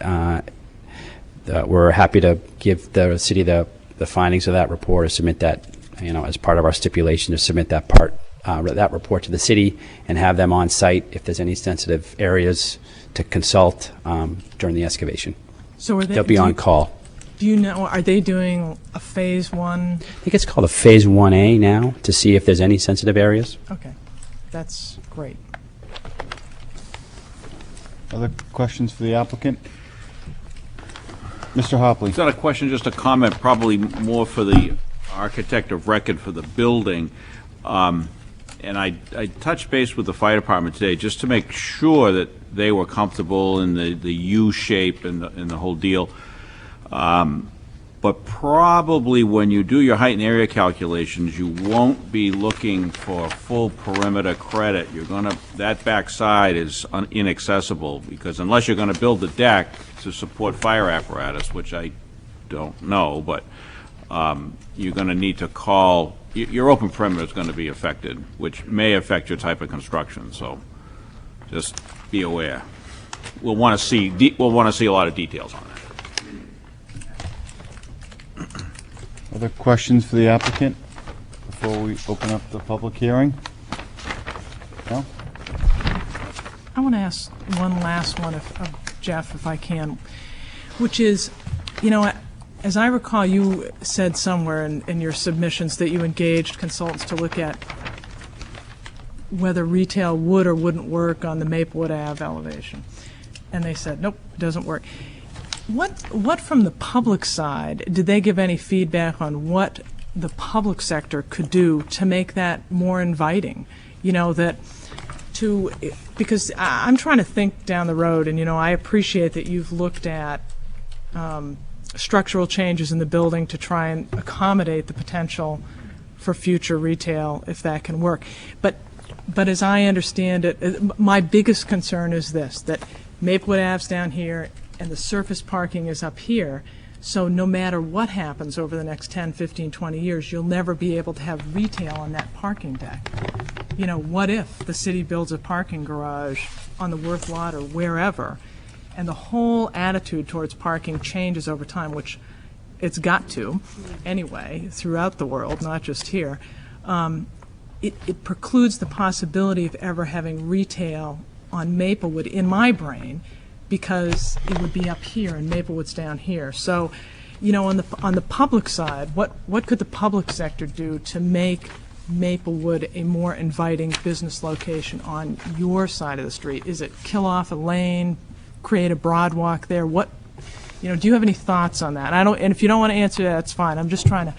we're happy to give the city the findings of that report, or submit that, you know, as part of our stipulation, to submit that that report to the city and have them on site if there's any sensitive areas to consult during the excavation. So they'll be on call. Do you know, are they doing a phase 1? I think it's called a phase 1A now, to see if there's any sensitive areas. Okay, that's great. Other questions for the applicant? Mr. Hopley. It's not a question, just a comment, probably more for the architect of record for the building. And I touched base with the fire department today just to make sure that they were comfortable in the U shape and the whole deal. But probably when you do your height and area calculations, you won't be looking for full perimeter credit. You're gonna, that backside is inaccessible, because unless you're gonna build the deck to support fire apparatus, which I don't know, but you're gonna need to call, your open perimeter is gonna be affected, which may affect your type of construction, so just be aware. We'll wanna see a lot of details on that. Other questions for the applicant before we open up the public hearing? No? I want to ask one last one of Jeff, if I can, which is, you know, as I recall, you said somewhere in your submissions that you engaged consultants to look at whether retail would or wouldn't work on the Maplewood Ave elevation. And they said, nope, it doesn't work. What from the public side, did they give any feedback on what the public sector could do to make that more inviting? You know, because I'm trying to think down the road, and, you know, I appreciate that you've looked at structural changes in the building to try and accommodate the potential for future retail, if that can work. But as I understand it, my biggest concern is this, that Maplewood Ave's down here, and the surface parking is up here, so no matter what happens over the next 10, 15, 20 years, you'll never be able to have retail on that parking deck. You know, what if the city builds a parking garage on the Worth lot or wherever, and the whole attitude towards parking changes over time, which it's got to anyway throughout the world, not just here. It precludes the possibility of ever having retail on Maplewood in my brain, because it would be up here and Maplewood's down here. So, you know, on the public side, what could the public sector do to make Maplewood a more inviting business location on your side of the street? Is it kill off a lane, create a broad walk there? What, you know, do you have any thoughts on that? And if you don't want to answer that, that's fine. I'm just trying to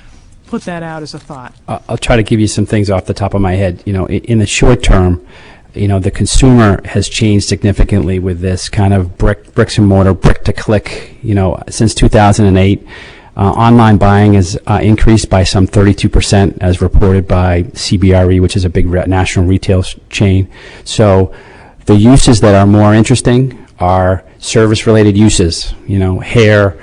put that out as a thought. I'll try to give you some things off the top of my head. You know, in the short term, you know, the consumer has changed significantly with this kind of bricks and mortar, brick to click. You know, since 2008, online buying has increased by some 32%, as reported by CBRE, which is a big national retail chain. So the uses that are more interesting are service-related uses. You know, hair,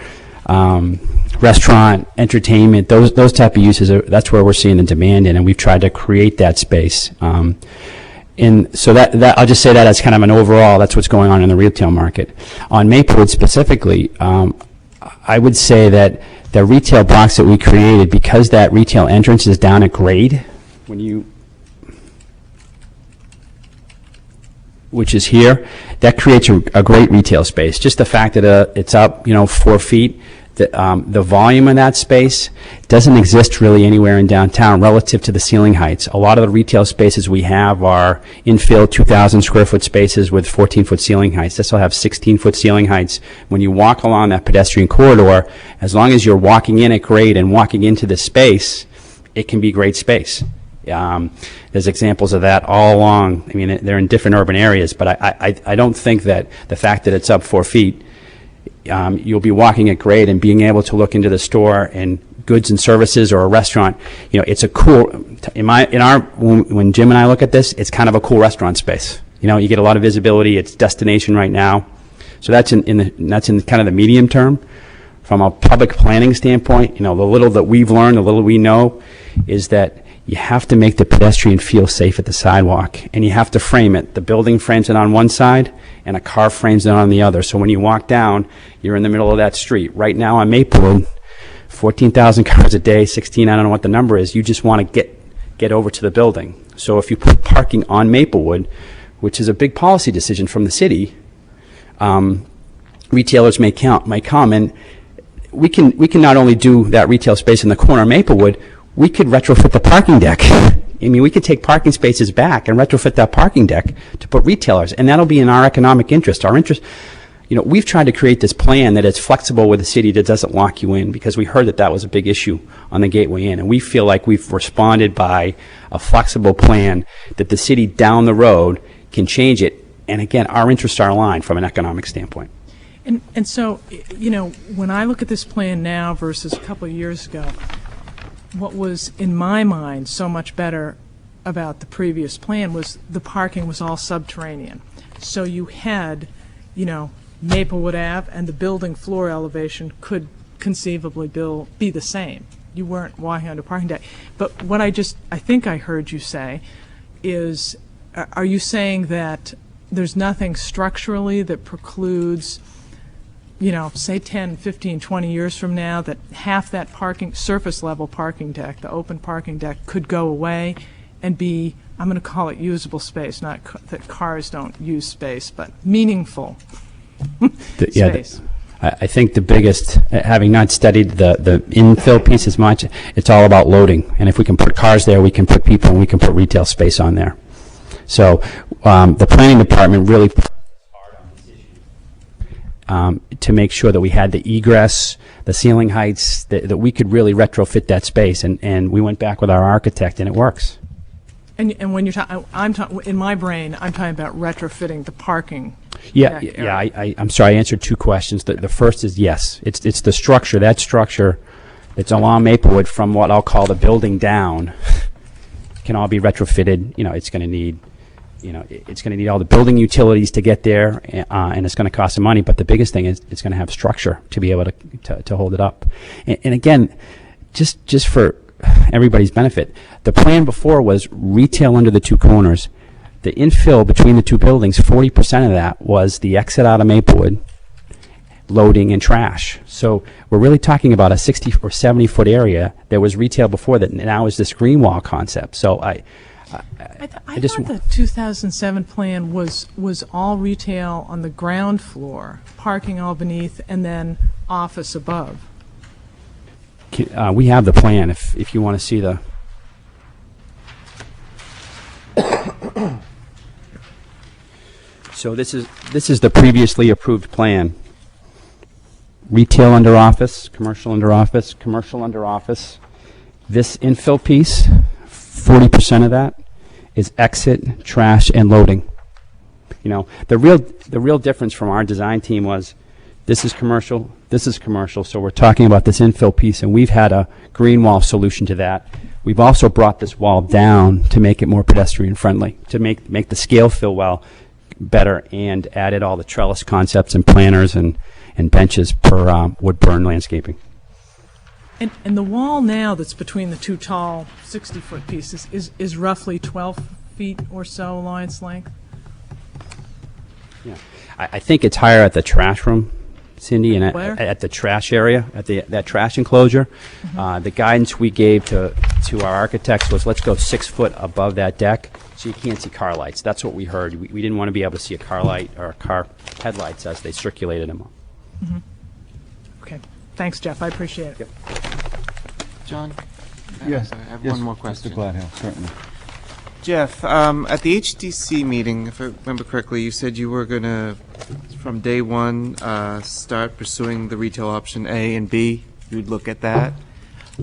restaurant, entertainment. Those type of uses. That's where we're seeing the demand in, and we've tried to create that space. And so that I'll just say that as kind of an overall, that's what's going on in the retail market. On Maplewood specifically, I would say that the retail box that we created, because that retail entrance is down at grade, which is here, that creates a great retail space. Just the fact that it's up, you know, 4 feet, The volume in that space doesn't exist really anywhere in downtown relative to the ceiling heights. A lot of the retail spaces we have are infill 2,000 square foot spaces with 14-foot ceiling heights. This will have 16-foot ceiling heights. When you walk along that pedestrian corridor, as long as you're walking in at grade and walking into the space, it can be great space. There's examples of that all along. I mean, they're in different urban areas, but I don't think that the fact that it's up 4 feet, you'll be walking at grade and being able to look into the store and goods and services or a restaurant. You know, it's a cool, when Jim and I look at this, it's kind of a cool restaurant space. You know, you get a lot of visibility. It's destination right now. So that's that's in kind of the medium term. From a public planning standpoint, you know, the little that we've learned, the little we know, is that you have to make the pedestrian feel safe at the sidewalk, and you have to frame it. The building frames it on one side, and a car frames it on the other. So when you walk down, you're in the middle of that street. Right now on Maplewood, 14,000 cars a day, 16, I don't know what the number is. You just want to get over to the building. So if you put parking on Maplewood, which is a big policy decision from the city, retailers may come, and we can not only do that retail space in the corner of Maplewood, we could retrofit the parking deck. I mean, we could take parking spaces back and retrofit that parking deck to put retailers, and that'll be in our economic interest. Our interest, you know, we've tried to create this plan that is flexible with the city, that doesn't lock you in, because we heard that that was a big issue on the Gateway Inn, and we feel like we've responded by a flexible plan that the city down the road can change it. And again, our interests are aligned from an economic standpoint. And so, you know, when I look at this plan now versus a couple of years ago, what was in my mind so much better about the previous plan was the parking was all subterranean. So you had, you know, Maplewood Ave and the building floor elevation could conceivably be the same. You weren't walking on a parking deck. But what I think I heard you say is, are you saying that there's nothing structurally that precludes, you know, say 10, 15, 20 years from now, that half that parking, surface level parking deck, the open parking deck, could go away and be, I'm going to call it usable space, not that cars don't use space, but meaningful space? I think the biggest, having not studied the infill piece as much, it's all about loading. And if we can put cars there, we can put people, and we can put retail space on there. So the planning department really to make sure that we had the egress, the ceiling heights, that we could really retrofit that space. And we went back with our architect, and it works. And when you're talking, in my brain, I'm talking about retrofitting the parking. Yeah, I'm sorry, I answered two questions. The first is yes. It's the structure, that structure that's along Maplewood from what I'll call the building down can all be retrofitted. You know, it's going to need, it's going to need all the building utilities to get there, and it's going to cost some money. But the biggest thing is it's going to have structure to be able to hold it up. And again, just for everybody's benefit, the plan before was retail under the two corners. The infill between the two buildings, 40% of that was the exit out of Maplewood, loading and trash. So we're really talking about a 60 or 70 foot area. There was retail before that, now is this green wall concept. So I just thought the 2007 plan was all retail on the ground floor, parking all beneath, and then office above. We have the plan if you want to see the. So this is the previously approved plan. Retail under office, commercial under office, commercial under office. This infill piece, 40% of that is exit, trash, and loading. You know, the real difference from our design team was this is commercial, so we're talking about this infill piece, and we've had a green wall solution to that. We've also brought this wall down to make it more pedestrian friendly, to make the scale feel better, and added all the trellis concepts and planters and benches per wood burn landscaping. And the wall now that's between the two tall 60-foot pieces is roughly 12 feet or so along its length? Yeah, I think it's higher at the trash room, Cindy, and at the trash area, at that trash enclosure. Mm-hmm. The guidance we gave to our architects was, let's go 6 foot above that deck so you can't see car lights. That's what we heard. We didn't want to be able to see a car light or a car headlights as they circulated them. Mm-hmm. Okay. Thanks, Jeff, I appreciate it. John? Yes. I have Yes, one more question. Mr. Gladhill, certainly. Jeff, at the HDC meeting, if I remember correctly, you said you were going to, from day one, start pursuing the retail option A and B. You'd look at that.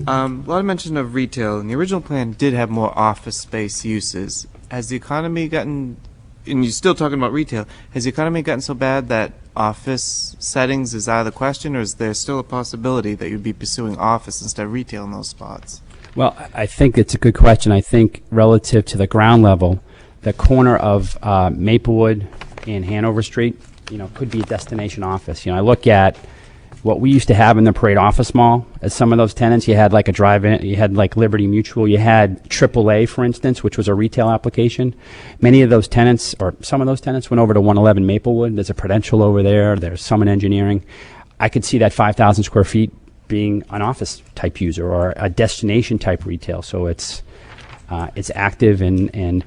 A lot of mention of retail, and the original plan did have more office space uses. Has the economy gotten, and you're still talking about retail, has the economy gotten so bad that office settings is out of the question, or is there still a possibility that you'd be pursuing office instead of retail in those spots? Well, I think it's a good question. I think relative to the ground level, the corner of Maplewood and Hanover Street, could be a destination office. I look at what we used to have in the Parade Office Mall as some of those tenants. You had like a drive-in, you had like Liberty Mutual, you had AAA, for instance, which was a retail application. Many of those tenants, or some of those tenants, went over to 111 Maplewood. There's a Prudential over there. There's Summit Engineering. I could see that 5,000 square feet being an office type user or a destination type retail. So it's active, and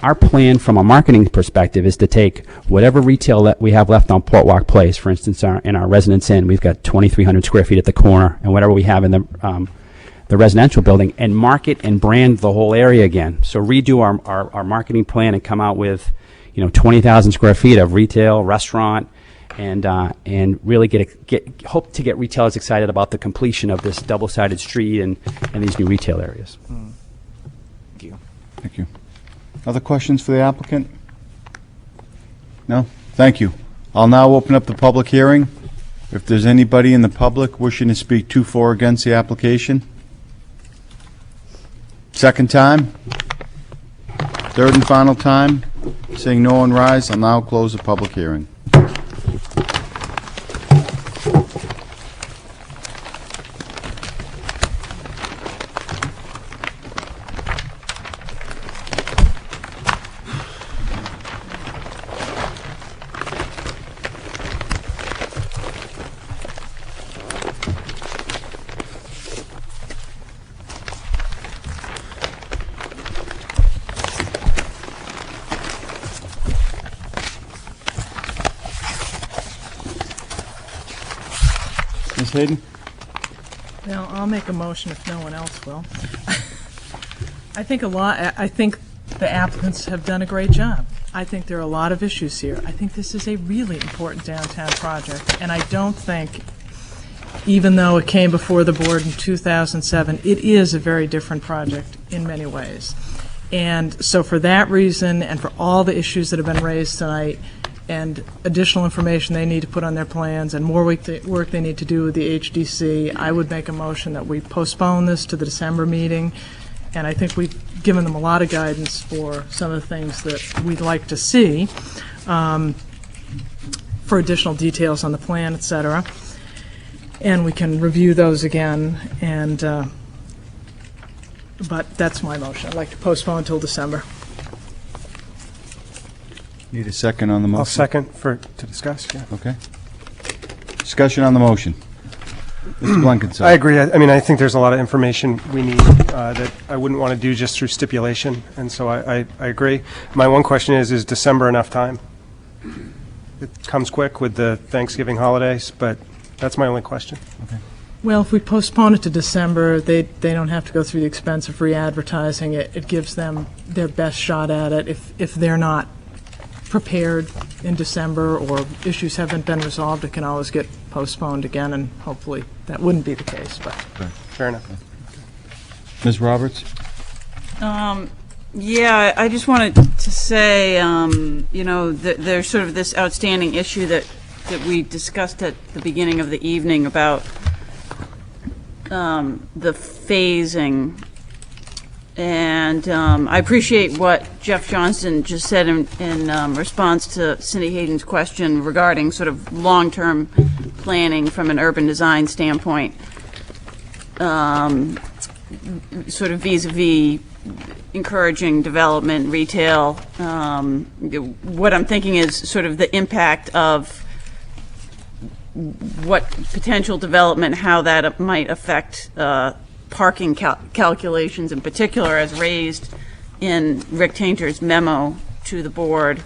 our plan from a marketing perspective is to take whatever retail that we have left on Port Walk Place. For instance, in our Residence Inn, we've got 2,300 square feet at the corner, and whatever we have in the residential building, and market and brand the whole area again. So redo our marketing plan and come out with 20,000 square feet of retail, restaurant, and really hope to get retailers excited about the completion of this double-sided street and these new retail areas. Thank you. Thank you. Other questions for the applicant? No? Thank you. I'll now open up the public hearing. If there's anybody in the public wishing to speak to, for, or against the application. Second time? Third and final time? Seeing no one rise, I'll now close the public hearing. Ms. Hayden? Now, I'll make a motion if no one else will. I think the applicants have done a great job. I think there are a lot of issues here. I think this is a really important downtown project, and I don't think, even though it came before the board in 2007, it is a very different project in many ways. And so for that reason, and for all the issues that have been raised tonight, and additional information they need to put on their plans, and more work they need to do with the HDC, I would make a motion that we postpone this to the December meeting. And I think we've given them a lot of guidance for some of the things that we'd like to see, for additional details on the plan, et cetera. And we can review those again, and but that's my motion. I'd like to postpone until December. Need a second on the motion? I'll second to discuss, yeah. Okay. Discussion on the motion. Mr. Blankenship. I agree. I think there's a lot of information we need that I wouldn't want to do just through stipulation, and so I agree. My one question is December enough time? It comes quick with the Thanksgiving holidays, but that's my only question. Okay. Well, if we postpone it to December, they don't have to go through the expense of re-advertising it. It gives them their best shot at it. If they're not prepared in December or issues haven't been resolved, it can always get postponed again, and hopefully that wouldn't be the case. But fair enough. Ms. Roberts? Yeah, I just wanted to say, there's sort of this outstanding issue that we discussed at the beginning of the evening about the phasing. And I appreciate what Jeff Johnston just said in response to Cindy Hayden's question regarding sort of long-term planning from an urban design standpoint, sort of vis-a-vis encouraging development, retail. What I'm thinking is sort of the impact of what potential development, how that might affect parking calculations in particular, as raised in Rick Tainter's memo to the board,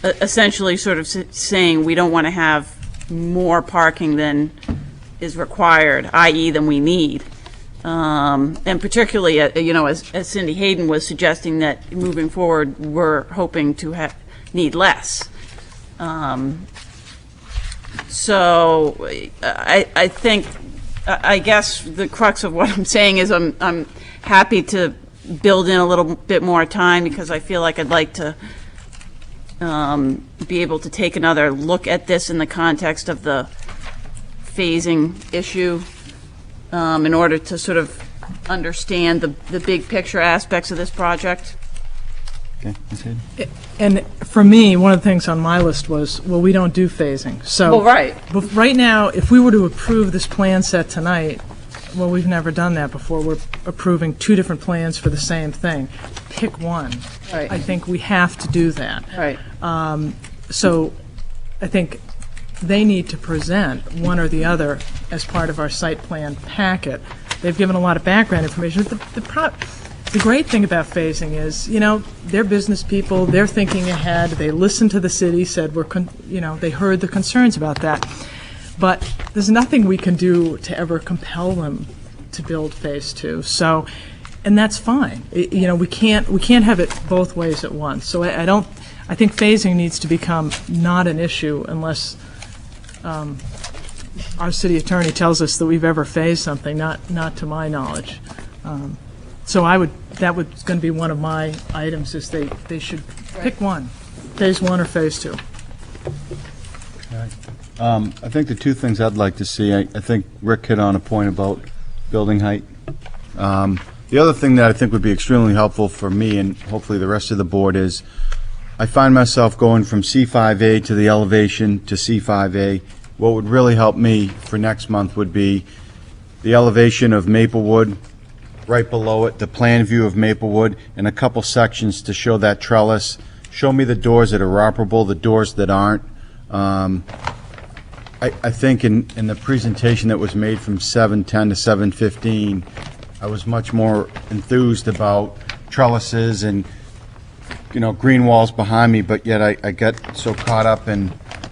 essentially sort of saying we don't want to have more parking than is required, i.e. than we need. And particularly, as Cindy Hayden was suggesting, that moving forward, we're hoping to need less. So I think, I guess the crux of what I'm saying is I'm happy to build in a little bit more time, because I feel like I'd like to be able to take another look at this in the context of the phasing issue, in order to sort of understand the big picture aspects of this project. Okay, Ms. Hayden? And for me, one of the things on my list was, well, we don't do phasing. So Well, right. But right now, if we were to approve this plan set tonight, well, we've never done that before. We're approving two different plans for the same thing. Pick one. Right. I think we have to do that. Right. So I think they need to present one or the other as part of our site plan packet. They've given a lot of background information. The great thing about phasing is, they're business people, they're thinking ahead, they listened to the city, said they heard the concerns about that. But there's nothing we can do to ever compel them to build phase two. So, and that's fine. We can't have it both ways at once. So I think phasing needs to become not an issue unless our city attorney tells us that we've ever phased something, not to my knowledge. So that was going to be one of my items, is they should pick one, phase one or phase two. I think the two things I'd like to see, I think Rick hit on a point about building height. The other thing that I think would be extremely helpful for me and hopefully the rest of the board is, I find myself going from C5A to the elevation to C5A. What would really help me for next month would be the elevation of Maplewood, right below it, the plan view of Maplewood, and a couple sections to show that trellis. Show me the doors that are operable, the doors that aren't. I think in the presentation that was made from 7:10 to 7:15, I was much more enthused about trellises and, green walls behind me, but yet I get so caught up in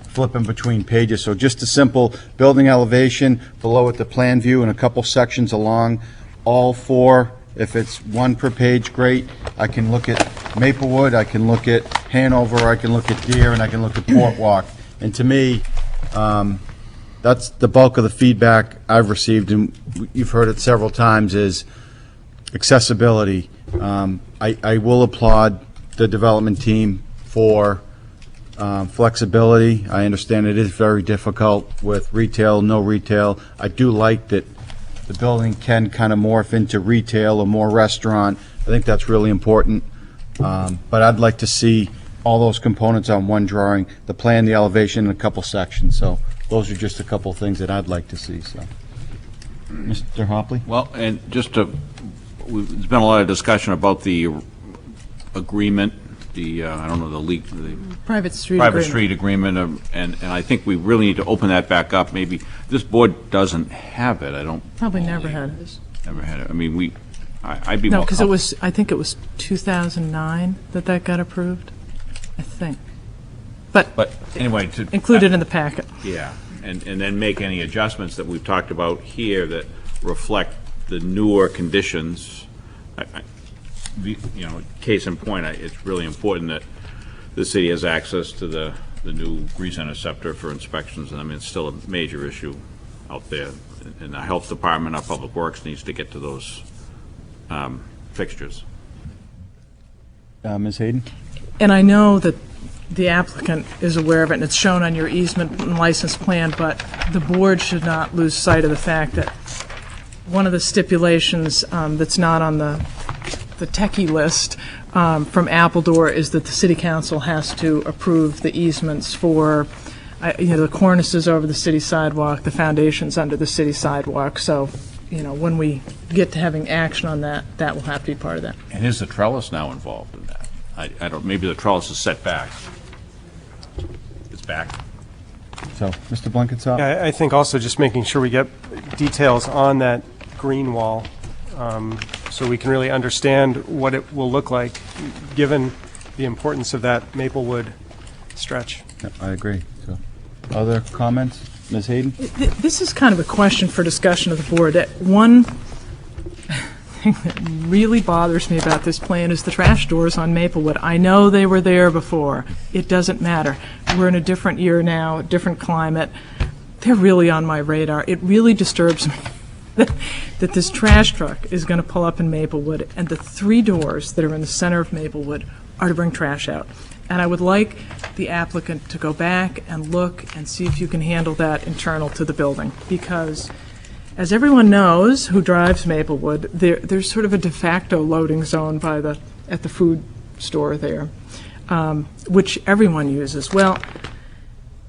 flipping between pages. So just a simple building elevation, below it the plan view, and a couple sections along. All four, if it's one per page, great. I can look at Maplewood, I can look at Hanover, I can look at Deer, and I can look at Port Walk. And to me, that's the bulk of the feedback I've received, and you've heard it several times, is accessibility. I will applaud the development team for flexibility. I understand it is very difficult with retail, no retail. I do like that the building can kind of morph into retail or more restaurant. I think that's really important. But I'd like to see all those components on one drawing, the plan, the elevation, and a couple sections. So those are just a couple things that I'd like to see. So, Mr. Hopley? Well, and there's been a lot of discussion about the agreement, I don't know, the Private street agreement, and I think we really need to open that back up. Maybe this board doesn't have it. I don't. Probably never had it. Never had it. I mean, I'd be No, more. because I think it was 2009 that got approved, I think. But anyway, included in the packet. Yeah, and then make any adjustments that we've talked about here that reflect the newer conditions. Case in point, it's really important that the city has access to the new grease interceptor for inspections, and I mean, it's still a major issue out there. And the health department, our public works needs to get to those fixtures. Ms. Hayden? And I know that the applicant is aware of it, and it's shown on your easement and license plan, but the board should not lose sight of the fact that one of the stipulations that's not on the techie list from Appledore is that the city council has to approve the easements for the cornices over the city sidewalk, the foundations under the city sidewalk. So, when we get to having action on that, that will have to be part of that. And is the trellis now involved in that? I don't, maybe the trellis is set back. It's back. So, Mr. Blankenship? Yeah, I think also just making sure we get details on that green wall, so we can really understand what it will look like, given the importance of that Maplewood stretch. I agree. So, Other comments? Ms. Hayden? This is kind of a question for discussion of the board. One thing that really bothers me about this plan is the trash doors on Maplewood. I know they were there before. It doesn't matter. We're in a different year now, different climate. They're really on my radar. It really disturbs me that this trash truck is going to pull up in Maplewood, and the 3 doors that are in the center of Maplewood are to bring trash out. And I would like the applicant to go back and look and see if you can handle that internal to the building, because as everyone knows who drives Maplewood, there's sort of a de facto loading zone at the food store there, which everyone uses. Well,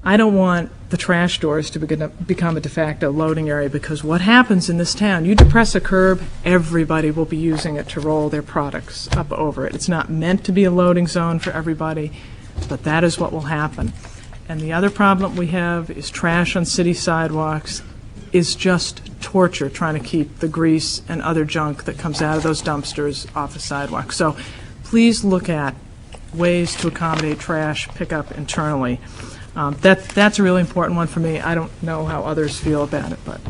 I don't want the trash doors to become a de facto loading area, because what happens in this town, you depress a curb, everybody will be using it to roll their products up over it. It's not meant to be a loading zone for everybody, but that is what will happen. And the other problem we have is trash on city sidewalks is just torture, trying to keep the grease and other junk that comes out of those dumpsters off the sidewalk. So please look at ways to accommodate trash pickup internally. That's a really important one for me. I don't know how others feel about it, but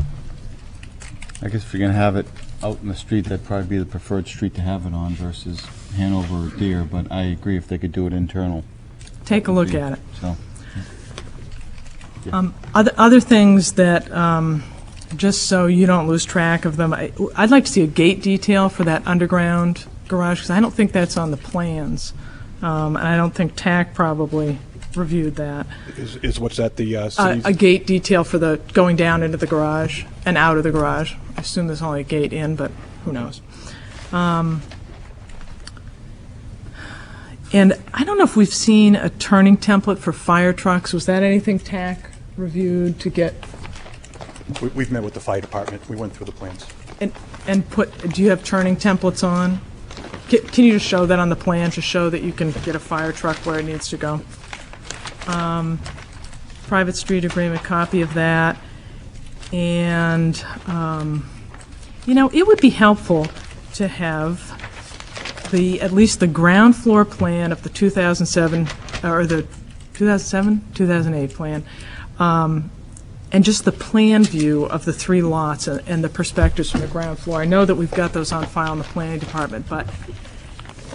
I guess if you're going to have it out in the street, that'd probably be the preferred street to have it on versus Hanover or Deer, but I agree if they could do it internal. take a look at it. So. Other things that, just so you don't lose track of them, I'd like to see a gate detail for that underground garage, because I don't think that's on the plans. And I don't think TAC probably reviewed that. Is what's that, the city's? A gate detail for the going down into the garage and out of the garage. I assume there's only a gate in, but who knows. And I don't know if we've seen a turning template for fire trucks. Was that anything TAC reviewed to get? We've met with the fire department. We went through the plans. And do you have turning templates on? Can you just show that on the plan to show that you can get a fire truck where it needs to go? Private street agreement, copy of that. And, it would be helpful to have at least the ground floor plan of the 2007, or the 2008 plan, and just the plan view of the 3 lots and the perspectives from the ground floor. I know that we've got those on file in the planning department, but,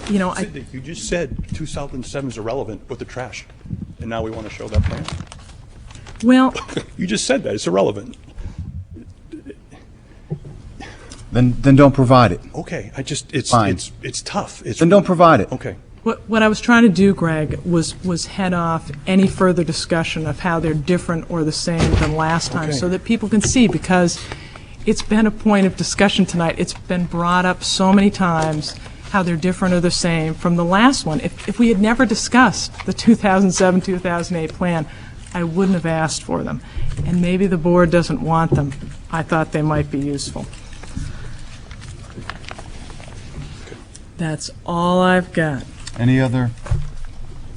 Cindy, you just said 2007 is irrelevant with the trash, and now we want to show that plan? Well... You just said that. It's irrelevant. Then don't provide it. Okay, it's Fine. It's tough. Then don't provide it. Okay. What I was trying to do, Greg, was head off any further discussion of how they're different or the same than last time, Okay. so that people can see, because it's been a point of discussion tonight. It's been brought up so many times how they're different or the same from the last one. If we had never discussed the 2007-2008 plan, I wouldn't have asked for them. And maybe the board doesn't want them. I thought they might be useful. That's all I've got. Any other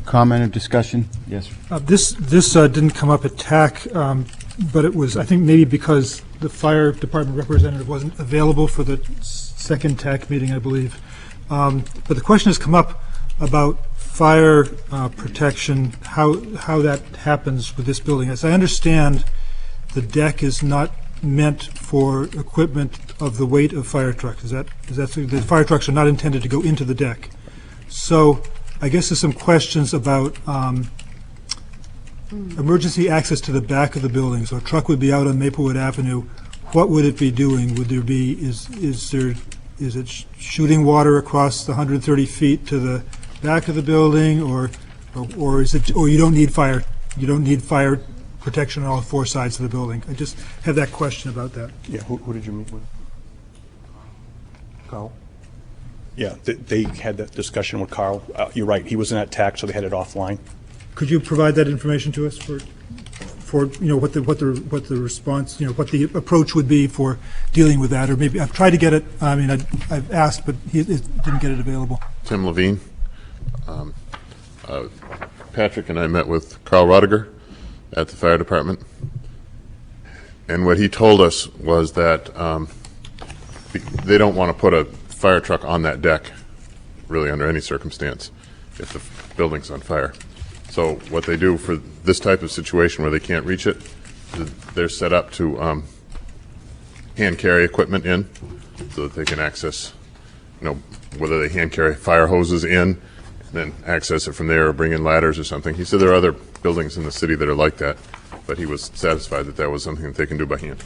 comment or discussion? Yes. This didn't come up at TAC, but it was, I think, maybe because the fire department representative wasn't available for the second TAC meeting, I believe. But the question has come up about fire protection, how that happens with this building. As I understand, the deck is not meant for equipment of the weight of fire trucks. Is that the fire trucks are not intended to go into the deck? So I guess there's some questions about emergency access to the back of the building. So a truck would be out on Maplewood Avenue. What would it be doing? Would there be, is it shooting water across the 130 feet to the back of the building, or is it, or you don't need fire protection on all 4 sides of the building? I just have that question about that. Yeah, who did you meet with? Carl? Yeah, they had that discussion with Carl. You're right, he wasn't at TAC, so they had it offline. Could you provide that information to us for what the response, what the approach would be for dealing with that? Or maybe I've tried to get it. I mean, I've asked, but he didn't get it available. Tim Levine. Patrick and I met with Carl Rodiger at the fire department, and what he told us was that they don't want to put a fire truck on that deck, really, under any circumstance, if the building's on fire. So what they do for this type of situation where they can't reach it, they're set up to hand carry equipment in so that they can access, whether they hand carry fire hoses in, then access it from there or bring in ladders or something. He said there are other buildings in the city that are like that, but he was satisfied that that was something that they can do by hand.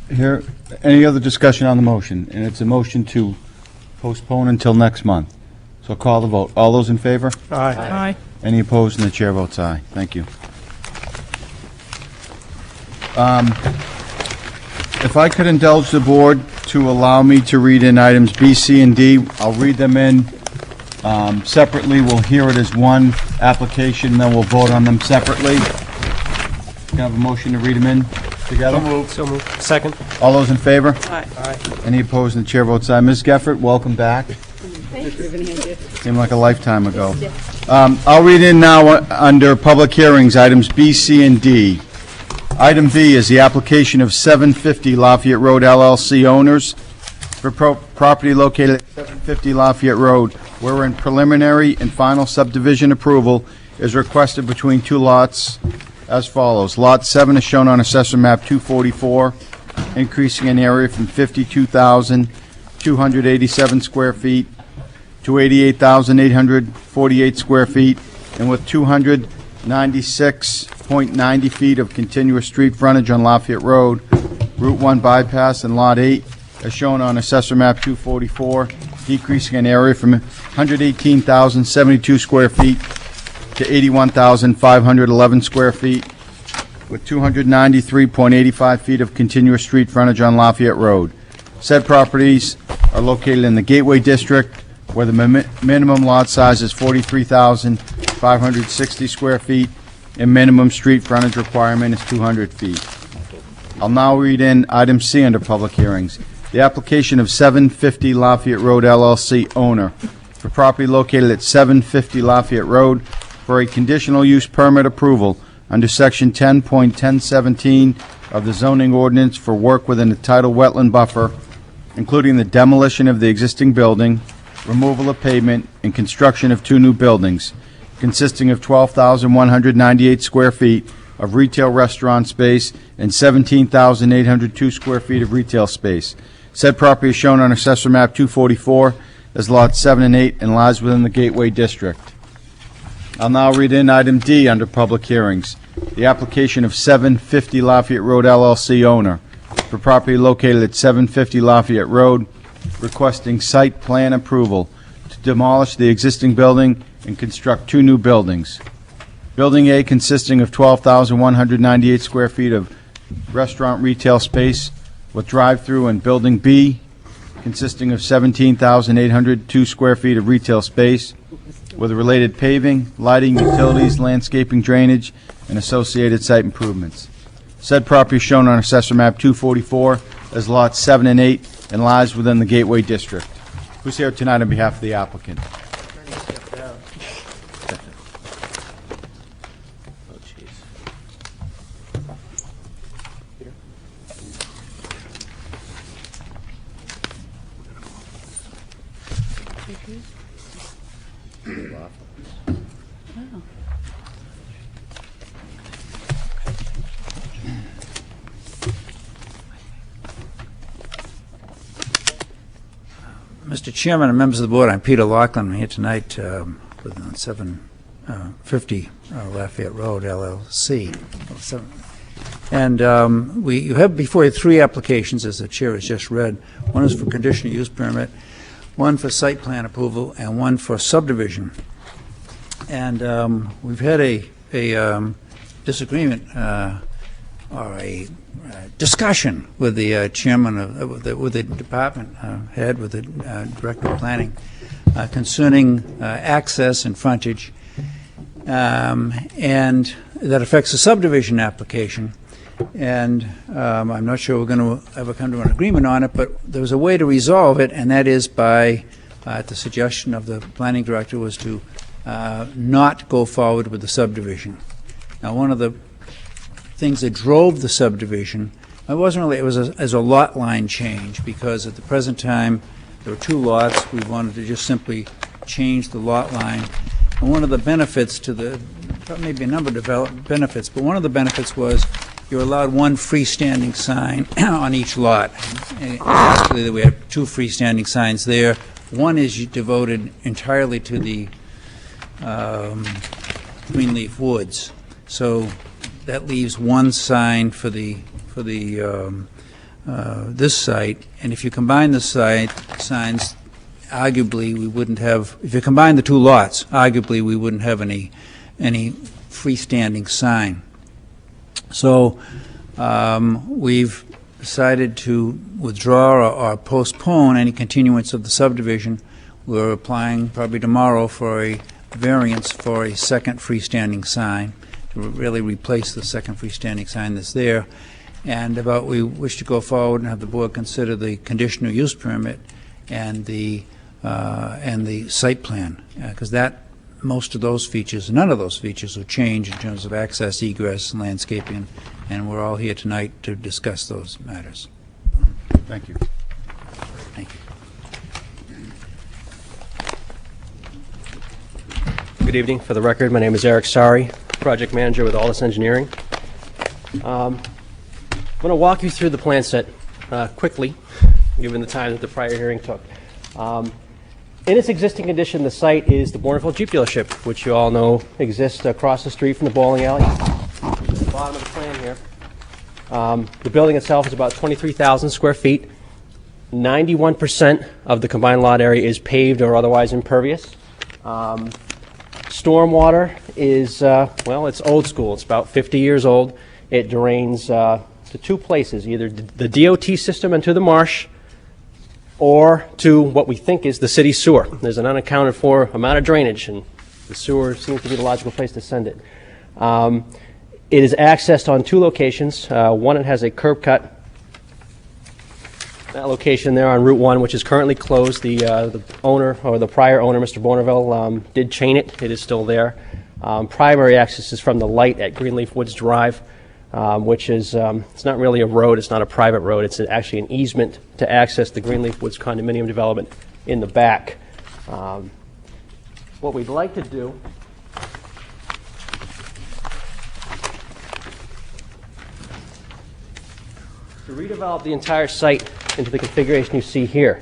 Here, any other discussion on the motion? And it's a motion to postpone until next month. So call the vote. All those in favor? Aye. Aye. Any opposed? And the chair votes aye. Thank you. If I could indulge the board to allow me to read in items B, C, and D, I'll read them in separately. We'll hear it as one application, then we'll vote on them separately. Can I have a motion to read them in together? So moved. Second. All those in favor? Aye. Any opposed? And the chair votes aye. Ms. Geffert, welcome back. Seemed like a lifetime ago. I'll read in now under public hearings, items B, C, and D. Item B is the application of 750 Lafayette Road LLC owners for property located at 750 Lafayette Road, wherein preliminary and final subdivision approval is requested between two lots as follows. Lot 7 is shown on Assessor Map 244, increasing in area from 52,287 square feet to 88,848 square feet, and with 296.90 feet of continuous street frontage on Lafayette Road, Route 1 bypass, and Lot 8, as shown on Assessor Map 244, decreasing in area from 118,072 square feet to 81,511 square feet, with 293.85 feet of continuous street frontage on Lafayette Road. Said properties are located in the Gateway District, where the minimum lot size is 43,560 square feet, and minimum street frontage requirement is 200 feet. I'll now read in item C under public hearings. The application of 750 Lafayette Road LLC owner for property located at 750 Lafayette Road for a conditional use permit approval under section 10.1017 of the zoning ordinance for work within the tidal wetland buffer, including the demolition of the existing building, removal of pavement, and construction of two new buildings, consisting of 12,198 square feet of retail restaurant space and 17,802 square feet of retail space. Said property is shown on Assessor Map 244 as lots 7 and 8 and lies within the Gateway District. I'll now read in item D under public hearings. The application of 750 Lafayette Road LLC owner for property located at 750 Lafayette Road, requesting site plan approval to demolish the existing building and construct two new buildings. Building A consisting of 12,198 square feet of restaurant retail space with drive-through, and Building B consisting of 17,802 square feet of retail space with related paving, lighting, utilities, landscaping, drainage, and associated site improvements. Said property is shown on Assessor Map 244 as lots 7 and 8 and lies within the Gateway District. Who's here tonight on behalf of the applicant? Mr. Chairman and members of the board, I'm Peter Laughlin. I'm here tonight with 750 Lafayette Road, LLC. And you have before you three applications, as the chair has just read. One is for conditional use permit, one for site plan approval, and one for subdivision. And we've had a disagreement or a discussion with the chairman with the department head, with the director of planning, concerning access and frontage, and that affects the subdivision application. And I'm not sure we're going to ever come to an agreement on it, but there's a way to resolve it, and that is by, at the suggestion of the planning director, was to not go forward with the subdivision. Now, one of the things that drove the subdivision, it wasn't really, it was as a lot line change, because at the present time, There were two lots. We wanted to just simply change the lot line. And one of the benefits to the, maybe a number of benefits, but one of the benefits was you're allowed one freestanding sign on each lot. And basically, we have two freestanding signs there. One is devoted entirely to the Greenleaf Woods. So that leaves one sign for the this site, and if you combine the signs, arguably we wouldn't have, if you combine the two lots, arguably we wouldn't have any freestanding sign. So we've decided to withdraw or postpone any continuance of the subdivision. We're applying probably tomorrow for a variance for a second freestanding sign to really replace the second freestanding sign that's there. And we wish to go forward and have the board consider the conditional use permit and the site plan, because most of those features, none of those features will change in terms of access, egress, and landscaping, and we're all here tonight to discuss those matters. Thank you. Thank you. Good evening. For the record, my name is Eric Sari, project manager with Aldis Engineering. I'm going to walk you through the plan set quickly, given the time that the prior hearing took. In its existing condition, the site is the Bourneville Jeep dealership, which you all know exists across the street from the bowling alley. At the bottom of the plan here. The building itself is about 23,000 square feet. 91% of the combined lot area is paved or otherwise impervious. Stormwater is, well, it's old school. It's about 50 years old. It drains to two places, either the DOT system into the marsh or to what we think is the city sewer. There's an unaccounted for amount of drainage, and the sewer seems to be the logical place to send it. It is accessed on two locations. One, it has a curb cut. That location there on Route 1, which is currently closed, the owner, or the prior owner, Mr. Bourneville, did chain it. It is still there. Primary access is from the light at Greenleaf Woods Drive, which is, it's not really a road, it's not a private road, it's actually an easement to access the Greenleaf Woods condominium development in the back. What we'd like to do to redevelop the entire site into the configuration you see here.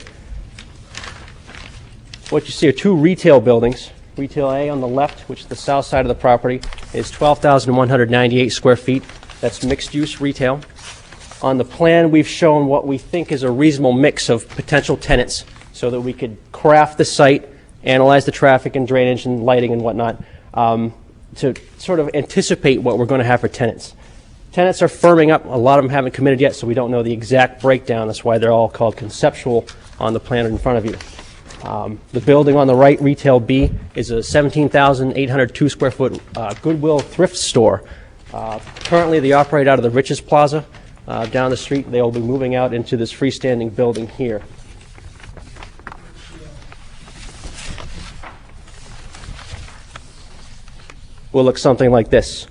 What you see are two retail buildings. Retail A on the left, which is the south side of the property, is 12,198 square feet. That's mixed-use retail. On the plan, we've shown what we think is a reasonable mix of potential tenants so that we could craft the site, analyze the traffic and drainage and lighting and whatnot to sort of anticipate what we're going to have for tenants. Tenants are firming up. A lot of them haven't committed yet, so we don't know the exact breakdown. That's why they're all called conceptual on the plan in front of you. The building on the right, Retail B, is a 17,802 square foot Goodwill thrift store. Currently, they operate out of the Riches Plaza down the street. They will be moving out into this freestanding building here. Will look something like this.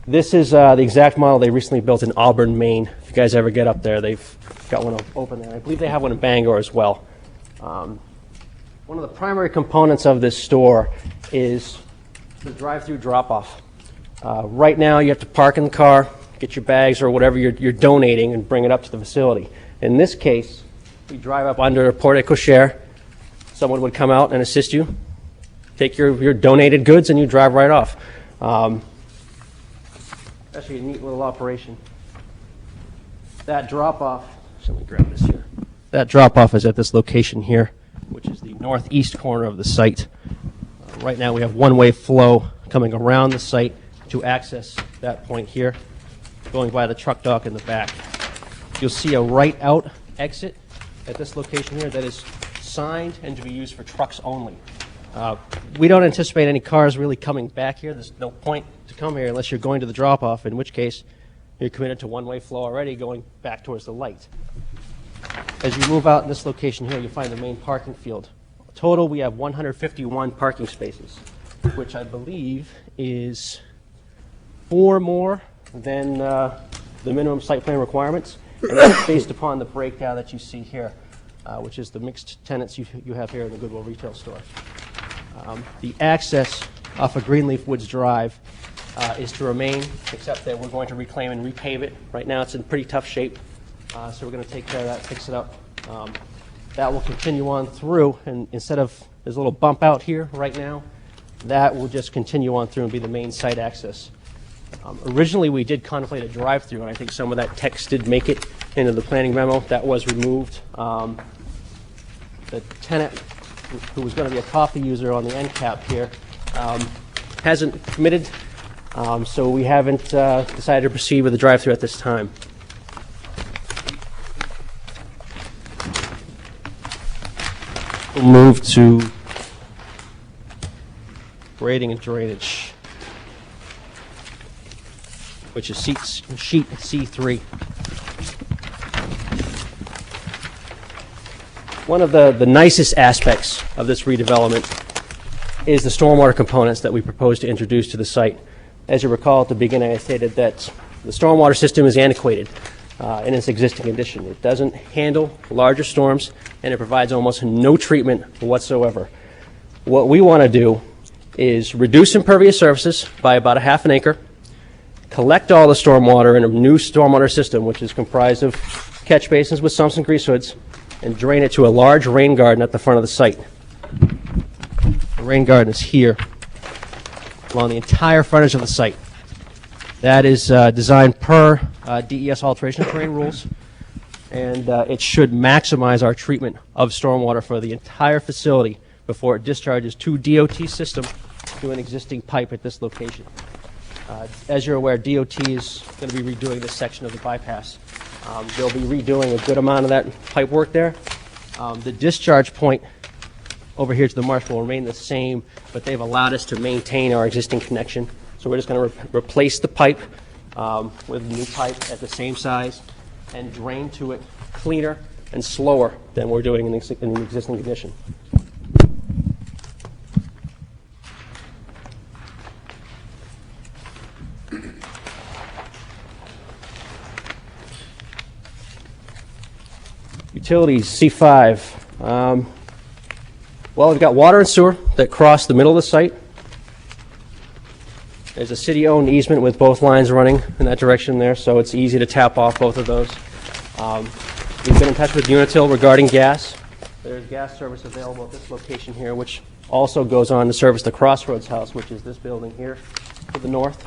This is the exact model they recently built in Auburn, Maine. If you guys ever get up there, they've got one open there. I believe they have one in Bangor as well. One of the primary components of this store is the drive-through drop-off. Right now, you have to park in the car, get your bags or whatever you're donating, and bring it up to the facility. In this case, we drive up under a porte-cochere. Someone would come out and assist you, take your donated goods, and you drive right off. Actually a neat little operation. That drop-off, let me grab this here. That drop-off is at this location here, which is the northeast corner of the site. Right now we have one-way flow coming around the site to access that point here, going by the truck dock in the back. You'll see a right-out exit at this location here that is signed and to be used for trucks only. We don't anticipate any cars really coming back here. There's no point to come here unless you're going to the drop-off, in which case you're committed to one-way flow already going back towards the light. As you move out in this location here, you'll find the main parking field. Total, we have 151 parking spaces, which I believe is 4 more than the minimum site plan requirements, and that's based upon the breakdown that you see here. which is the mixed tenants you have here in the Goodwill retail store. The access off of Greenleaf Woods Drive is to remain, except that we're going to reclaim and repave it. Right now it's in pretty tough shape, so we're going to take care of that, fix it up. That will continue on through, and instead of, there's a little bump out here right now, that will just continue on through and be the main site access. Originally, we did contemplate a drive-through, and I think some of that text did make it into the planning memo. That was removed. The tenant, who was going to be a coffee user on the end cap here, hasn't committed, so we haven't decided to proceed with the drive-through at this time. We'll move to grading and drainage, which is sheet C3. One of the nicest aspects of this redevelopment is the stormwater components that we propose to introduce to the site. As you recall at the beginning, I stated that the stormwater system is antiquated in its existing condition. It doesn't handle larger storms, and it provides almost no treatment whatsoever. What we want to do is reduce impervious surfaces by about a half an acre, collect all the stormwater in a new stormwater system, which is comprised of catch basins with sumps and grease hoods, and drain it to a large rain garden at the front of the site. The rain garden is here along the entire frontage of the site. That is designed per DES alteration of terrain rules, and it should maximize our treatment of stormwater for the entire facility before it discharges to DOT system to an existing pipe at this location. As you're aware, DOT is going to be redoing this section of the bypass. They'll be redoing a good amount of that pipe work there. The discharge point over here to the marsh will remain the same, but they've allowed us to maintain our existing connection. So we're just going to replace the pipe with a new pipe at the same size and drain to it cleaner and slower than we're doing in the existing condition. Utilities, C5. Well, we've got water and sewer that cross the middle of the site. There's a city-owned easement with both lines running in that direction there, so it's easy to tap off both of those. We've been in touch with Unitil regarding gas. There's gas service available at this location here, which also goes on to service the Crossroads house, which is this building here to the north.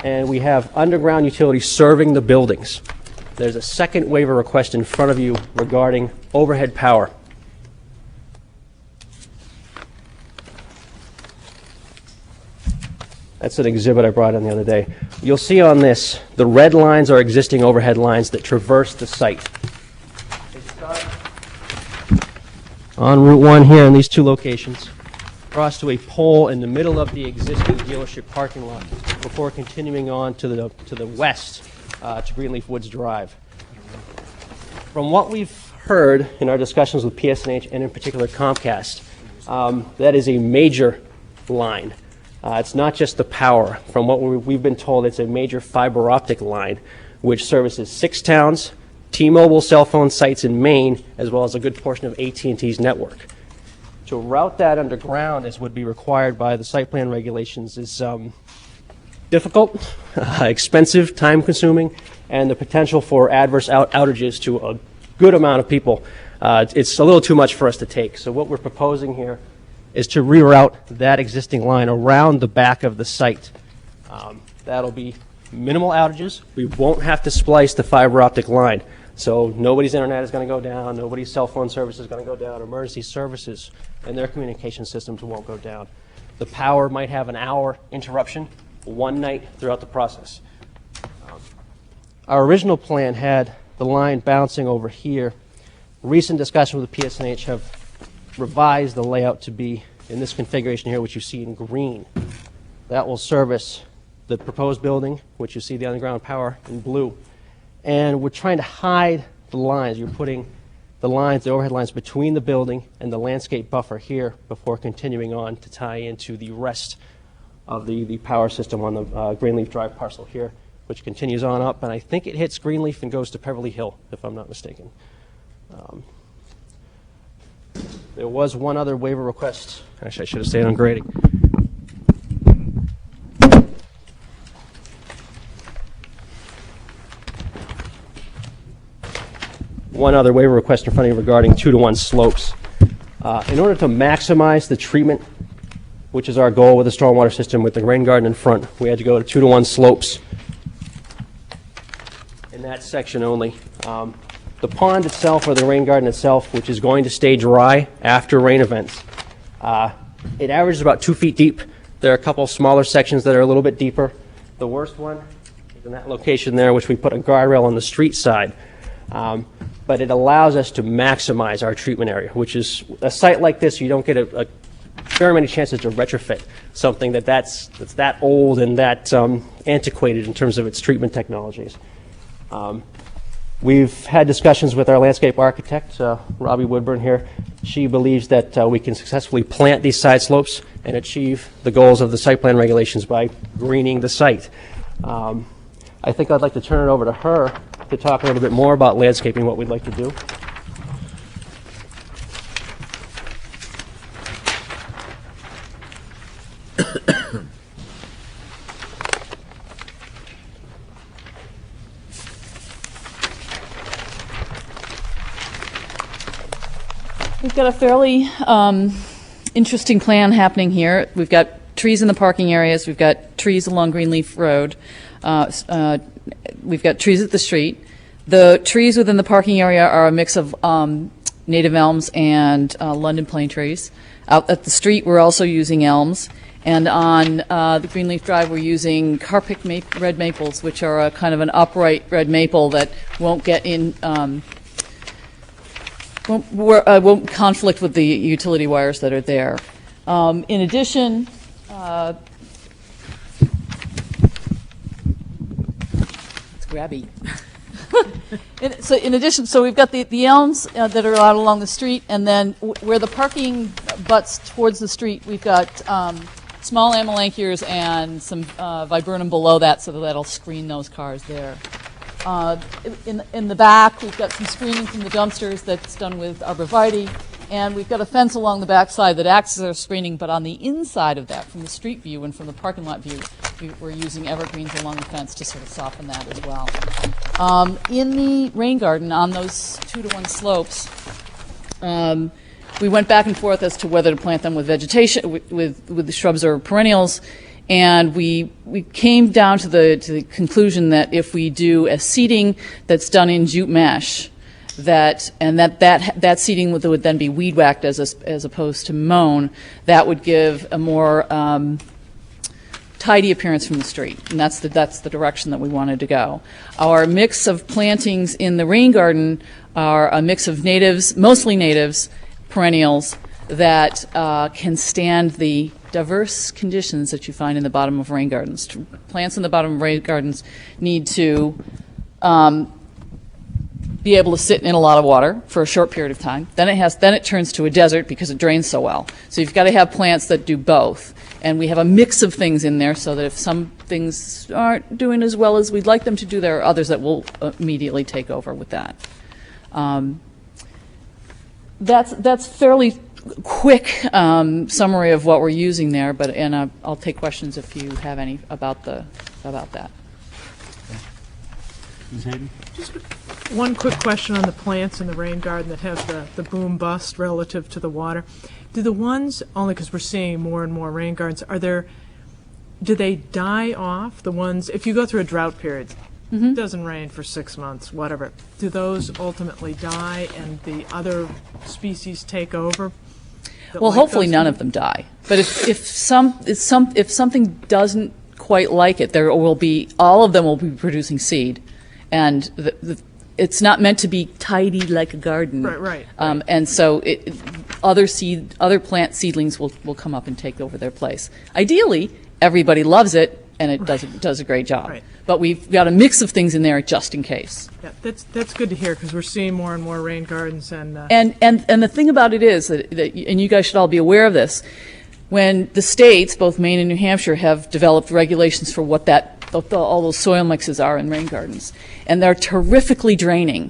And we have underground utilities serving the buildings. There's a second waiver request in front of you regarding overhead power. That's an exhibit I brought in the other day. You'll see on this, the red lines are existing overhead lines that traverse the site. They start on Route 1 here in these two locations, cross to a pole in the middle of the existing dealership parking lot before continuing on to the west to Greenleaf Woods Drive. From what we've heard in our discussions with PSNH and in particular Comcast, that is a major line. It's not just the power. From what we've been told, it's a major fiber optic line which services 6 towns, T-Mobile cell phone sites in Maine, as well as a good portion of AT&T's network. To route that underground, as would be required by the site plan regulations, is difficult, expensive, time-consuming, and the potential for adverse outages to a good amount of people. It's a little too much for us to take. So what we're proposing here is to reroute that existing line around the back of the site. That'll be minimal outages. We won't have to splice the fiber optic line. So nobody's internet is going to go down, nobody's cell phone service is going to go down, emergency services and their communication systems won't go down. The power might have an hour interruption one night throughout the process. Our original plan had the line bouncing over here. Recent discussions with the PSNH have revised the layout to be in this configuration here, which you see in green. That will service the proposed building, which you see the underground power in blue. And we're trying to hide the lines. You're putting the lines, the overhead lines, between the building and the landscape buffer here before continuing on to tie into the rest of the power system on the Greenleaf Drive parcel here, which continues on up, and I think it hits Greenleaf and goes to Peverly Hill, if I'm not mistaken. There was one other waiver request. Actually, I should have stayed on grading. One other waiver request in front of you regarding 2-to-1 slopes. In order to maximize the treatment, which is our goal with the stormwater system with the rain garden in front, we had to go to 2-to-1 slopes in that section only. The pond itself, or the rain garden itself, which is going to stay dry after rain events, it averages about 2 feet deep. There are a couple smaller sections that are a little bit deeper. The worst one is in that location there, which we put a guardrail on the street side. But it allows us to maximize our treatment area, which is a site like this, you don't get a very many chances to retrofit something that's that old and that antiquated in terms of its treatment technologies. We've had discussions with our landscape architect, Robbie Woodburn here. She believes that we can successfully plant these side slopes and achieve the goals of the site plan regulations by greening the site. I think I'd like to turn it over to her to talk a little bit more about landscaping, what we'd like to do. We've got a fairly interesting plan happening here. We've got trees in the parking areas. We've got trees along Greenleaf Road. We've got trees at the street. The trees within the parking area are a mix of native elms and London plane trees. Out at the street, we're also using elms. And on the Greenleaf Drive, we're using Carpick red maples, which are a kind of an upright red maple that won't get in, won't conflict with the utility wires that are there. In addition, it's grabby. So we've got the elms that are out along the street, and then where the parking butts towards the street, we've got small amelanchiers and some viburnum below that, so that'll screen those cars there. In the back, we've got some screening from the dumpsters that's done with arborvitae, and we've got a fence along the back side that acts as our screening, but on the inside of that, from the street view and from the parking lot view, we're using evergreens along the fence to sort of soften that as well. In the rain garden, on those 2-to-1 slopes, we went back and forth as to whether to plant them with vegetation, with the shrubs or perennials, and we came down to the conclusion that if we do a seeding that's done in jute mesh, that seeding would then be weed whacked as opposed to mown, that would give a more tidy appearance from the street, and that's the direction that we wanted to go. Our mix of plantings in the rain garden are a mix of natives, mostly natives, perennials that can stand the diverse conditions that you find in the bottom of rain gardens. Plants in the bottom of rain gardens need to be able to sit in a lot of water for a short period of time. Then it turns to a desert because it drains so well. So you've got to have plants that do both. And we have a mix of things in there so that if some things aren't doing as well as we'd like them to do, there are others that will immediately take over with that. That's fairly quick summary of what we're using there, and I'll take questions if you have any about that. Ms. Hayden? Just one quick question on the plants in the rain garden that have the boom bust relative to the water. Do the ones, only because we're seeing more and more rain gardens, do they die off? The ones, if you go through a drought period, it doesn't rain for 6 months, whatever, do those ultimately die and the other species take over? Well, hopefully none of them die. But if something doesn't quite like it, all of them will be producing seed, and it's not meant to be tidy like a garden. Right. And so other plant seedlings will come up and take over their place. Ideally, everybody loves it and it does a great job. Right. But we've got a mix of things in there just in case. Yeah, that's good to hear because we're seeing more and more rain gardens and the thing about it is that and you guys should all be aware of this, when the states, both Maine and New Hampshire, have developed regulations for what all those soil mixes are in rain gardens, and they're terrifically draining.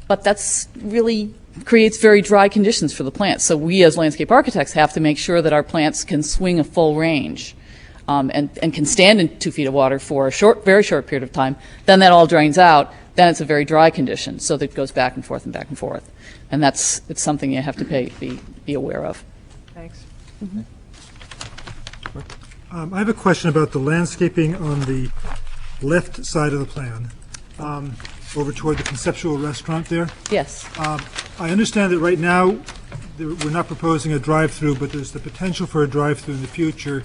But that's really creates very dry conditions for the plants. So we as landscape architects have to make sure that our plants can swing a full range and can stand in 2 feet of water for a very short period of time. Then that all drains out. Then it's a very dry condition. So that it goes back and forth and back and forth. And it's something you have to be aware of. Thanks. Mm-hmm. I have a question about the landscaping on the left side of the plan, over toward the conceptual restaurant there. Yes. I understand that right now we're not proposing a drive-through, but there's the potential for a drive-through in the future,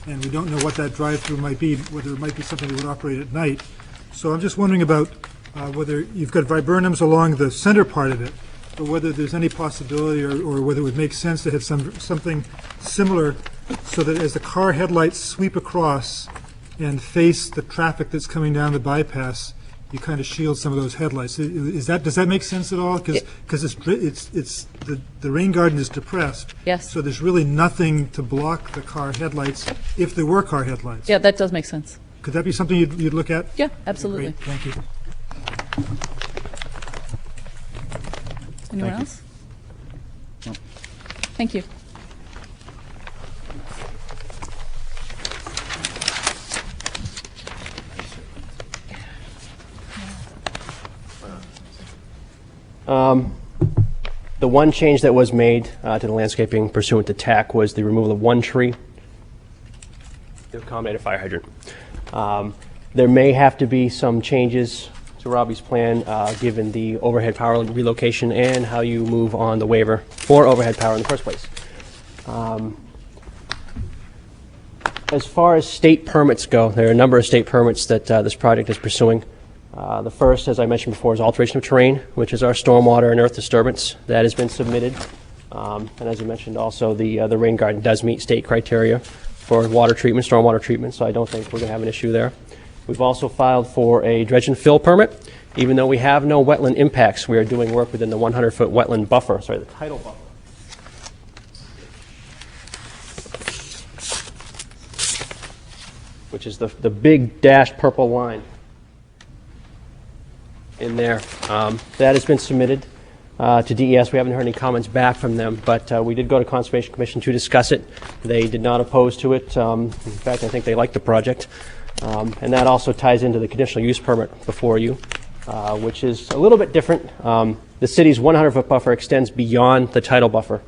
and we don't know what that drive-through might be, whether it might be something that would operate at night. So I'm just wondering about whether you've got viburnums along the center part of it, but whether there's any possibility or whether it would make sense to have something similar so that as the car headlights sweep across and face the traffic that's coming down the bypass, you kind of shield some of those headlights. Does that make sense at all? Because the rain garden is depressed. Yes. So there's really nothing to block the car headlights if there were car headlights. Yeah, that does make sense. Could that be something you'd look at? Yeah, absolutely. Great, thank you. Anyone else? No. Thank you. The one change that was made to the landscaping pursuant to TAC was the removal of one tree to accommodate a fire hydrant. There may have to be some changes to Robbie's plan given the overhead power relocation and how you move on the waiver for overhead power in the first place. As far as state permits go, there are a number of state permits that this project is pursuing. The first, as I mentioned before, is alteration of terrain, which is our stormwater and earth disturbance. That has been submitted. And as I mentioned, also the rain garden does meet state criteria for water treatment, stormwater treatment, so I don't think we're going to have an issue there. We've also filed for a dredge and fill permit. Even though we have no wetland impacts, we are doing work within the 100-foot wetland buffer, the tidal buffer. Which is the big dashed purple line in there. That has been submitted to DES. We haven't heard any comments back from them, but we did go to Conservation Commission to discuss it. They did not oppose to it. In fact, I think they liked the project. And that also ties into the conditional use permit before you, which is a little bit different. The city's 100-foot buffer extends beyond the tidal buffer.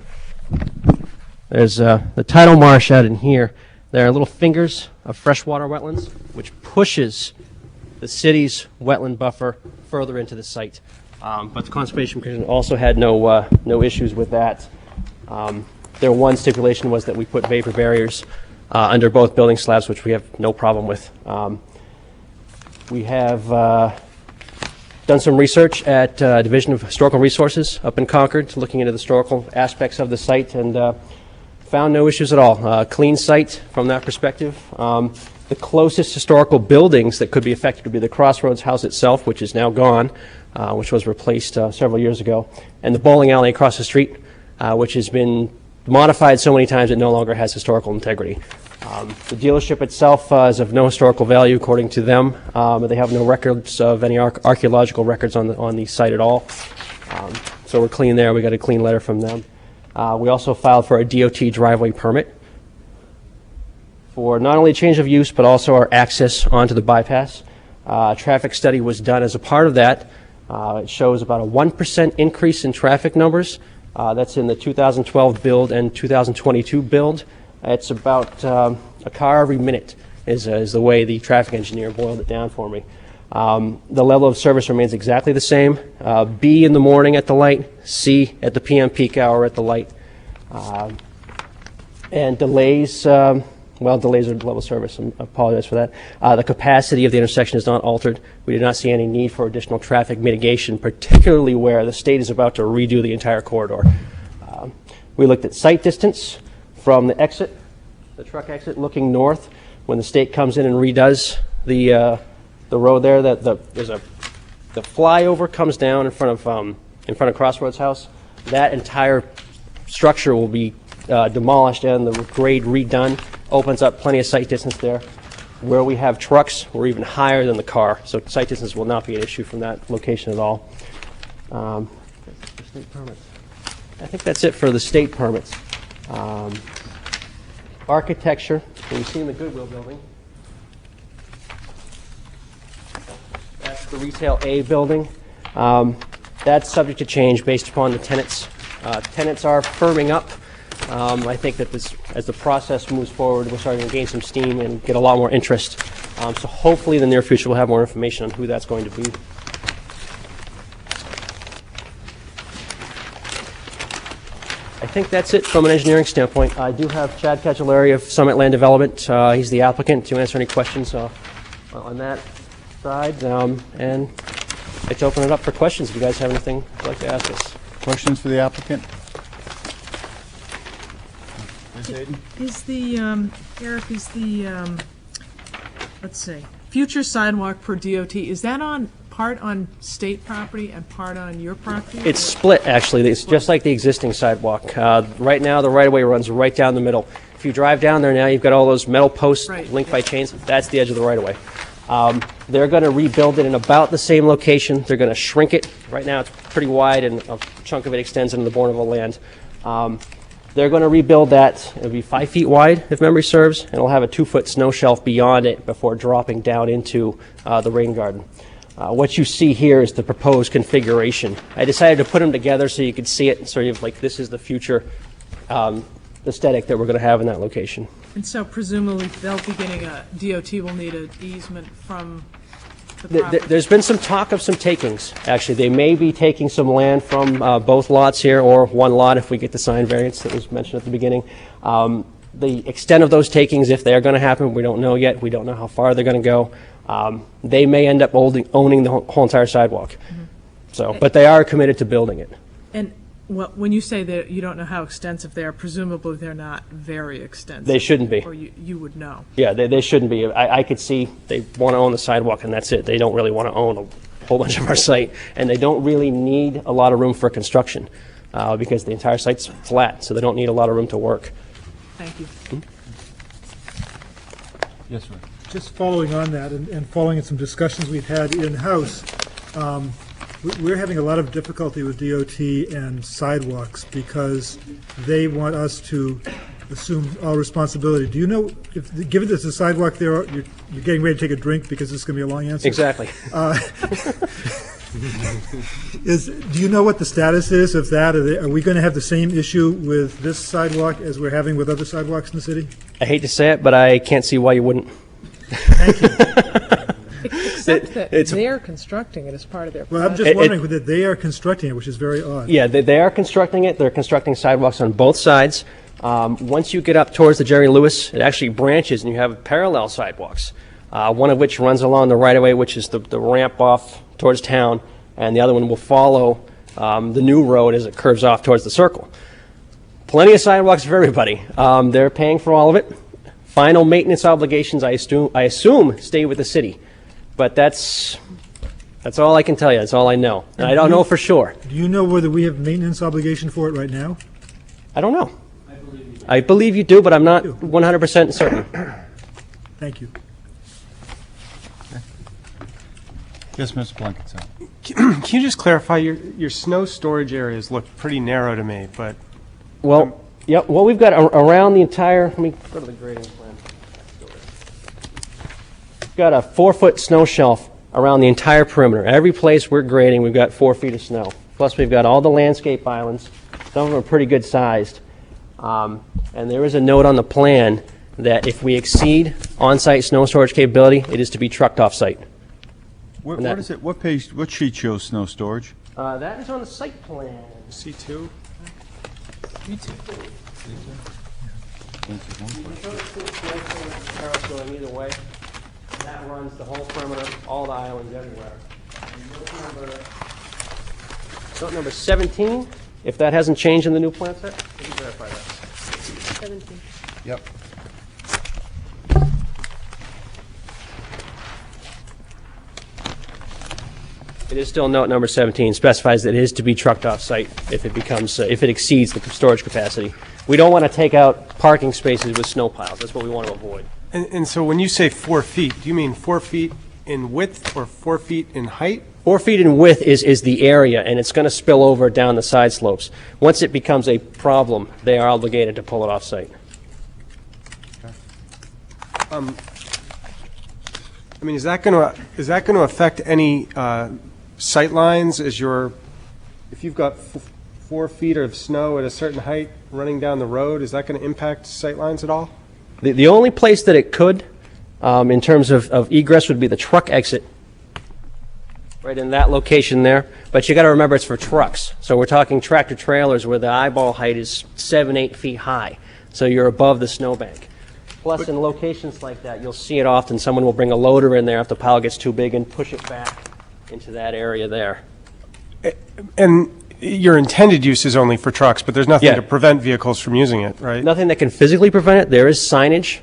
There's the tidal marsh out in here. There are little fingers of freshwater wetlands, which pushes the city's wetland buffer further into the site. But the Conservation Commission also had no issues with that. Their one stipulation was that we put vapor barriers under both building slabs, which we have no problem with. We have done some research at Division of Historical Resources up in Concord, looking into the historical aspects of the site, and found no issues at all. Clean site from that perspective. The closest historical buildings that could be affected would be the Crossroads House itself, which is now gone, which was replaced several years ago, and the bowling alley across the street, which has been modified so many times it no longer has historical integrity. The dealership itself is of no historical value according to them. They have no records of any archaeological records on the site at all. So we're clean there. We got a clean letter from them. We also filed for a DOT driveway permit for not only change of use but also our access onto the bypass. A traffic study was done as a part of that. It shows about a 1% increase in traffic numbers. That's in the 2012 build and 2022 build. It's about a car every minute is the way the traffic engineer boiled it down for me. The level of service remains exactly the same. B in the morning at the light, C at the PM peak hour at the light. And delays, delays are level of service. I apologize for that. The capacity of the intersection is not altered. We do not see any need for additional traffic mitigation, particularly where the state is about to redo the entire corridor. We looked at sight distance from the exit, the truck exit looking north. When the state comes in and redoes the road there, the flyover comes down in front of Crossroads House. That entire structure will be demolished and the grade redone. Opens up plenty of sight distance there. Where we have trucks, we're even higher than the car, so sight distance will not be an issue from that location at all. For state permits. I think that's it for the state permits. Architecture, we've seen the Goodwill building. That's the Retail A building. That's subject to change based upon the tenants. Tenants are firming up. I think that as the process moves forward, we're starting to gain some steam and get a lot more interest. So hopefully in the near future we'll have more information on who that's going to be. I think that's it from an engineering standpoint. I do have Chad Cacciolari of Summit Land Development. He's the applicant to answer any questions on that side. And let's open it up for questions if you guys have anything you'd like to ask us. Questions for the applicant? Is the, Eric, let's see, future sidewalk per DOT, is that part on state property and part on your property? It's split, actually. It's just like the existing sidewalk. Right now, the right-of-way runs right down the middle. If you drive down there now, you've got all those metal posts linked by chains. That's the edge of the right-of-way. They're going to rebuild it in about the same location. They're going to shrink it. Right now, it's pretty wide, and a chunk of it extends into the border of the land. They're going to rebuild that. It'll be 5 feet wide, if memory serves, and it'll have a 2-foot snow shelf beyond it before dropping down into the rain garden. What you see here is the proposed configuration. I decided to put them together so you could see it, sort of like this is the future aesthetic that we're going to have in that location. And so presumably they'll be getting DOT will need an easement from the property. There's been some talk of some takings, actually. They may be taking some land from both lots here, or one lot if we get the sign variance that was mentioned at the beginning. The extent of those takings, if they are going to happen, we don't know yet. We don't know how far they're going to go. They may end up owning the whole entire sidewalk. Mm-hmm. So, but they are committed to building it. And when you say that you don't know how extensive they are, presumably they're not very extensive. They shouldn't be. Or you would know. Yeah, they shouldn't be. I could see they want to own the sidewalk and that's it. They don't really want to own a whole bunch of our site, and they don't really need a lot of room for construction because the entire site's flat, so they don't need a lot of room to work. Thank you. Yes, sir. Just following on that and following some discussions we've had in-house, we're having a lot of difficulty with DOT and sidewalks because they want us to assume all responsibility. Do you know, given there's a sidewalk there, you're getting ready to take a drink because this is going to be a long answer? Exactly. Do you know what the status is of that? Are we going to have the same issue with this sidewalk as we're having with other sidewalks in the city? I hate to say it, but I can't see why you wouldn't. Thank you. Except that they're constructing it as part of their project. Well, I'm just wondering that they are constructing it, which is very odd. Yeah, they are constructing it. They're constructing sidewalks on both sides. Once you get up towards the Jerry Lewis, it actually branches and you have parallel sidewalks, one of which runs along the right-of-way, which is the ramp off towards town, and the other one will follow the new road as it curves off towards the circle. Plenty of sidewalks for everybody. They're paying for all of it. Final maintenance obligations, I assume, stay with the city. But that's all I can tell you. That's all I know. And I don't know for sure. Do you know whether we have maintenance obligation for it right now? I don't know. I believe you do, but I'm not 100% certain. Thank you. Yes, Mr. Blankenship. Can you just clarify, your snow storage areas look pretty narrow to me, but... Well, yeah, what we've got around the entire, let me go to the grading plan. We've got a 4-foot snow shelf around the entire perimeter. Every place we're grading, we've got 4 feet of snow. Plus, we've got all the landscape islands. Some of them are pretty good sized. And there is a note on the plan that if we exceed on-site snow storage capability, it is to be trucked off-site. What is it? What page? What sheet shows snow storage? That is on the site plan. C2? Going either way. That runs the whole perimeter, all the islands everywhere. Note number 17, if that hasn't changed in the new plan set, can you verify that? 17. Yep. It is still note number 17, specifies that it is to be trucked off-site if it becomes, if it exceeds the storage capacity. We don't want to take out parking spaces with snow piles. That's what we want to avoid. And so when you say 4 feet, do you mean 4 feet in width or 4 feet in height? 4 feet in width is the area, and it's going to spill over down the side slopes. Once it becomes a problem, they are obligated to pull it off-site. I mean, is that going to affect any sight lines as if you've got 4 feet of snow at a certain height running down the road, is that going to impact sight lines at all? The only place that it could, in terms of egress, would be the truck exit, right in that location there. But you got to remember it's for trucks. So we're talking tractor trailers where the eyeball height is 7, 8 feet high. So you're above the snowbank. Plus, in locations like that, you'll see it often. Someone will bring a loader in there if the pile gets too big and push it back into that area there. And your intended use is only for trucks, but there's nothing Yeah. to prevent vehicles from using it, right? Nothing that can physically prevent it. There is signage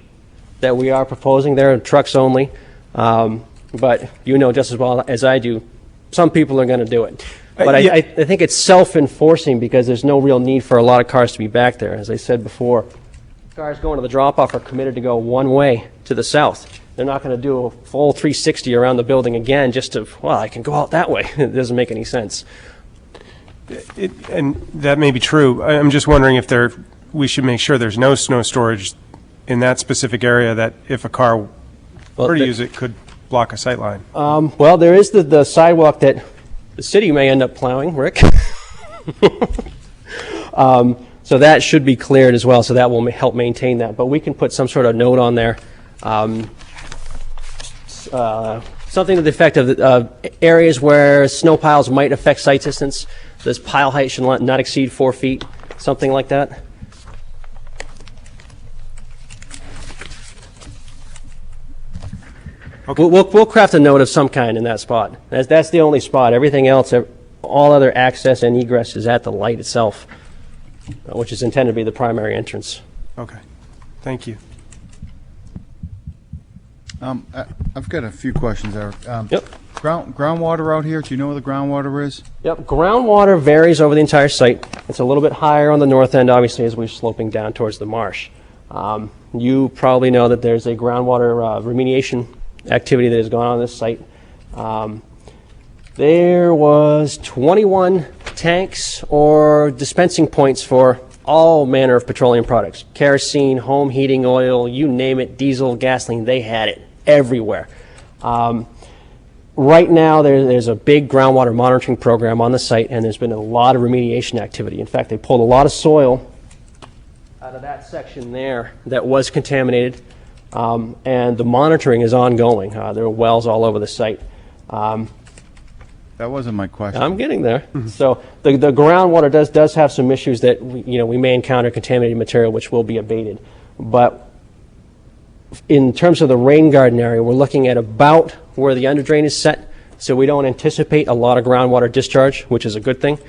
that we are proposing there, trucks only. But you know just as well as I do, some people are going to do it. But yeah. I think it's self-enforcing because there's no real need for a lot of cars to be back there. As I said before, cars going to the drop-off are committed to go one way to the south. They're not going to do a full 360 around the building again just to, well, I can go out that way. It doesn't make any sense. And that may be true. I'm just wondering if we should make sure there's no snow storage in that specific area that if a car were to use it could block a sight line. Well, there is the sidewalk that the city may end up plowing, Rick. So that should be cleared as well, so that will help maintain that. But we can put some sort of note on there, something to the effect of areas where snow piles might affect sight distance. This pile height should not exceed 4 feet, something like that. Okay. We'll craft a note of some kind in that spot. That's the only spot. Everything else, all other access and egress is at the light itself, which is intended to be the primary entrance. Okay. Thank you. I've got a few questions, Eric. Yep. Groundwater out here, do you know where the groundwater is? Yep, groundwater varies over the entire site. It's a little bit higher on the north end, obviously, as we're sloping down towards the marsh. You probably know that there's a groundwater remediation activity that has gone on this site. There was 21 tanks or dispensing points for all manner of petroleum products. Kerosene, home heating oil, you name it, diesel, gasoline, they had it everywhere. Right now, there's a big groundwater monitoring program on the site, and there's been a lot of remediation activity. In fact, they pulled a lot of soil out of that section there that was contaminated, and the monitoring is ongoing. There are wells all over the site. That wasn't my question. I'm getting there. So the groundwater does have some issues that we may encounter contaminated material, which will be abated. But in terms of the rain garden area, we're looking at about where the under drain is set, so we don't anticipate a lot of groundwater discharge, which is a good thing.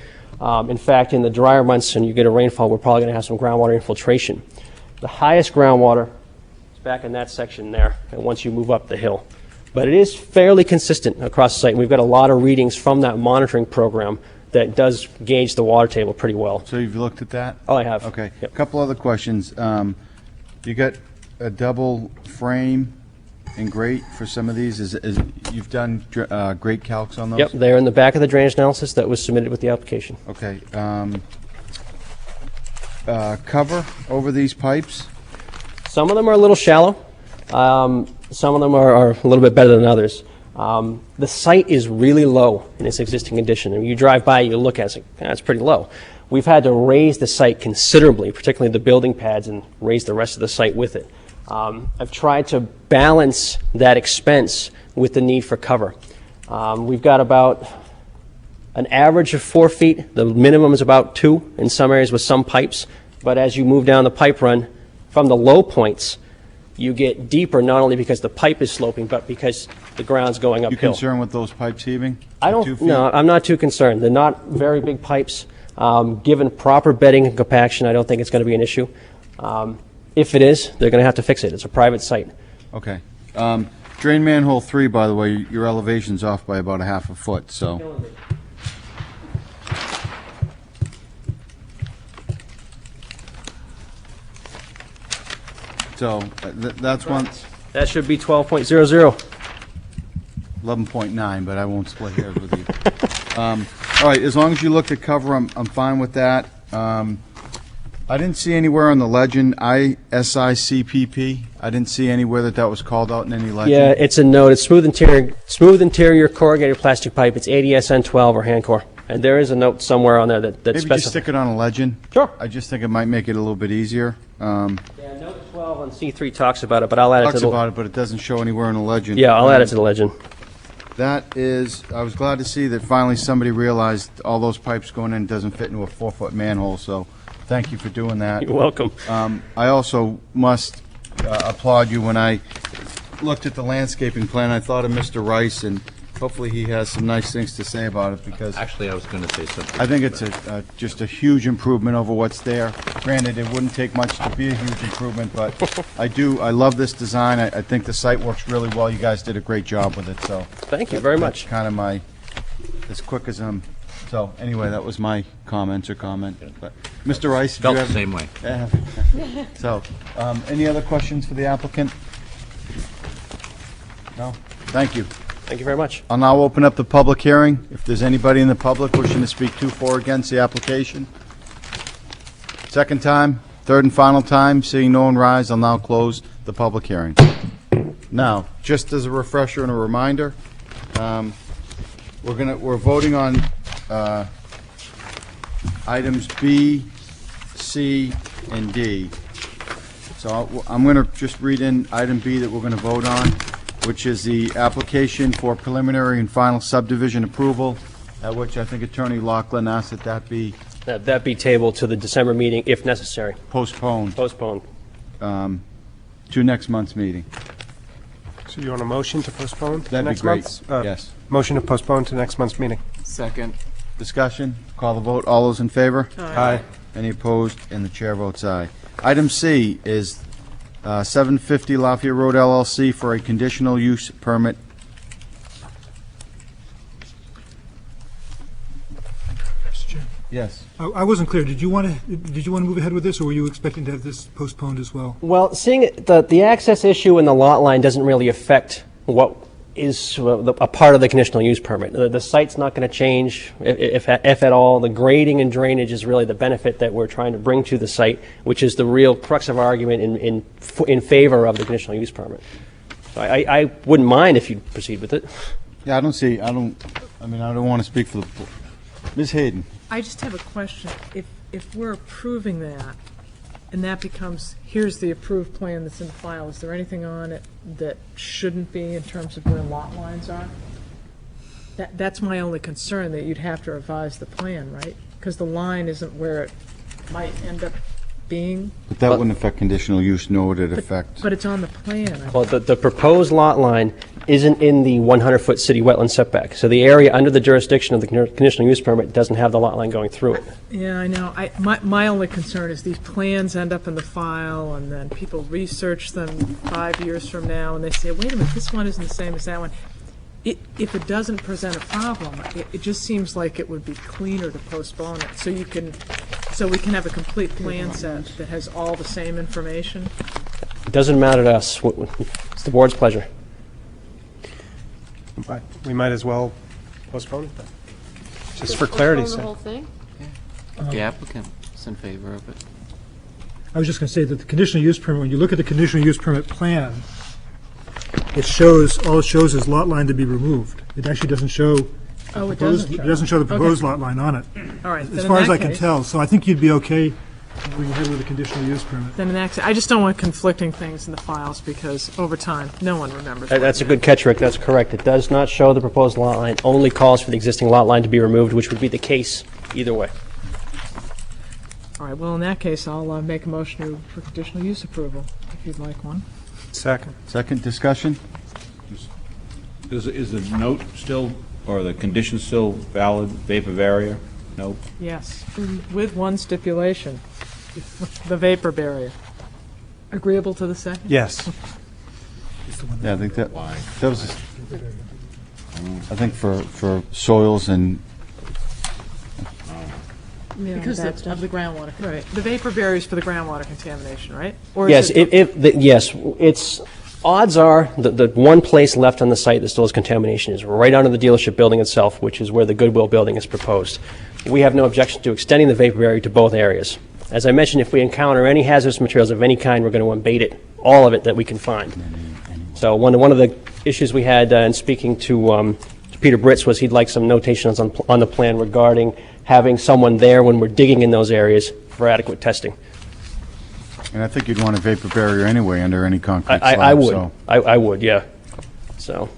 In fact, in the drier months and you get a rainfall, we're probably going to have some groundwater infiltration. The highest groundwater is back in that section there, and once you move up the hill. But it is fairly consistent across the site. We've got a lot of readings from that monitoring program that does gauge the water table pretty well. So you've looked at that? Oh, I have. Okay. Yep. A couple other questions. You got a double frame and grate for some of these? You've done grate calcs on those? Yep, they're in the back of the drainage analysis that was submitted with the application. Okay. Cover over these pipes? Some of them are a little shallow. Some of them are a little bit better than others. The site is really low in its existing condition. And you drive by, you look at it, it's like, that's pretty low. We've had to raise the site considerably, particularly the building pads, and raise the rest of the site with it. I've tried to balance that expense with the need for cover. We've got about an average of 4 feet. The minimum is about 2 in some areas with some pipes. But as you move down the pipe run, from the low points, you get deeper, not only because the pipe is sloping, but because the ground's going uphill. You concerned with those pipes heaving? No, I'm not too concerned. They're not very big pipes. Given proper bedding and compaction, I don't think it's going to be an issue. If it is, they're going to have to fix it. It's a private site. Okay. Drain manhole 3, by the way, your elevation's off by about a half a foot, so. So that's one. That should be 12.00. 11.9, but I won't split hairs with you. All right, as long as you looked at cover, I'm fine with that. I didn't see anywhere on the legend, ISICPP. I didn't see anywhere that was called out in any legend. Yeah, it's a note. It's smooth interior corrugated plastic pipe. It's ADSN 12 or Hancor. And there is a note somewhere on there that Maybe specifies. just stick it on a legend. Sure. I just think it might make it a little bit easier. Yeah, note 12 on C3 talks about it, but I'll add it to Talks the... about it, but it doesn't show anywhere in the legend. Yeah, I'll add it to the legend. That is, I was glad to see that finally somebody realized all those pipes going in doesn't fit into a 4-foot manhole, so thank you for doing that. You're welcome. I also must applaud you. When I looked at the landscaping plan, I thought of Mr. Rice, and hopefully he has some nice things to say about it, because Actually, I was going to say something. I think it's just a huge improvement over what's there. Granted, it wouldn't take much to be a huge improvement, but I love this design. I think the site works really well. You guys did a great job with it, so. Thank you very much. That's kind of as quick as so anyway, that was my comment. But Mr. Rice, did you Felt have- the same way. Yeah. So, any other questions for the applicant? No? Thank you. Thank you very much. I'll now open up the public hearing. If there's anybody in the public wishing to speak to, for, or against the application. Second time, third and final time, seeing no one rise, I'll now close the public hearing. Now, just as a refresher and a reminder, we're voting on items B, C, and D. So I'm going to just read in item B that we're going to vote on, which is the application for preliminary and final subdivision approval, at which I think Attorney Laughlin asked that be That be tabled to the December meeting if necessary. postponed Postponed. to next month's meeting. So you want a motion to postpone to That'd be next great. month's? Yes. Motion to postpone to next month's meeting. Second. Discussion, call the vote. All those in favor? Aye. Any opposed? And the chair votes aye. Item C is 750 Lafayette Road LLC for a conditional use permit. Yes. I wasn't clear. Did you want to move ahead with this, or were you expecting to have this postponed as well? Well, seeing the access issue and the lot line doesn't really affect what is a part of the conditional use permit. The site's not going to change, if at all. The grading and drainage is really the benefit that we're trying to bring to the site, which is the real crux of our argument in favor of the conditional use permit. So I wouldn't mind if you proceed with it. Yeah, I don't want to speak for the, Ms. Hayden. I just have a question. If we're approving that, and that becomes, here's the approved plan that's in the file, is there anything on it that shouldn't be in terms of where lot lines are? That's my only concern, that you'd have to revise the plan, right? Because the line isn't where it might end up being. But that wouldn't affect conditional use, nor would it affect. But it's on the plan. Well, the proposed lot line isn't in the 100-foot city wetland setback. So the area under the jurisdiction of the conditional use permit doesn't have the lot line going through it. Yeah, I know. My only concern is these plans end up in the file, and then people research them 5 years from now, and they say, wait a minute, this one isn't the same as that one. If it doesn't present a problem, it just seems like it would be cleaner to postpone it, so we can have a complete plan set that has all the same information. It doesn't matter to us. It's the board's pleasure. We might as well postpone it then, just for clarity's sake. Postpone the whole thing? The applicant's in favor of it. I was just going to say that the conditional use permit, when you look at the conditional use permit plan, all it shows is lot line to be removed. It actually doesn't show. Oh, it doesn't show. It doesn't show the proposed Okay. lot line on it. All right. As far as I can tell. So I think you'd be okay moving ahead with a conditional use permit. Then in that case, I just don't want conflicting things in the files, because over time, no one remembers. That's a good catch, Rick. That's correct. It does not show the proposed lot line. Only calls for the existing lot line to be removed, which would be the case either way. All right, well, in that case, I'll make a motion for conditional use approval, if you'd like one. Second. Second discussion? Is the note still, or the condition still valid, vapor barrier? Nope. Yes, with one stipulation, the vapor barrier. Agreeable to the second? Yes. Yeah, I think that was, I think for soils and, Because of the groundwater. Right. The vapor barrier is for the groundwater contamination, right? Or Yes, is it- yes, it's odds are that the one place left on the site that still has contamination is right under the dealership building itself, which is where the Goodwill building is proposed. We have no objection to extending the vapor barrier to both areas. As I mentioned, if we encounter any hazardous materials of any kind, we're going to abate it, all of it that we can find. So one of the issues we had in speaking to Peter Britz was he'd like some notations on the plan regarding having someone there when we're digging in those areas for adequate testing. And I think you'd want a vapor barrier anyway under any concrete slab. I would. So. I would, yeah. So.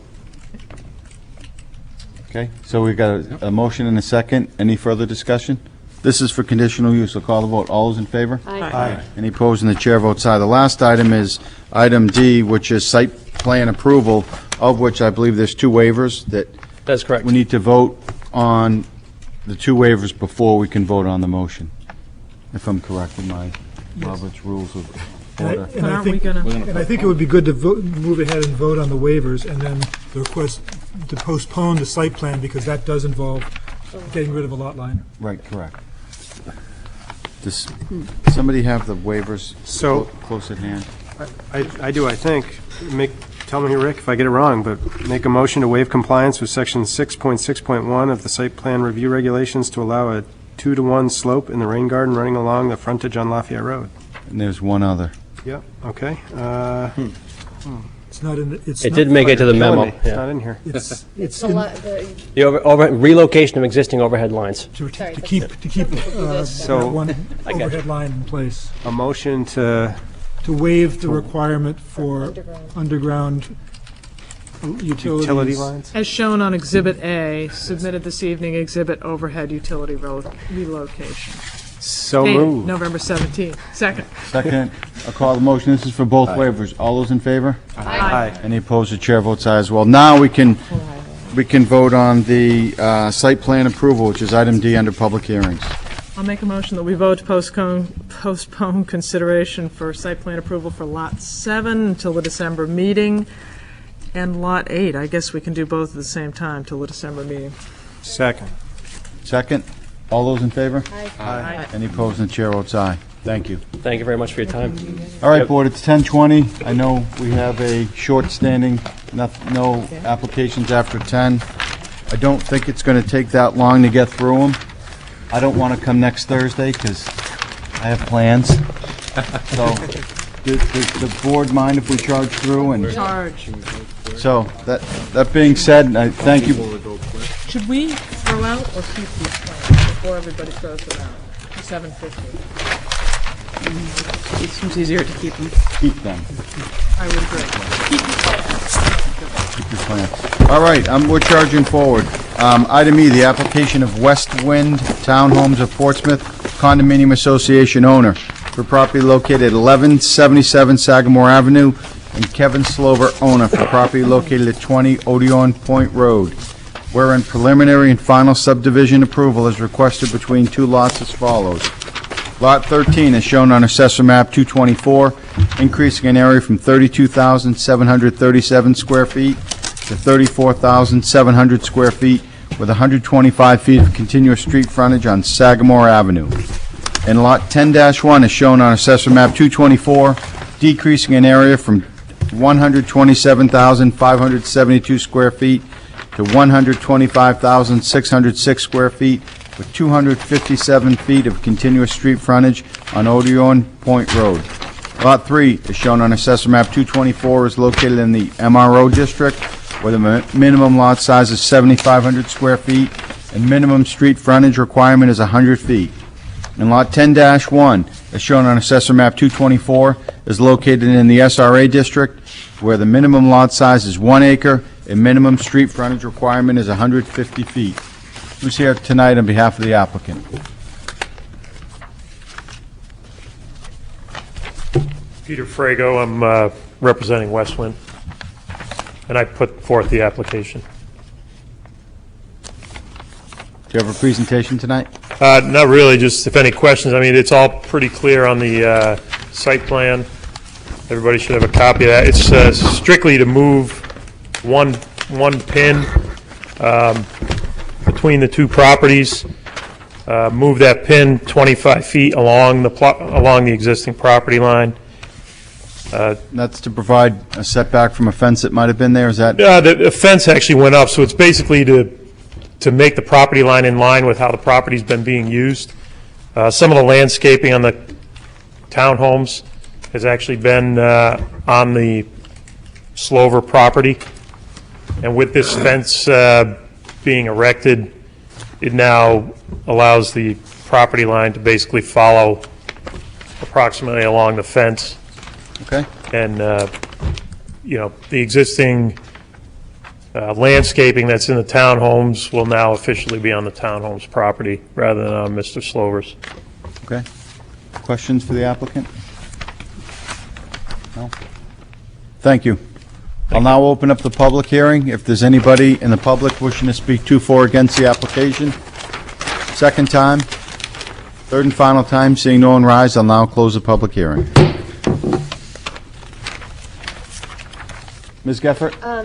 Okay, so we've got a motion and a second. Any further discussion? This is for conditional use. So call the vote. All those in favor? Aye. Any opposed? And the chair votes aye. The last item is item D, which is site plan approval, of which I believe there's two waivers that That's correct. we need to vote on the two waivers before we can vote on the motion, if I'm correct in my Robert's rules of order. And I think it would be good to move ahead and vote on the waivers, and then the request to postpone the site plan, because that does involve getting rid of a lot line. Right, correct. Does somebody have the waivers close at hand? I do, I think. Tell me, Rick, if I get it wrong, but make a motion to waive compliance with section 6.6.1 of the site plan review regulations to allow a 2-to-1 slope in the rain garden running along the frontage on Lafayette Road. And there's one other. Yep, okay. It's not in the, It did make it to the memo. It's not in here. It's The relocation of existing overhead lines. to keep that one overhead line in place. A motion to waive the requirement for underground utility lines? As shown on Exhibit A, submitted this evening, exhibit overhead utility relocation. So Dated moved. November 17th. Second. Second, I'll call the motion. This is for both waivers. All those in favor? Aye. Any opposed? The chair votes aye as well. Now we can vote on the site plan approval, which is item D under public hearings. I'll make a motion that we vote to postpone consideration for site plan approval for Lot 7 until the December meeting, and Lot 8. I guess we can do both at the same time till the December meeting. Second. Second, all those in favor? Aye. Any opposed? And the chair votes aye. Thank you. Thank you very much for your time. All right, board, it's 10:20. I know we have a short standing, no applications after 10. I don't think it's going to take that long to get through them. I don't want to come next Thursday because I have plans. So, does the board mind if we charge through? And Charge. so, that being said, I thank you. Should we throw out or keep these plans before everybody throws them out? $7.50. It seems easier to keep them. Keep them. I would agree. Keep your plan. All right, we're charging forward. Item E, the application of West Wind Townhomes of Portsmouth Condominium Association owner for property located at 1177 Sagamore Avenue, and Kevin Slover, owner for property located at 20 Odeon Point Road, wherein preliminary and final subdivision approval is requested between two lots as follows. Lot 13 is shown on Assessor Map 224, increasing an area from 32,737 square feet to 34,700 square feet with 125 feet of continuous street frontage on Sagamore Avenue. And Lot 10-1 is shown on Assessor Map 224, decreasing an area from 127,572 square feet to 125,606 square feet with 257 feet of continuous street frontage on Odeon Point Road. Lot 3 is shown on Assessor Map 224, is located in the MRO district, where the minimum lot size is 7,500 square feet and minimum street frontage requirement is 100 feet. And Lot 10-1, as shown on Assessor Map 224, is located in the SRA district, where the minimum lot size is 1 acre and minimum street frontage requirement is 150 feet. Who's here tonight on behalf of the applicant? Peter Frago, I'm representing Westwind, and I put forth the application. Do you have a presentation tonight? Not really, just if any questions. I mean, it's all pretty clear on the site plan. Everybody should have a copy of that. It's strictly to move one pin between the two properties, move that pin 25 feet along the existing property line, That's to provide a setback from a fence that might have been there, is that? The fence actually went up, so it's basically to make the property line in line with how the property's been being used. Some of the landscaping on the townhomes has actually been on the Slover property. And with this fence being erected, it now allows the property line to basically follow approximately along the fence. Okay. And, the existing landscaping that's in the townhomes will now officially be on the townhomes property rather than on Mr. Slover's. Okay. Questions for the applicant? No? Thank you. I'll now open up the public hearing. If there's anybody in the public wishing to speak to, for, or against the application. Second time, third and final time, seeing no one rise, I'll now close the public hearing. Ms. Geffert? I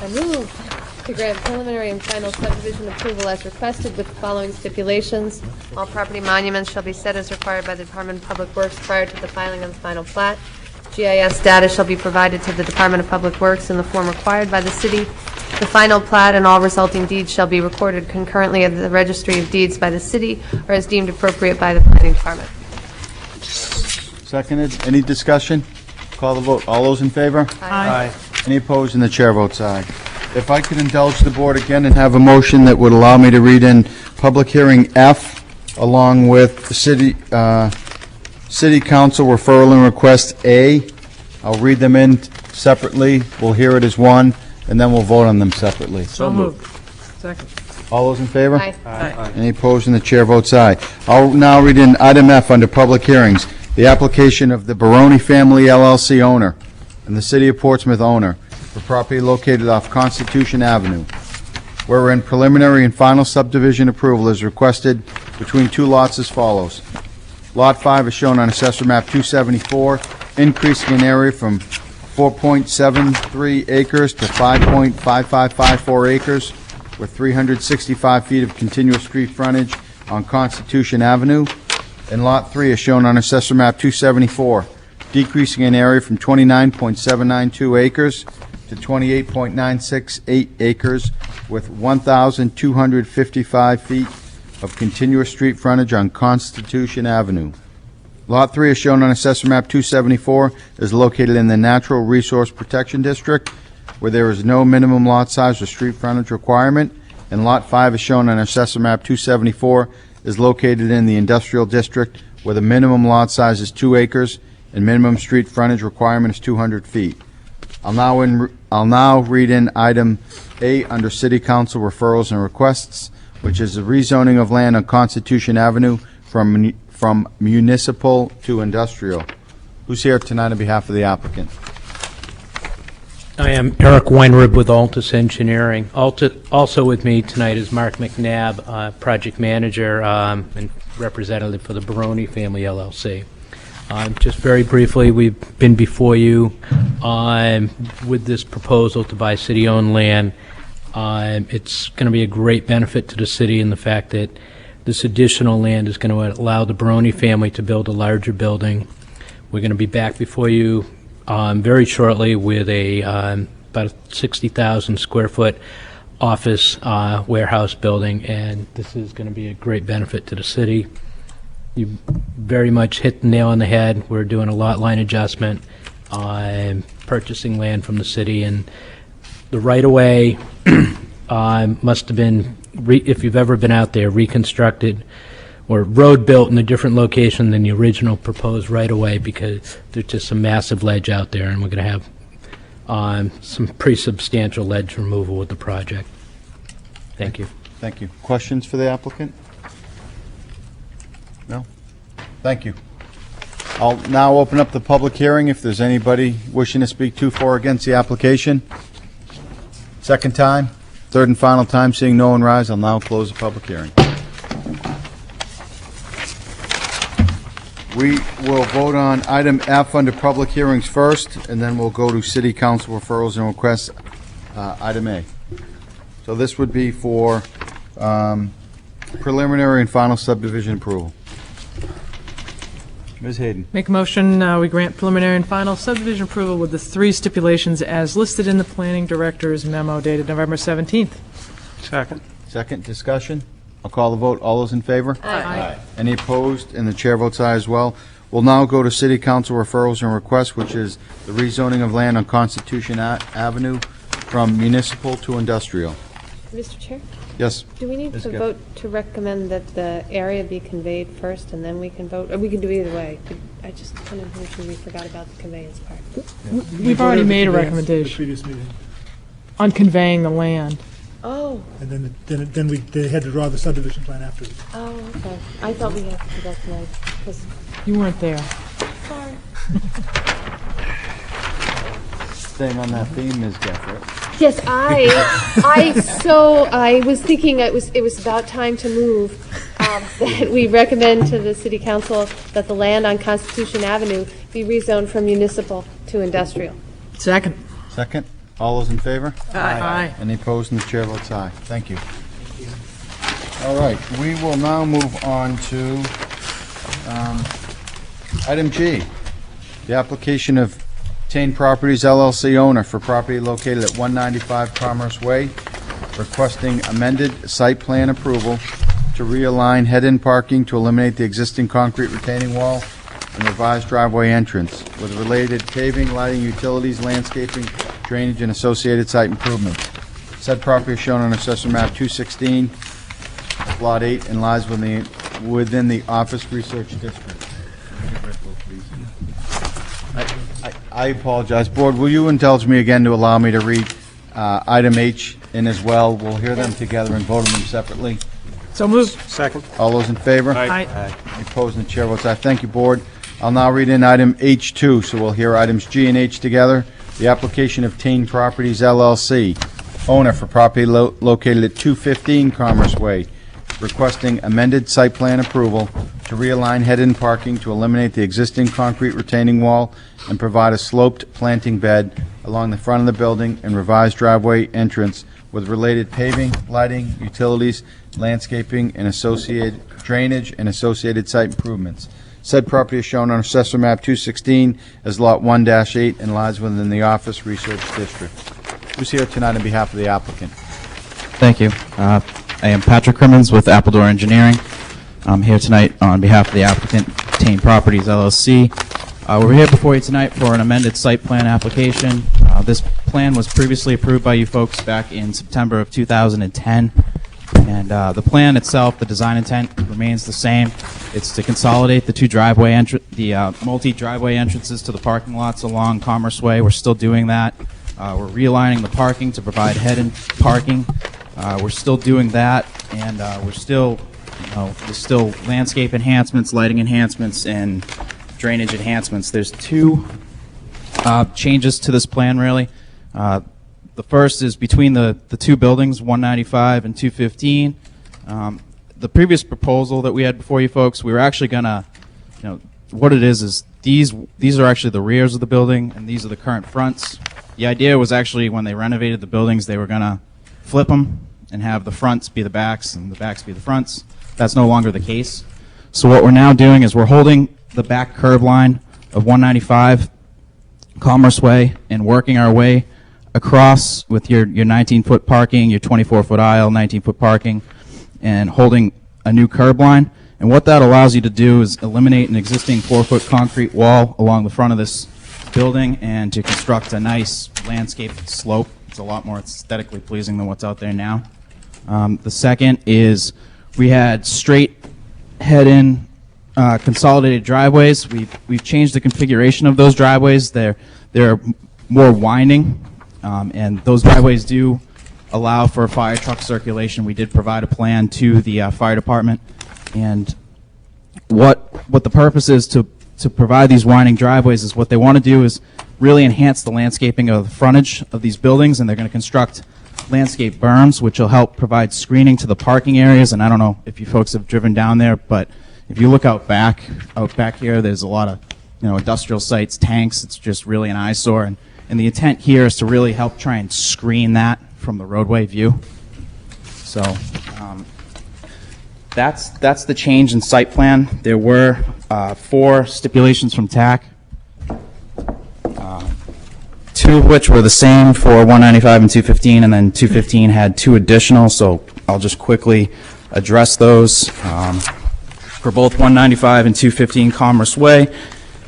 move to grant preliminary and final subdivision approval as requested with the following stipulations. All property monuments shall be set as required by the Department of Public Works prior to the filing of the final plat. GIS data shall be provided to the Department of Public Works in the form required by the city. The final plat and all resulting deeds shall be recorded concurrently at the Registry of Deeds by the city or as deemed appropriate by the Planning Department. Seconded. Any discussion? Call the vote. All those in favor? Aye. Any opposed? And the chair votes aye. If I could indulge the board again and have a motion that would allow me to read in public hearing F along with the city council referral and request A. I'll read them in separately. We'll hear it as one, and then we'll vote on them separately. So moved. Second. All those in favor? Aye. Aye. Any opposed? And the chair votes aye. I'll now read in item F under public hearings, the application of the Baroni Family LLC owner and the City of Portsmouth owner for property located off Constitution Avenue, wherein preliminary and final subdivision approval is requested between two lots as follows. Lot 5 is shown on Assessor Map 274, increasing in area from 4.73 acres to 5.5554 acres with 365 feet of continuous street frontage on Constitution Avenue. And Lot 3 is shown on Assessor Map 274, decreasing in area from 29.792 acres to 28.968 acres with 1,255 feet of continuous street frontage on Constitution Avenue. Lot 3 is shown on Assessor Map 274, is located in the Natural Resource Protection District, where there is no minimum lot size or street frontage requirement, and Lot 5 is shown on Assessor Map 274, is located in the Industrial District, where the minimum lot size is 2 acres and minimum street frontage requirement is 200 feet. I'll now read in item A under City Council referrals and requests, which is the rezoning of land on Constitution Avenue from municipal to industrial. Who's here tonight on behalf of the applicant? I am Eric Weinrib with Altus Engineering. Also with me tonight is Mark McNabb, project manager and representative for the Baroni Family LLC. Just very briefly, we've been before you with this proposal to buy city-owned land. It's going to be a great benefit to the city in the fact that this additional land is going to allow the Baroni family to build a larger building. We're going to be back before you very shortly with about a 60,000 square foot office warehouse building, and this is going to be a great benefit to the city. You very much hit the nail on the head. We're doing a lot line adjustment, purchasing land from the city, and the right-of-way must have been, if you've ever been out there, reconstructed or road built in a different location than the original proposed right-of-way because there's just some massive ledge out there, and we're going to have some pretty substantial ledge removal with the project. Thank you. Thank you. Questions for the applicant? No? Thank you. I'll now open up the public hearing if there's anybody wishing to speak to, for, or against the application. Second time, third and final time, seeing no one rise, I'll now close the public hearing. We will vote on item F under public hearings first, and then we'll go to city council referrals and requests, item A. So this would be for preliminary and final subdivision approval. Ms. Hayden. Make a motion, we grant preliminary and final subdivision approval with the 3 stipulations as listed in the planning director's memo dated November 17th. Second. Second, discussion? I'll call the vote. All those in favor? Aye. Any opposed? And the chair votes aye as well. We'll now go to city council referrals and requests, which is the rezoning of land on Constitution Avenue from municipal to industrial. Mr. Chair? Yes. Do we need Ms. to Giff. vote to recommend that the area be conveyed first and then we can vote? Or we can do either way. I just wanted to make sure we forgot about the conveyance part. We've already made a The recommendation previous meeting. on conveying the land. Oh, And they had to draw the subdivision plan after. oh, okay. I thought we had to do that tonight, 'cause- You weren't there. sorry. Staying on that theme, Ms. Geffert. Yes, I was thinking it was about time to move, that we recommend to the city council that the land on Constitution Avenue be rezoned from municipal to industrial. Second. Second, all those in favor? Aye. Any opposed? And the chair votes aye. Thank you. All right, we will now move on to item G, the application of Tain Properties LLC owner for property located at 195 Commerce Way, requesting amended site plan approval to realign head-in parking to eliminate the existing concrete retaining wall and revised driveway entrance with related paving, lighting, utilities, landscaping, drainage, and associated site improvements. Said property is shown on Assessor Map 216, Lot 8, and lies within the Office Research District. I apologize. Board, will you indulge me again to allow me to read item H in as well? We'll hear them together and vote on them separately. So moved. Second. All those in favor? Aye. Any opposed? And the chair votes aye. Thank you, Board. I'll now read in item H2, so we'll hear items G and H together. The application of Tain Properties LLC, owner for property located at 215 Commerce Way, requesting amended site plan approval to realign head-in parking to eliminate the existing concrete retaining wall and provide a sloped planting bed along the front of the building and revised driveway entrance with related paving, lighting, utilities, landscaping, and associated drainage and associated site improvements. Said property is shown on Assessor Map 216 as Lot 1-8 and lies within the Office Research District. Who's here tonight on behalf of the applicant? Thank you. I am Patrick Crimmins with Appledore Engineering. I'm here tonight on behalf of the applicant, Tain Properties LLC. We're here before you tonight for an amended site plan application. This plan was previously approved by you folks back in September of 2010. And the plan itself, the design intent remains the same. It's to consolidate the two multi-driveway entrances to the parking lots along Commerce Way. We're still doing that. We're realigning the parking to provide head-in parking. We're still doing that, and we're still, there's still landscape enhancements, lighting enhancements, and drainage enhancements. There's two changes to this plan, really. The first is between the two buildings, 195 and 215. The previous proposal that we had before you folks, we were actually going to, what it is these are actually the rears of the building, and these are the current fronts. The idea was actually when they renovated the buildings, they were going to flip them and have the fronts be the backs and the backs be the fronts. That's no longer the case. So what we're now doing is we're holding the back curb line of 195 Commerce Way and working our way across with your 19-foot parking, your 24-foot aisle, 19-foot parking, and holding a new curb line. And what that allows you to do is eliminate an existing 4-foot concrete wall along the front of this building and to construct a nice landscaped slope. It's a lot more aesthetically pleasing than what's out there now. The second is we had straight head-in consolidated driveways. We've changed the configuration of those driveways. They're more winding, and those driveways do allow for fire truck circulation. We did provide a plan to the fire department, and what the purpose is to provide these winding driveways is what they want to do is really enhance the landscaping of the frontage of these buildings, and they're going to construct landscape berms, which will help provide screening to the parking areas. And I don't know if you folks have driven down there, but if you look out back here, there's a lot of industrial sites, tanks. It's just really an eyesore, and the intent here is to really help try and screen that from the roadway view. So That's the change in site plan. There were 4 stipulations from TAC, 2 of which were the same for 195 and 215, and then 215 had 2 additional, so I'll just quickly address those. For both 195 and 215 Commerce Way,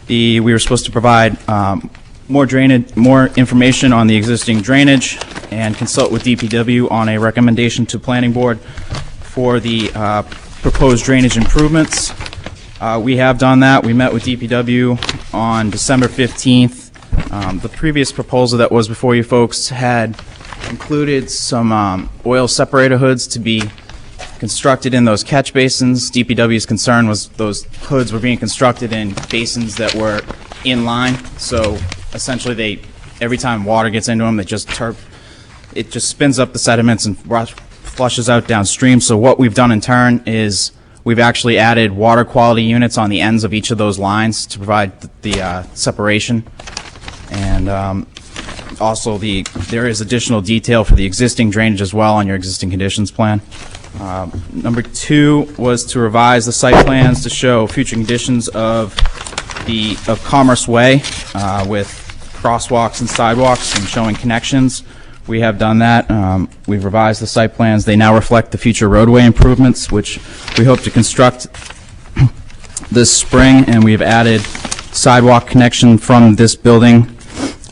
we were supposed to provide more information on the existing drainage and consult with DPW on a recommendation to Planning Board for the proposed drainage improvements. We have done that. We met with DPW on December 15th. The previous proposal that was before you folks had included some oil separator hoods to be constructed in those catch basins. DPW's concern was those hoods were being constructed in basins that were in line, so essentially every time water gets into them, it just spins up the sediments and flushes out downstream. So what we've done in turn is we've actually added water quality units on the ends of each of those lines to provide the separation. And also there is additional detail for the existing drainage as well on your existing conditions plan. Number 2 was to revise the site plans to show future conditions of Commerce Way with crosswalks and sidewalks and showing connections. We have done that. We've revised the site plans. They now reflect the future roadway improvements, which we hope to construct this spring, and we've added sidewalk connection from this building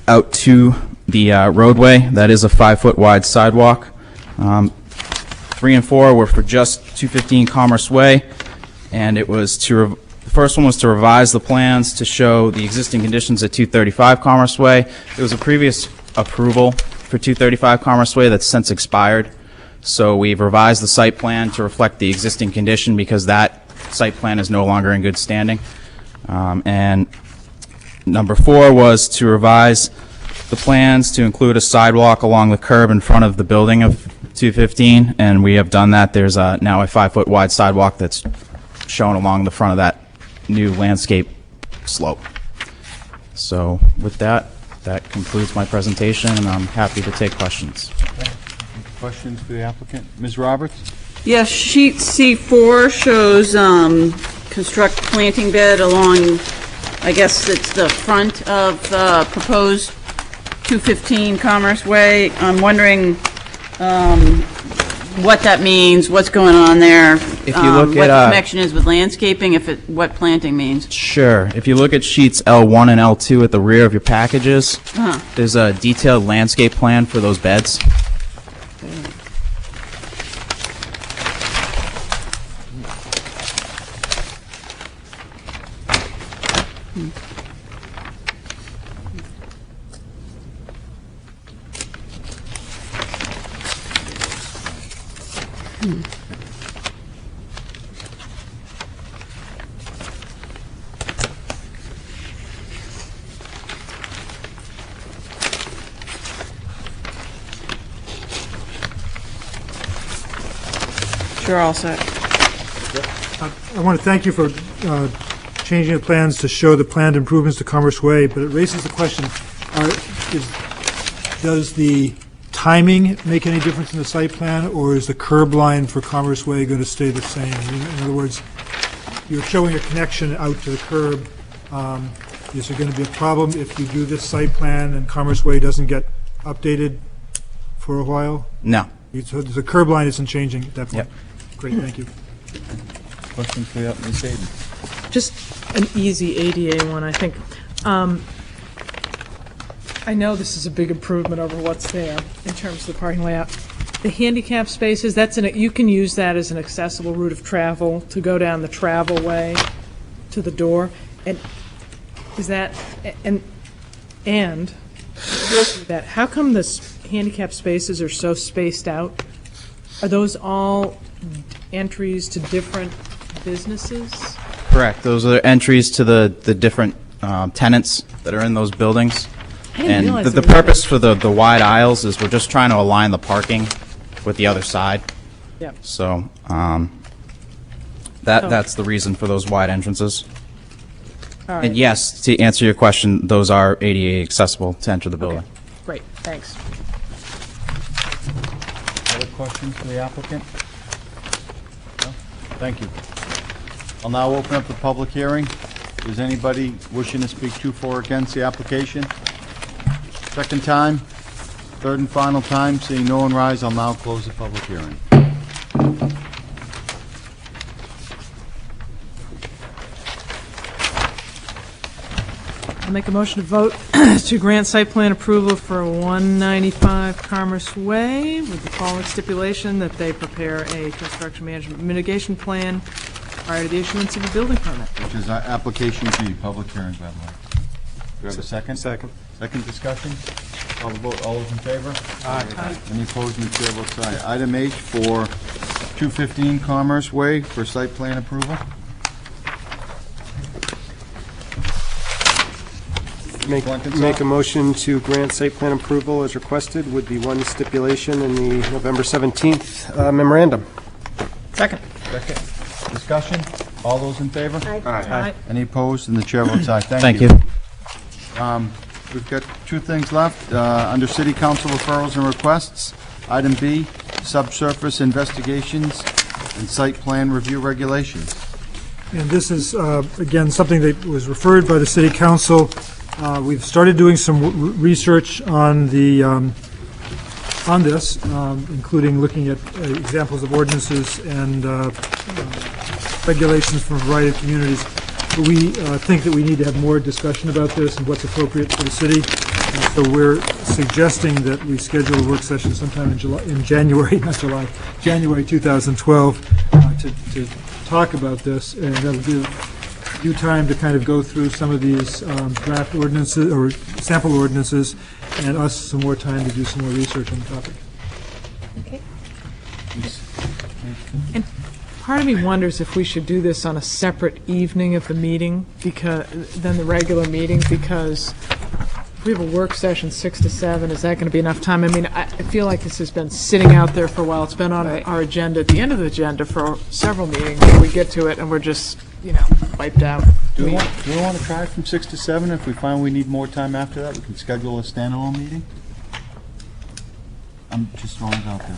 out to the roadway. That is a 5-foot wide sidewalk. 3 and 4 were for just 215 Commerce Way, and it was the first one was to revise the plans to show the existing conditions at 235 Commerce Way. There was a previous approval for 235 Commerce Way that's since expired, so we've revised the site plan to reflect the existing condition because that site plan is no longer in good standing. And number 4 was to revise the plans to include a sidewalk along the curb in front of the building of 215, and we have done that. There's now a 5-foot wide sidewalk that's shown along the front of that new landscape slope. So with that concludes my presentation, and I'm happy to take questions. Questions for the applicant? Ms. Roberts? Yes, sheet C4 shows construct planting bed along, I guess it's the front of the proposed 215 Commerce Way. I'm wondering what that means, what's going on there, If you look what at, the connection is with landscaping, what planting means. Sure. If you look at sheets L1 and L2 at the rear of your packages, there's a detailed landscape plan for those beds. Sure, all set. I want to thank you for changing the plans to show the planned improvements to Commerce Way, but it raises the question, does the timing make any difference in the site plan, or is the curb line for Commerce Way going to stay the same? In other words, you're showing a connection out to the curb. Is there going to be a problem if you do this site plan and Commerce Way doesn't get updated for a while? No. So the curb line isn't changing at that point? Yep. Great, thank you. Question for Ms. Hayden? Just an easy ADA one, I think. I know this is a big improvement over what's there in terms of the parking layout. The handicap spaces, you can use that as an accessible route of travel to go down the travel way to the door. And is that, and that, how come the handicap spaces are so spaced out? Are those all entries to different businesses? Correct. Those are entries to the different tenants that are in those buildings. I didn't And realize the there were purpose for the wide aisles is we're just trying to align the parking with the other side. Yep. So that's the reason for those wide entrances. All right. And yes, to answer your question, those are ADA accessible to enter the building. Great, thanks. Other questions for the applicant? No? Thank you. I'll now open up the public hearing. Is anybody wishing to speak to, for, or against the application? Second time, third and final time, seeing no one rise, I'll now close the public hearing. I'll make a motion to vote to grant site plan approval for 195 Commerce Way with the following stipulation that they prepare a construction management mitigation plan prior to the issuance of a building permit. Which is application B, public hearing, by the way. Do we have a second? Second. Second discussion? Call the vote. All those in favor? Aye. Any opposed? And the chair votes aye. Item H for 215 Commerce Way for site plan approval. Make a motion to grant site plan approval as requested with the one stipulation in the November 17th memorandum. Second. Second. Discussion? All those in favor? Aye. Any opposed? And the chair votes aye. Thank you. We've got two things left. Under City Council referrals and requests, item B, subsurface investigations and site plan review regulations. And this is, again, something that was referred by the City Council. We've started doing some research on the, on this, including looking at examples of ordinances and regulations from a variety of communities. But we think that we need to have more discussion about this and what's appropriate for the city. And so we're suggesting that we schedule a work session sometime in January, not July, January 2012, to talk about this, and that'll give you time to kind of go through some of these draft ordinances or sample ordinances, and us some more time to do some more research on the topic. Okay. And part of me wonders if we should do this on a separate evening of the meeting than the regular meeting, because if we have a work session 6 to 7, is that going to be enough time? I mean, I feel like this has been sitting out there for a while. It's been on our agenda, at the end of the agenda for several meetings, and we get to it and we're just, wiped out. Do we want to try from 6 to 7? If we find we need more time after that, we can schedule a standalone meeting? I'm just throwing it out there.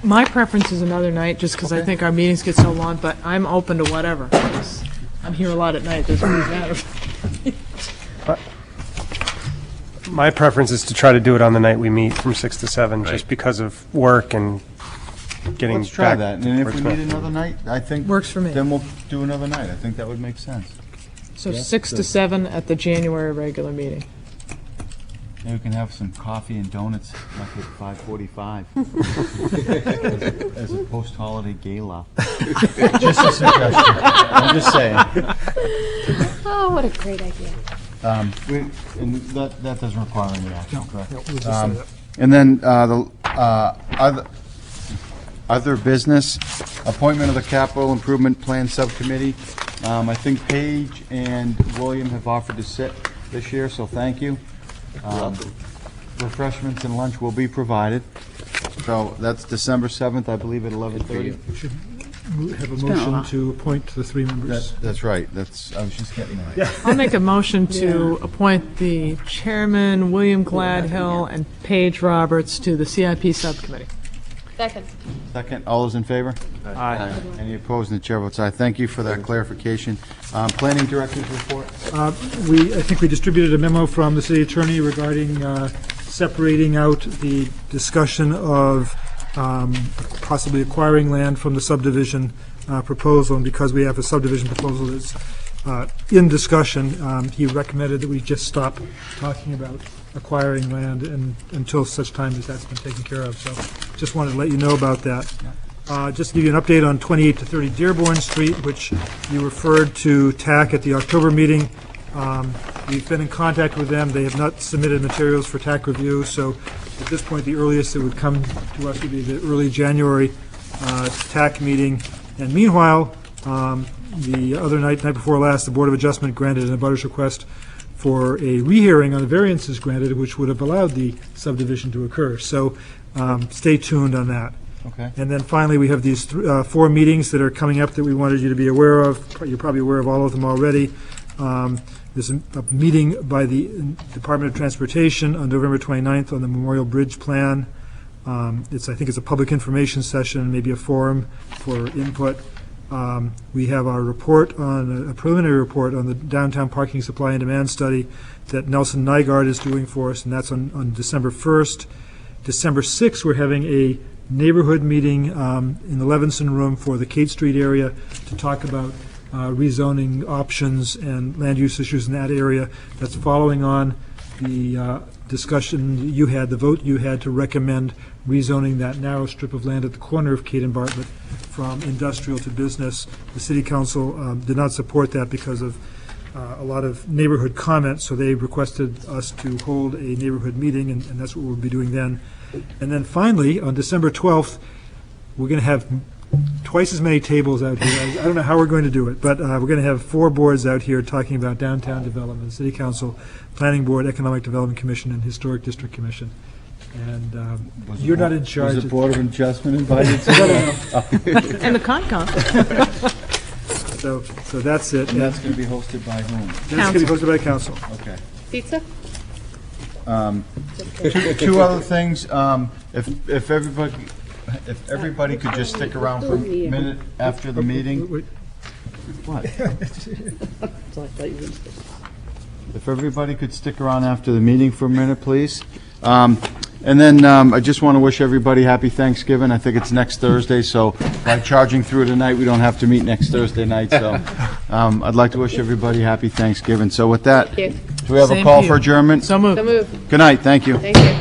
My preference is another night, just because I think our meetings get so long, but I'm open to whatever. I'm here a lot at night, doesn't really matter. My preference is to try to do it on the night we meet from 6 to 7, just because of work and getting Let's try back that, and if we towards need another night, I think... Works for me. Then we'll do another night. I think that would make sense. So Yeah, 6 to good. 7 at the January regular meeting. Maybe we can have some coffee and donuts like at 5:45 as a post-holiday gala. Just a suggestion. I'm just saying. Oh, what a great idea. And that doesn't require any action, correct? No, we'll just say that. And then the other business, appointment of the Capital Improvement Plan Subcommittee. I think Paige and William have offered to sit this year, so thank you. Refreshments and lunch will be provided. So that's December 7th, I believe, at 11:30. We should have a motion to appoint the three members. That's right. I was just getting that. I'll make a motion to appoint the chairman, William Gladhill, and Paige Roberts to the CIP subcommittee. Second. Second, all those in favor? Aye. Any opposed? And the chair votes aye. Thank you for that clarification. Planning Director's report. I think we distributed a memo from the city attorney regarding separating out the discussion of possibly acquiring land from the subdivision proposal, and because we have a subdivision proposal that's in discussion, he recommended that we just stop talking about acquiring land until such time as that's been taken care of. So just wanted to let you know about that. Just to give you an update on 28 to 30 Dearborn Street, which you referred to TAC at the October meeting. We've been in contact with them. They have not submitted materials for TAC review, so at this point, the earliest it would come to us would be the early January TAC meeting. And meanwhile, the other night before last, the Board of Adjustment granted an abutters request for a rehearing on the variances granted, which would have allowed the subdivision to occur. So stay tuned on that. Okay. And then finally, we have these 4 meetings that are coming up that we wanted you to be aware of. You're probably aware of all of them already. There's a meeting by the Department of Transportation on November 29th on the Memorial Bridge Plan. I think it's a public information session, maybe a forum for input. We have our report on, a preliminary report on the downtown parking supply and demand study that Nelson Nygaard is doing for us, and that's on December 1st. December 6th, we're having a neighborhood meeting in the Levinson Room for the Kate Street area to talk about rezoning options and land use issues in that area. That's following on the discussion you had, the vote you had to recommend rezoning that narrow strip of land at the corner of Kate and Bartlett from industrial to business. The city council did not support that because of a lot of neighborhood comments, so they requested us to hold a neighborhood meeting, and that's what we'll be doing then. And then finally, on December 12th, we're going to have twice as many tables out here. I don't know how we're going to do it, but we're going to have 4 boards out here talking about downtown development, City Council, Planning Board, Economic Development Commission, and Historic District Commission. And you're not in charge. Was the Board of Adjustment invited to that? And the Concom. So that's it. And that's going to be hosted by whom? That's going to be hosted by council. Okay. Pizza? Two other things. If everybody could just stick around for a minute after the meeting. What? If everybody could stick around after the meeting for a minute, please. And then I just want to wish everybody happy Thanksgiving. I think it's next Thursday, so by charging through tonight, we don't have to meet next Thursday night. So I'd like to wish everybody happy Thanksgiving. So with that, do we have a call for adjournment? So moved. So moved. Good night. Thank you. Thank you.